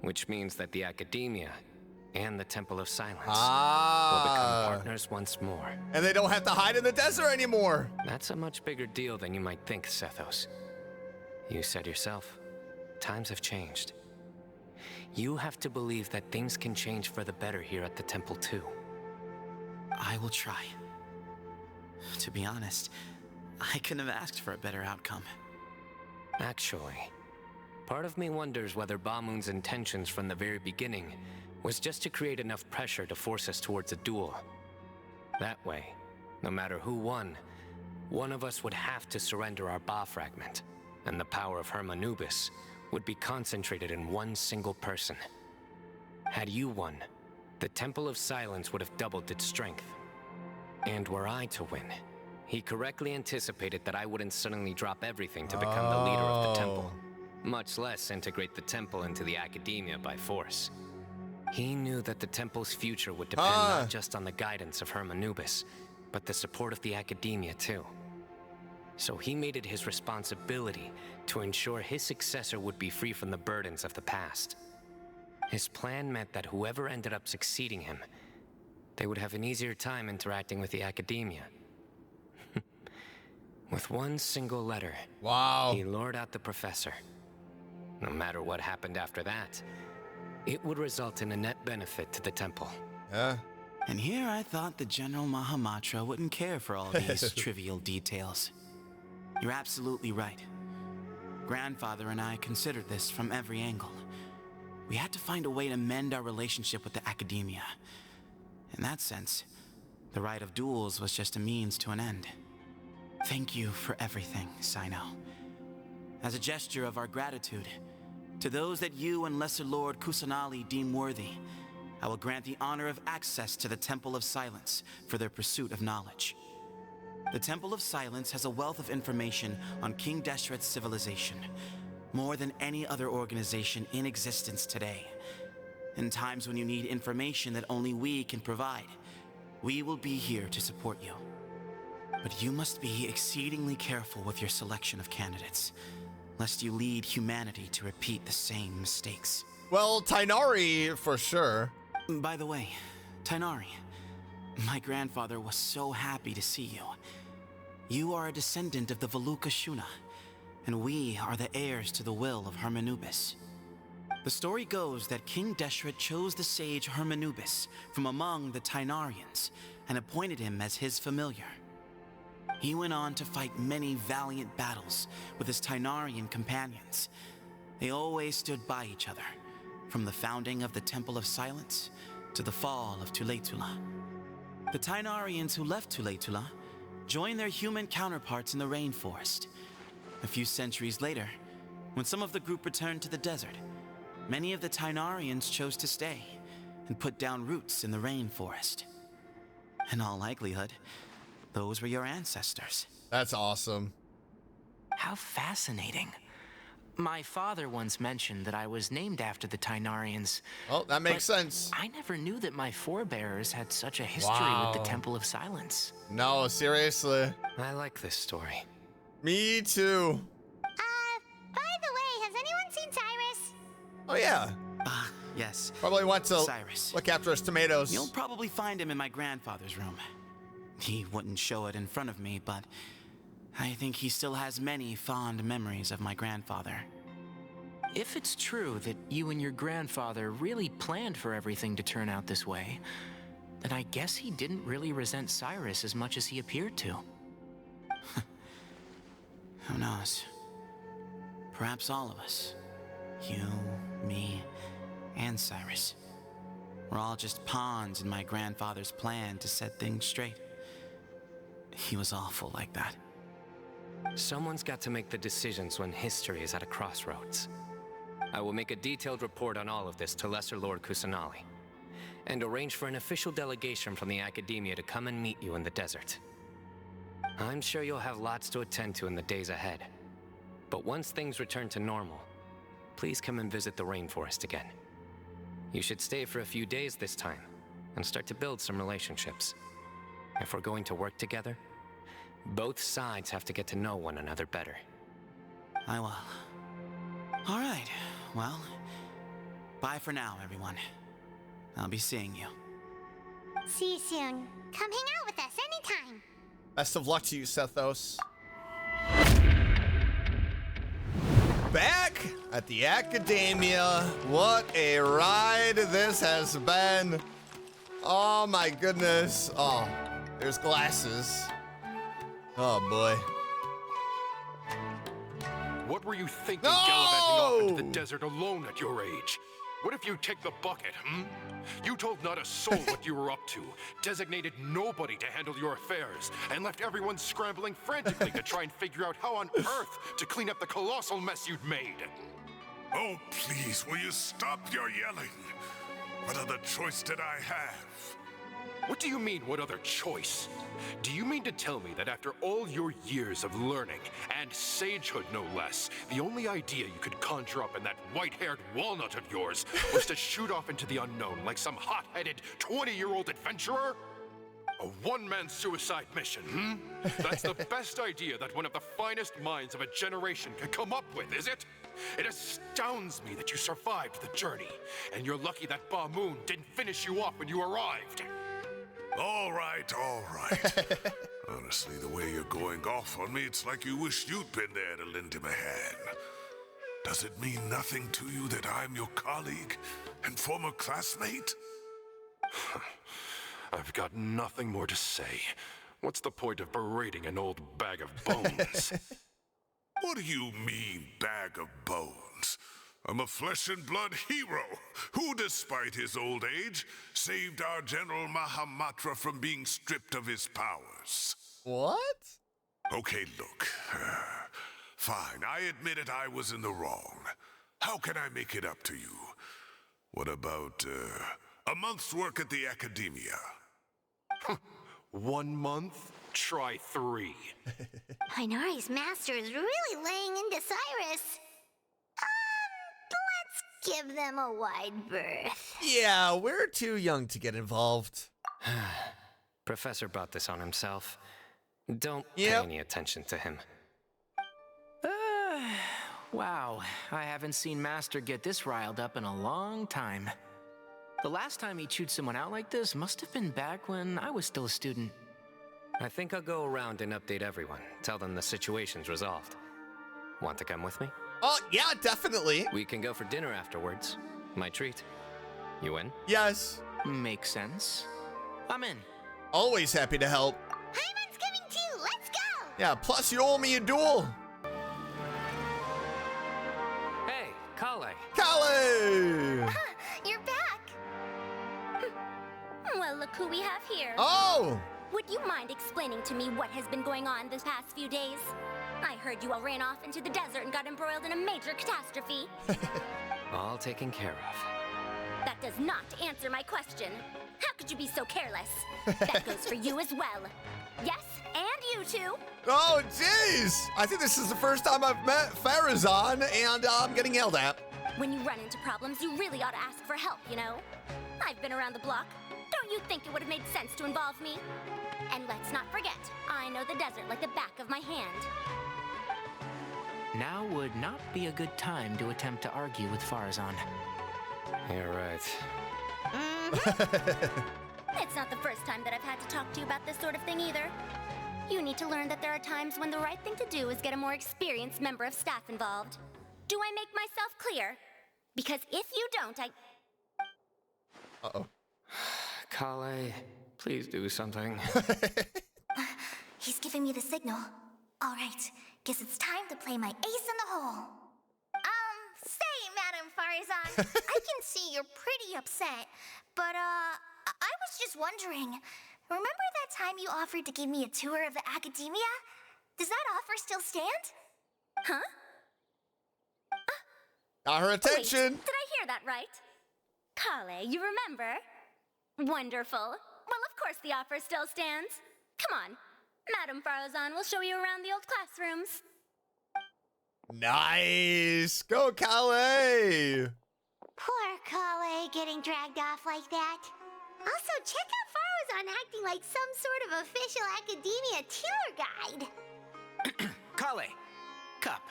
which means that the Academia and the Temple of Silence will become partners once more. And they don't have to hide in the desert anymore. That's a much bigger deal than you might think, Sethos. You said yourself, times have changed. You have to believe that things can change for the better here at the temple too. I will try. To be honest, I couldn't have asked for a better outcome. Actually, part of me wonders whether Ba-Moon's intentions from the very beginning was just to create enough pressure to force us towards a duel. That way, no matter who won, one of us would have to surrender our Ba fragment, and the power of Hermanubis would be concentrated in one single person. Had you won, the Temple of Silence would have doubled its strength. And were I to win, he correctly anticipated that I wouldn't suddenly drop everything to become the leader of the temple, much less integrate the temple into the Academia by force. He knew that the temple's future would depend not just on the guidance of Hermanubis, but the support of the Academia too. So he made it his responsibility to ensure his successor would be free from the burdens of the past. His plan meant that whoever ended up succeeding him, they would have an easier time interacting with the Academia. With one single letter, he lured out the professor. No matter what happened after that, it would result in a net benefit to the temple. And here I thought the General Mahamatra wouldn't care for all these trivial details. You're absolutely right. Grandfather and I considered this from every angle. We had to find a way to mend our relationship with the Academia. In that sense, the right of duels was just a means to an end. Thank you for everything, Cyno. As a gesture of our gratitude, to those that you and Lesser Lord Kusanali deem worthy, I will grant the honor of access to the Temple of Silence for their pursuit of knowledge. The Temple of Silence has a wealth of information on King Deshret's civilization, more than any other organization in existence today. In times when you need information that only we can provide, we will be here to support you. But you must be exceedingly careful with your selection of candidates, lest you lead humanity to repeat the same mistakes. Well, Tainari, for sure. By the way, Tainari, my grandfather was so happy to see you. You are a descendant of the Veluca Shuna, and we are the heirs to the will of Hermanubis. The story goes that King Deshret chose the sage Hermanubis from among the Tainarians and appointed him as his familiar. He went on to fight many valiant battles with his Tainarian companions. They always stood by each other, from the founding of the Temple of Silence to the fall of Tuletula. The Tainarians who left Tuletula joined their human counterparts in the rainforest. A few centuries later, when some of the group returned to the desert, many of the Tainarians chose to stay and put down roots in the rainforest. In all likelihood, those were your ancestors. That's awesome. How fascinating. My father once mentioned that I was named after the Tainarians. Oh, that makes sense. I never knew that my forebears had such a history with the Temple of Silence. No, seriously. I like this story. Me too. By the way, has anyone seen Cyrus? Oh, yeah. Yes. Probably went to Cyrus. look after his tomatoes. You'll probably find him in my grandfather's room. He wouldn't show it in front of me, but I think he still has many fond memories of my grandfather. If it's true that you and your grandfather really planned for everything to turn out this way, then I guess he didn't really resent Cyrus as much as he appeared to. Who knows? Perhaps all of us. You, me, and Cyrus. We're all just pawns in my grandfather's plan to set things straight. He was awful like that. Someone's got to make the decisions when history is at a crossroads. I will make a detailed report on all of this to Lesser Lord Kusanali, and arrange for an official delegation from the Academia to come and meet you in the desert. I'm sure you'll have lots to attend to in the days ahead. But once things return to normal, please come and visit the rainforest again. You should stay for a few days this time, and start to build some relationships. If we're going to work together, both sides have to get to know one another better. I will. All right, well, bye for now, everyone. I'll be seeing you. See you soon. Come hang out with us anytime. Best of luck to you, Sethos. Back at the Academia. What a ride this has been. Oh my goodness. Oh, there's glasses. Oh boy. What were you thinking, gallivanting off into the desert alone at your age? What if you take the bucket, You told not a soul what you were up to, designated nobody to handle your affairs, and left everyone scrambling frantically to try and figure out how on earth to clean up the colossal mess you'd made. Oh, please, will you stop your yelling? What other choice did I have? What do you mean, what other choice? Do you mean to tell me that after all your years of learning, and sagehood no less, the only idea you could conjure up in that white-haired walnut of yours was to shoot off into the unknown like some hot-headed 20-year-old adventurer? A one-man suicide mission, That's the best idea that one of the finest minds of a generation could come up with, is it? It astounds me that you survived the journey, and you're lucky that Ba Moon didn't finish you off when you arrived. All right, all right. Honestly, the way you're going off on me, it's like you wish you'd been there to lend him a hand. Does it mean nothing to you that I'm your colleague and former classmate? I've got nothing more to say. What's the point of berating an old bag of bones? What do you mean, bag of bones? I'm a flesh and blood hero who, despite his old age, saved our General Mahamatra from being stripped of his powers. What? Okay, look. Fine, I admit it, I was in the wrong. How can I make it up to you? What about, a month's work at the Academia? 1 month? Try 3. Inari's master is really laying into Cyrus. Give them a wide berth. Yeah, we're too young to get involved. Professor brought this on himself. Don't pay any attention to him. Wow, I haven't seen Master get this riled up in a long time. The last time he chewed someone out like this must have been back when I was still a student. I think I'll go around and update everyone. Tell them the situation's resolved. Want to come with me? Oh, yeah, definitely. We can go for dinner afterwards. My treat. You in? Yes. Makes sense. I'm in. Always happy to help. Paimon's coming too. Let's go. Yeah, plus you owe me a duel. Hey, Kale. Kale! You're back. Well, look who we have here. Oh! Would you mind explaining to me what has been going on this past few days? I heard you all ran off into the desert and got embroiled in a major catastrophe. All taken care of. That does not answer my question. How could you be so careless? That goes for you as well. Yes, and you too. Oh, jeez! I think this is the first time I've met Farazan, and I'm getting yelled at. When you run into problems, you really ought to ask for help, you know? I've been around the block. Don't you think it would have made sense to involve me? And let's not forget, I know the desert like the back of my hand. Now would not be a good time to attempt to argue with Farazan. You're right. It's not the first time that I've had to talk to you about this sort of thing either. You need to learn that there are times when the right thing to do is get a more experienced member of staff involved. Do I make myself clear? Because if you don't, Uh-oh. Kale, please do something. He's giving me the signal. All right, guess it's time to play my ace in the hole. Say, Madam Farazan, I can see you're pretty upset, but, I was just wondering, remember that time you offered to give me a tour of the academia? Does that offer still stand? Huh? Got her attention. Wait, did I hear that right? Kale, you remember? Wonderful. Well, of course the offer still stands. Come on. Madam Farazan will show you around the old classrooms. Nice. Go, Kale. Poor Kale getting dragged off like that. Also, check out Farazan acting like some sort of official academia tour guide. Kale, cup.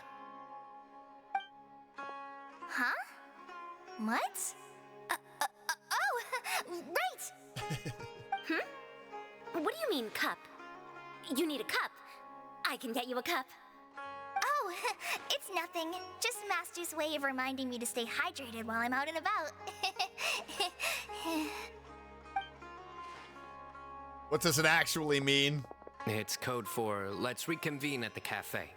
Huh? What? Oh, right. What do you mean, cup? You need a cup. I can get you a cup. Oh, it's nothing. Just Master's way of reminding me to stay hydrated while I'm out and about. What does it actually mean? It's code for let's reconvene at the cafe.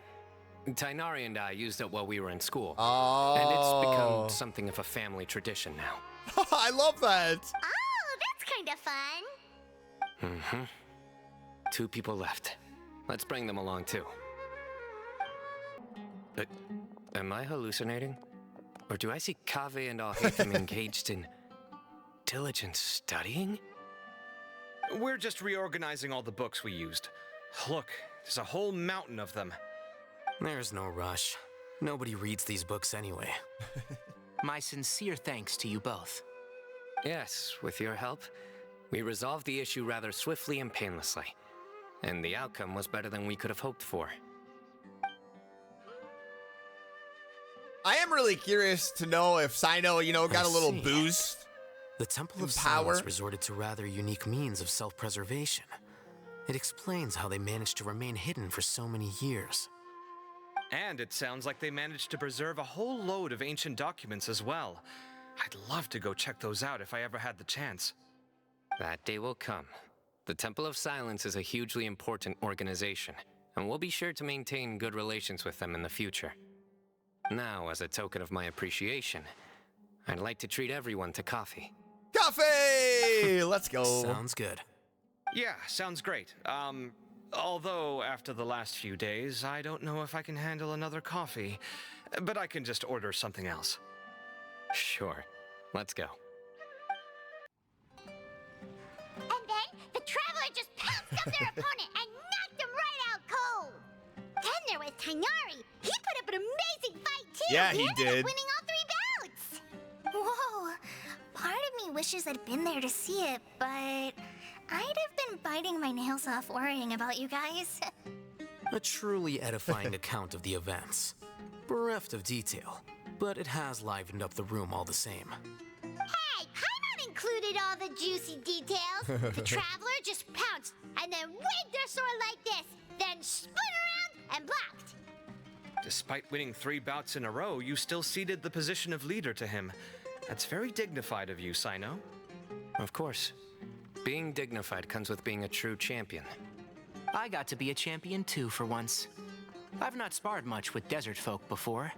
Tainari and I used it while we were in school. Oh. And it's become something of a family tradition now. I love that. Oh, that's kind of fun. 2 people left. Let's bring them along too. Am I hallucinating? Or do I see Kaveh and Al-Haytham engaged in diligent studying? We're just reorganizing all the books we used. Look, there's a whole mountain of them. There's no rush. Nobody reads these books anyway. My sincere thanks to you both. Yes, with your help, we resolved the issue rather swiftly and painlessly. And the outcome was better than we could have hoped for. I am really curious to know if Cyno, got a little see. boost. The Temple of Power. Silence resorted to rather unique means of self-preservation. It explains how they managed to remain hidden for so many years. And it sounds like they managed to preserve a whole load of ancient documents as well. I'd love to go check those out if I ever had the chance. That day will come. The Temple of Silence is a hugely important organization, and we'll be sure to maintain good relations with them in the future. Now, as a token of my appreciation, I'd like to treat everyone to coffee. Coffee! Let's go. Sounds good. Yeah, sounds great. Although after the last few days, I don't know if I can handle another coffee, but I can just order something else. Sure. Let's go. And then the traveler just pounced on their opponent and knocked him right out cold. Then there was Tainari. He put up an amazing fight too. Yeah, he ended up did. winning all 3 bouts. wishes I'd been there to see it, but I'd have been biting my nails off worrying about you guys. A truly edifying account of the events. Bereft of detail, but it has livened up the room all the same. Hey, Paimon included all the juicy details. The Traveler just pounced and then waved their sword like this, then spun around and blocked. Despite winning 3 bouts in a row, you still ceded the position of leader to him. That's very dignified of you, Cyno. Of course. Being dignified comes with being a true champion. I got to be a champion too for once. I've not sparred much with desert folk before.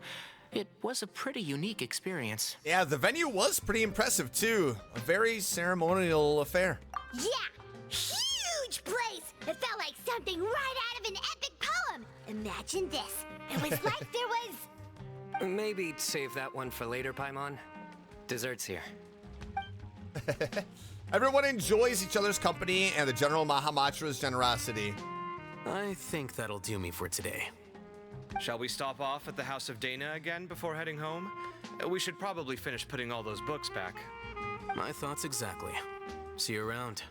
It was a pretty unique experience. Yeah, the venue was pretty impressive too. A very ceremonial affair. Yeah, huge place. It felt like something right out of an epic poem. Imagine this. It was like there was... Maybe save that one for later, Paimon. Dessert's here. Everyone enjoys each other's company and the General Mahamatra's generosity. I think that'll do me for today. Shall we stop off at the House of Dana again before heading home? We should probably finish putting all those books back. My thoughts exactly. See you around.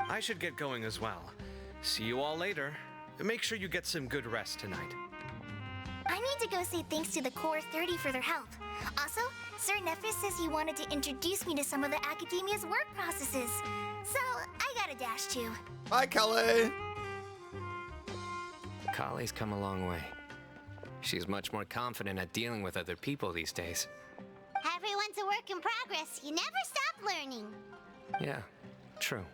I should get going as well. See you all later. Make sure you get some good rest tonight. I need to go say thanks to the Core 30 for their help. Also, Sir Nephis says he wanted to introduce me to some of the Academia's work processes. So, I gotta dash too. Bye, Calais. Kale's come a long way. She's much more confident at dealing with other people these days. Everyone's a work in progress. You never stop learning. Yeah, true.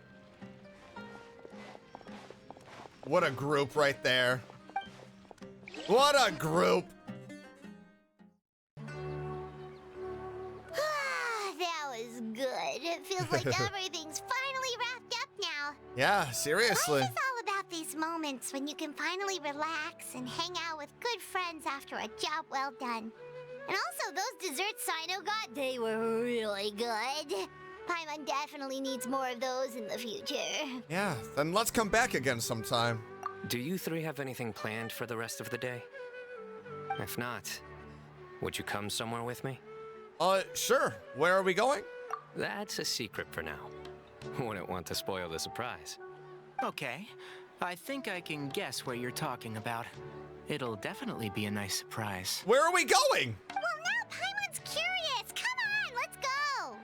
What a group right there. What a group. That was good. It feels like everything's finally wrapped up now. Yeah, seriously. Life is all about these moments when you can finally relax and hang out with good friends after a job well done. And also, those desserts Cyno got, they were really good. Paimon definitely needs more of those in the future. Yeah, then let's come back again sometime. Do you 3 have anything planned for the rest of the day? If not, would you come somewhere with me? Sure. Where are we going? That's a secret for now. Wouldn't want to spoil the surprise. Okay. I think I can guess where you're talking about. It'll definitely be a nice surprise. Where are we going? Well, now Paimon's curious. Come on, let's go.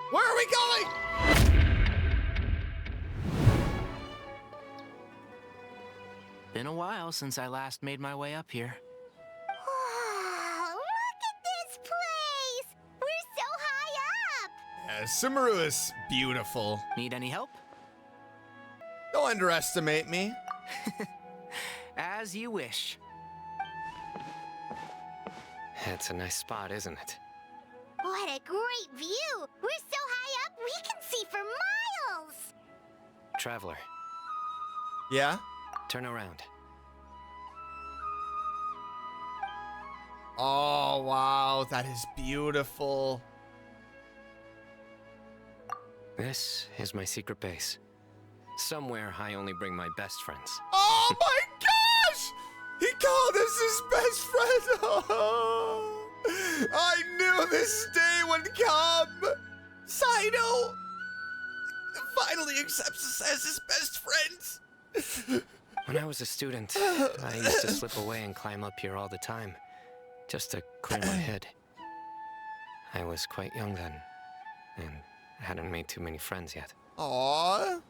Where are we going? Been a while since I last made my way up here. Wow, look at this place. We're so high up. Yeah, Sumeru is beautiful. Need any help? Don't underestimate me. As you wish. It's a nice spot, isn't it? What a great view. We're so high up, we can see for miles. Traveler. Yeah? Turn around. Oh, wow. That is beautiful. This is my secret base. Somewhere I only bring my best friends. Oh my gosh! He called us his best friend. Oh, I knew this day would come. Cyno finally accepts us as his best friends. When I was a student, I used to slip away and climb up here all the time, just to clear my head. I was quite young then, and hadn't made too many friends yet. Aww.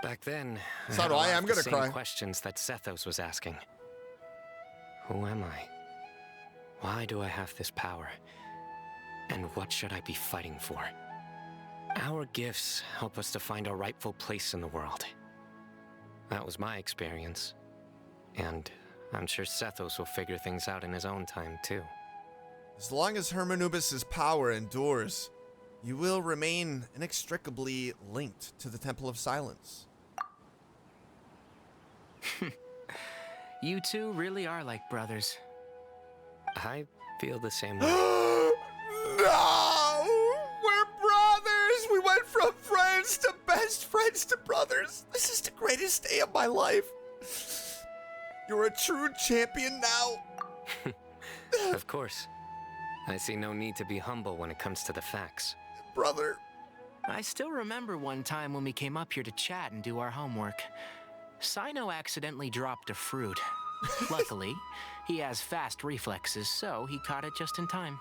Back then, So had do a I. lot I'm of the gonna same cry. questions that Sethos was asking. Who am I? Why do I have this power? And what should I be fighting for? Our gifts help us to find our rightful place in the world. That was my experience. And I'm sure Sethos will figure things out in his own time, too. As long as Hermanubis' power endures, you will remain inextricably linked to the Temple of Silence. You two really are like brothers. I feel the same way. No! We're brothers! We went from friends to best friends to brothers. This is the greatest day of my life. You're a true champion now. Of course. I see no need to be humble when it comes to the facts. Brother, I still remember one time when we came up here to chat and do our homework. Cyno accidentally dropped a fruit. Luckily, he has fast reflexes, so he caught it just in time.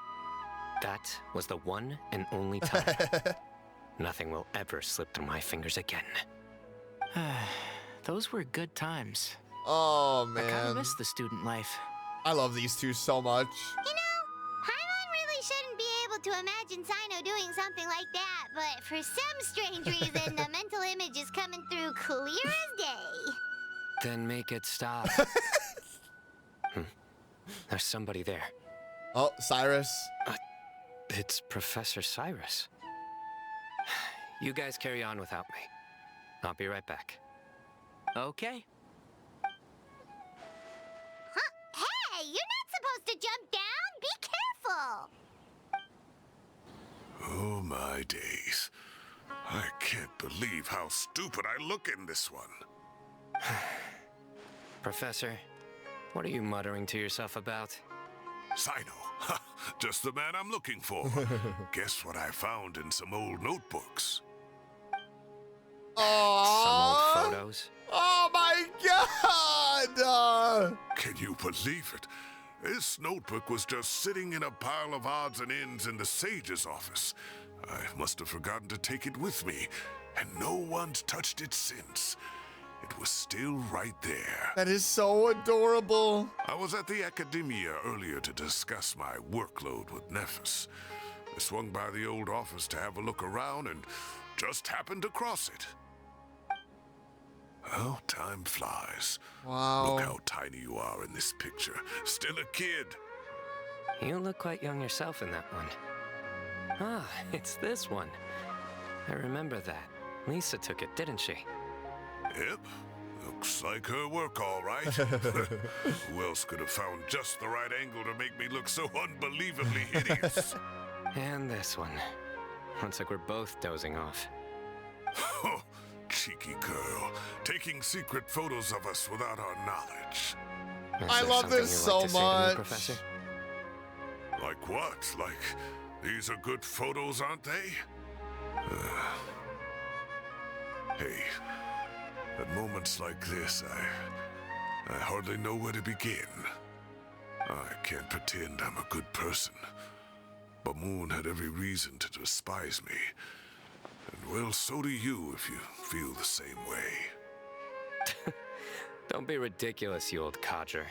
That was the one and only time. Nothing will ever slip through my fingers again. Those were good times. Oh, I kind man. of miss the student life. I love these two so much. You know, Paimon really shouldn't be able to imagine Cyno doing something like that, but for some strange reason, the mental image is coming through clear as day. Then make it stop. There's somebody there. Oh, Cyrus. It's Professor Cyrus. You guys carry on without me. I'll be right back. Okay. Huh? Hey, you're not supposed to jump down. Be careful. Oh, my days. I can't believe how stupid I look in this one. Professor, what are you muttering to yourself about? Cyno. Just the man I'm looking for. Guess what I found in some old notebooks? Some old photos? Oh my god! Can you believe it? This notebook was just sitting in a pile of odds and ends in the sage's office. I must have forgotten to take it with me, and no one's touched it since. It was still right there. That is so adorable. I was at the Academia earlier to discuss my workload with Nephis. I swung by the old office to have a look around and just happened to cross it. Oh, time flies. Wow. Look how tiny you are in this picture. Still a kid. You look quite young yourself in that one. Ah, it's this one. I remember that. Lisa took it, didn't she? Yep. Looks like her work, all right. Who else could have found just the right angle to make me look so unbelievably hideous? And this one. Looks like we're both dozing off. Oh, cheeky girl. Taking secret photos of us without our knowledge. I love this so much. Professor? Like what? Like, these are good photos, aren't they? Hey, at moments like this, I hardly know where to begin. I can't pretend I'm a good person. But Moon had every reason to despise me. And well, so do you if you feel the same way. Don't be ridiculous, you old codger.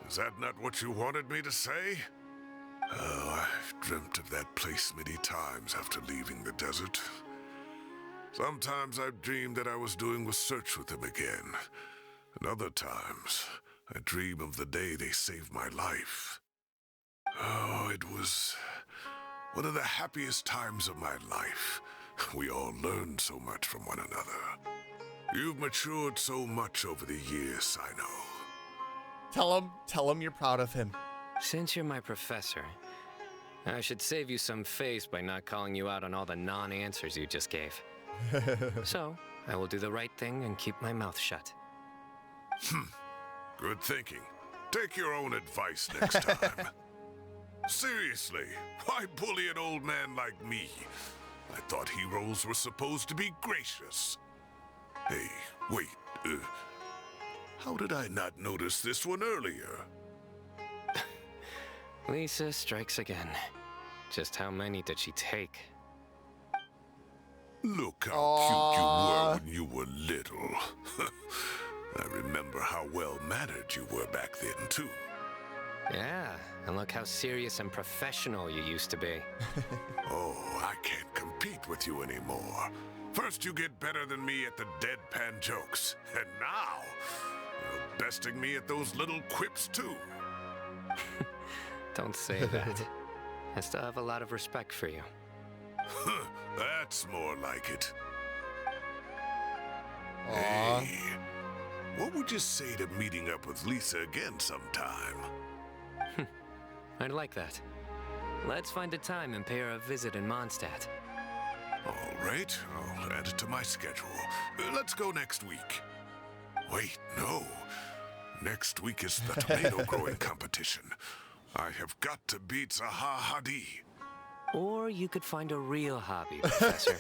Is that not what you wanted me to say? Oh, I've dreamt of that place many times after leaving the desert. Sometimes I've dreamed that I was doing research with them again. And other times, I dream of the day they saved my life. Oh, it was one of the happiest times of my life. We all learned so much from one another. You've matured so much over the years, Cyno. Tell him you're proud of him. Since you're my professor, I should save you some face by not calling you out on all the non-answers you just gave. So, I will do the right thing and keep my mouth shut. Good thinking. Take your own advice next time. Seriously, why bully an old man like me? I thought heroes were supposed to be gracious. Hey, wait, how did I not notice this one earlier? Lisa strikes again. Just how many did she take? Look how cute you were when you were little. I remember how well-mannered you were back then, too. Yeah, and look how serious and professional you used to be. Oh, I can't compete with you anymore. First you get better than me at the deadpan jokes, and now you're besting me at those little quips, too. Don't say that. I still have a lot of respect for you. That's more like it. Aww. Hey, what would you say to meeting up with Lisa again sometime? I'd like that. Let's find a time and pay her a visit in Mondstadt. All right, I'll add it to my schedule. Let's go next week. Wait, no. Next week is the tomato growing competition. I have got to beat Zaha Hadi. Or you could find a real hobby, Professor.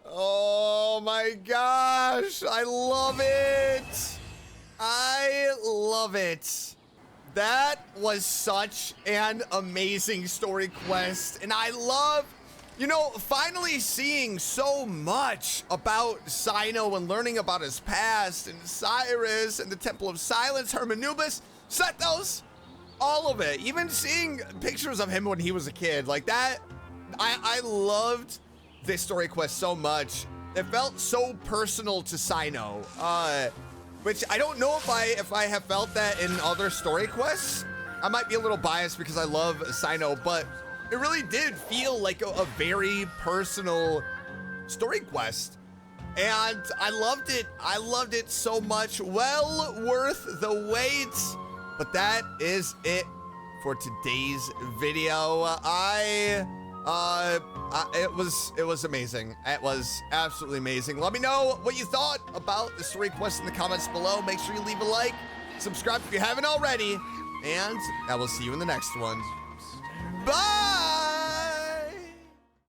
Oh my gosh, I love it. I love it. That was such an amazing story quest. And I love, you know, finally seeing so much about Cyno and learning about his past and Cyrus and the Temple of Silence, Hermanubis, Sethos, all of it. Even seeing pictures of him when he was a kid like that. I loved this story quest so much. It felt so personal to Cyno, which I don't know if I have felt that in other story quests. I might be a little biased because I love Cyno, but it really did feel like a very personal story quest. And I loved it. I loved it so much. Well worth the wait. But that is it for today's video. It was amazing. It was absolutely amazing. Let me know what you thought about the story quest in the comments below. Make sure you leave a like, subscribe if you haven't already, and I will see you in the next one. Bye!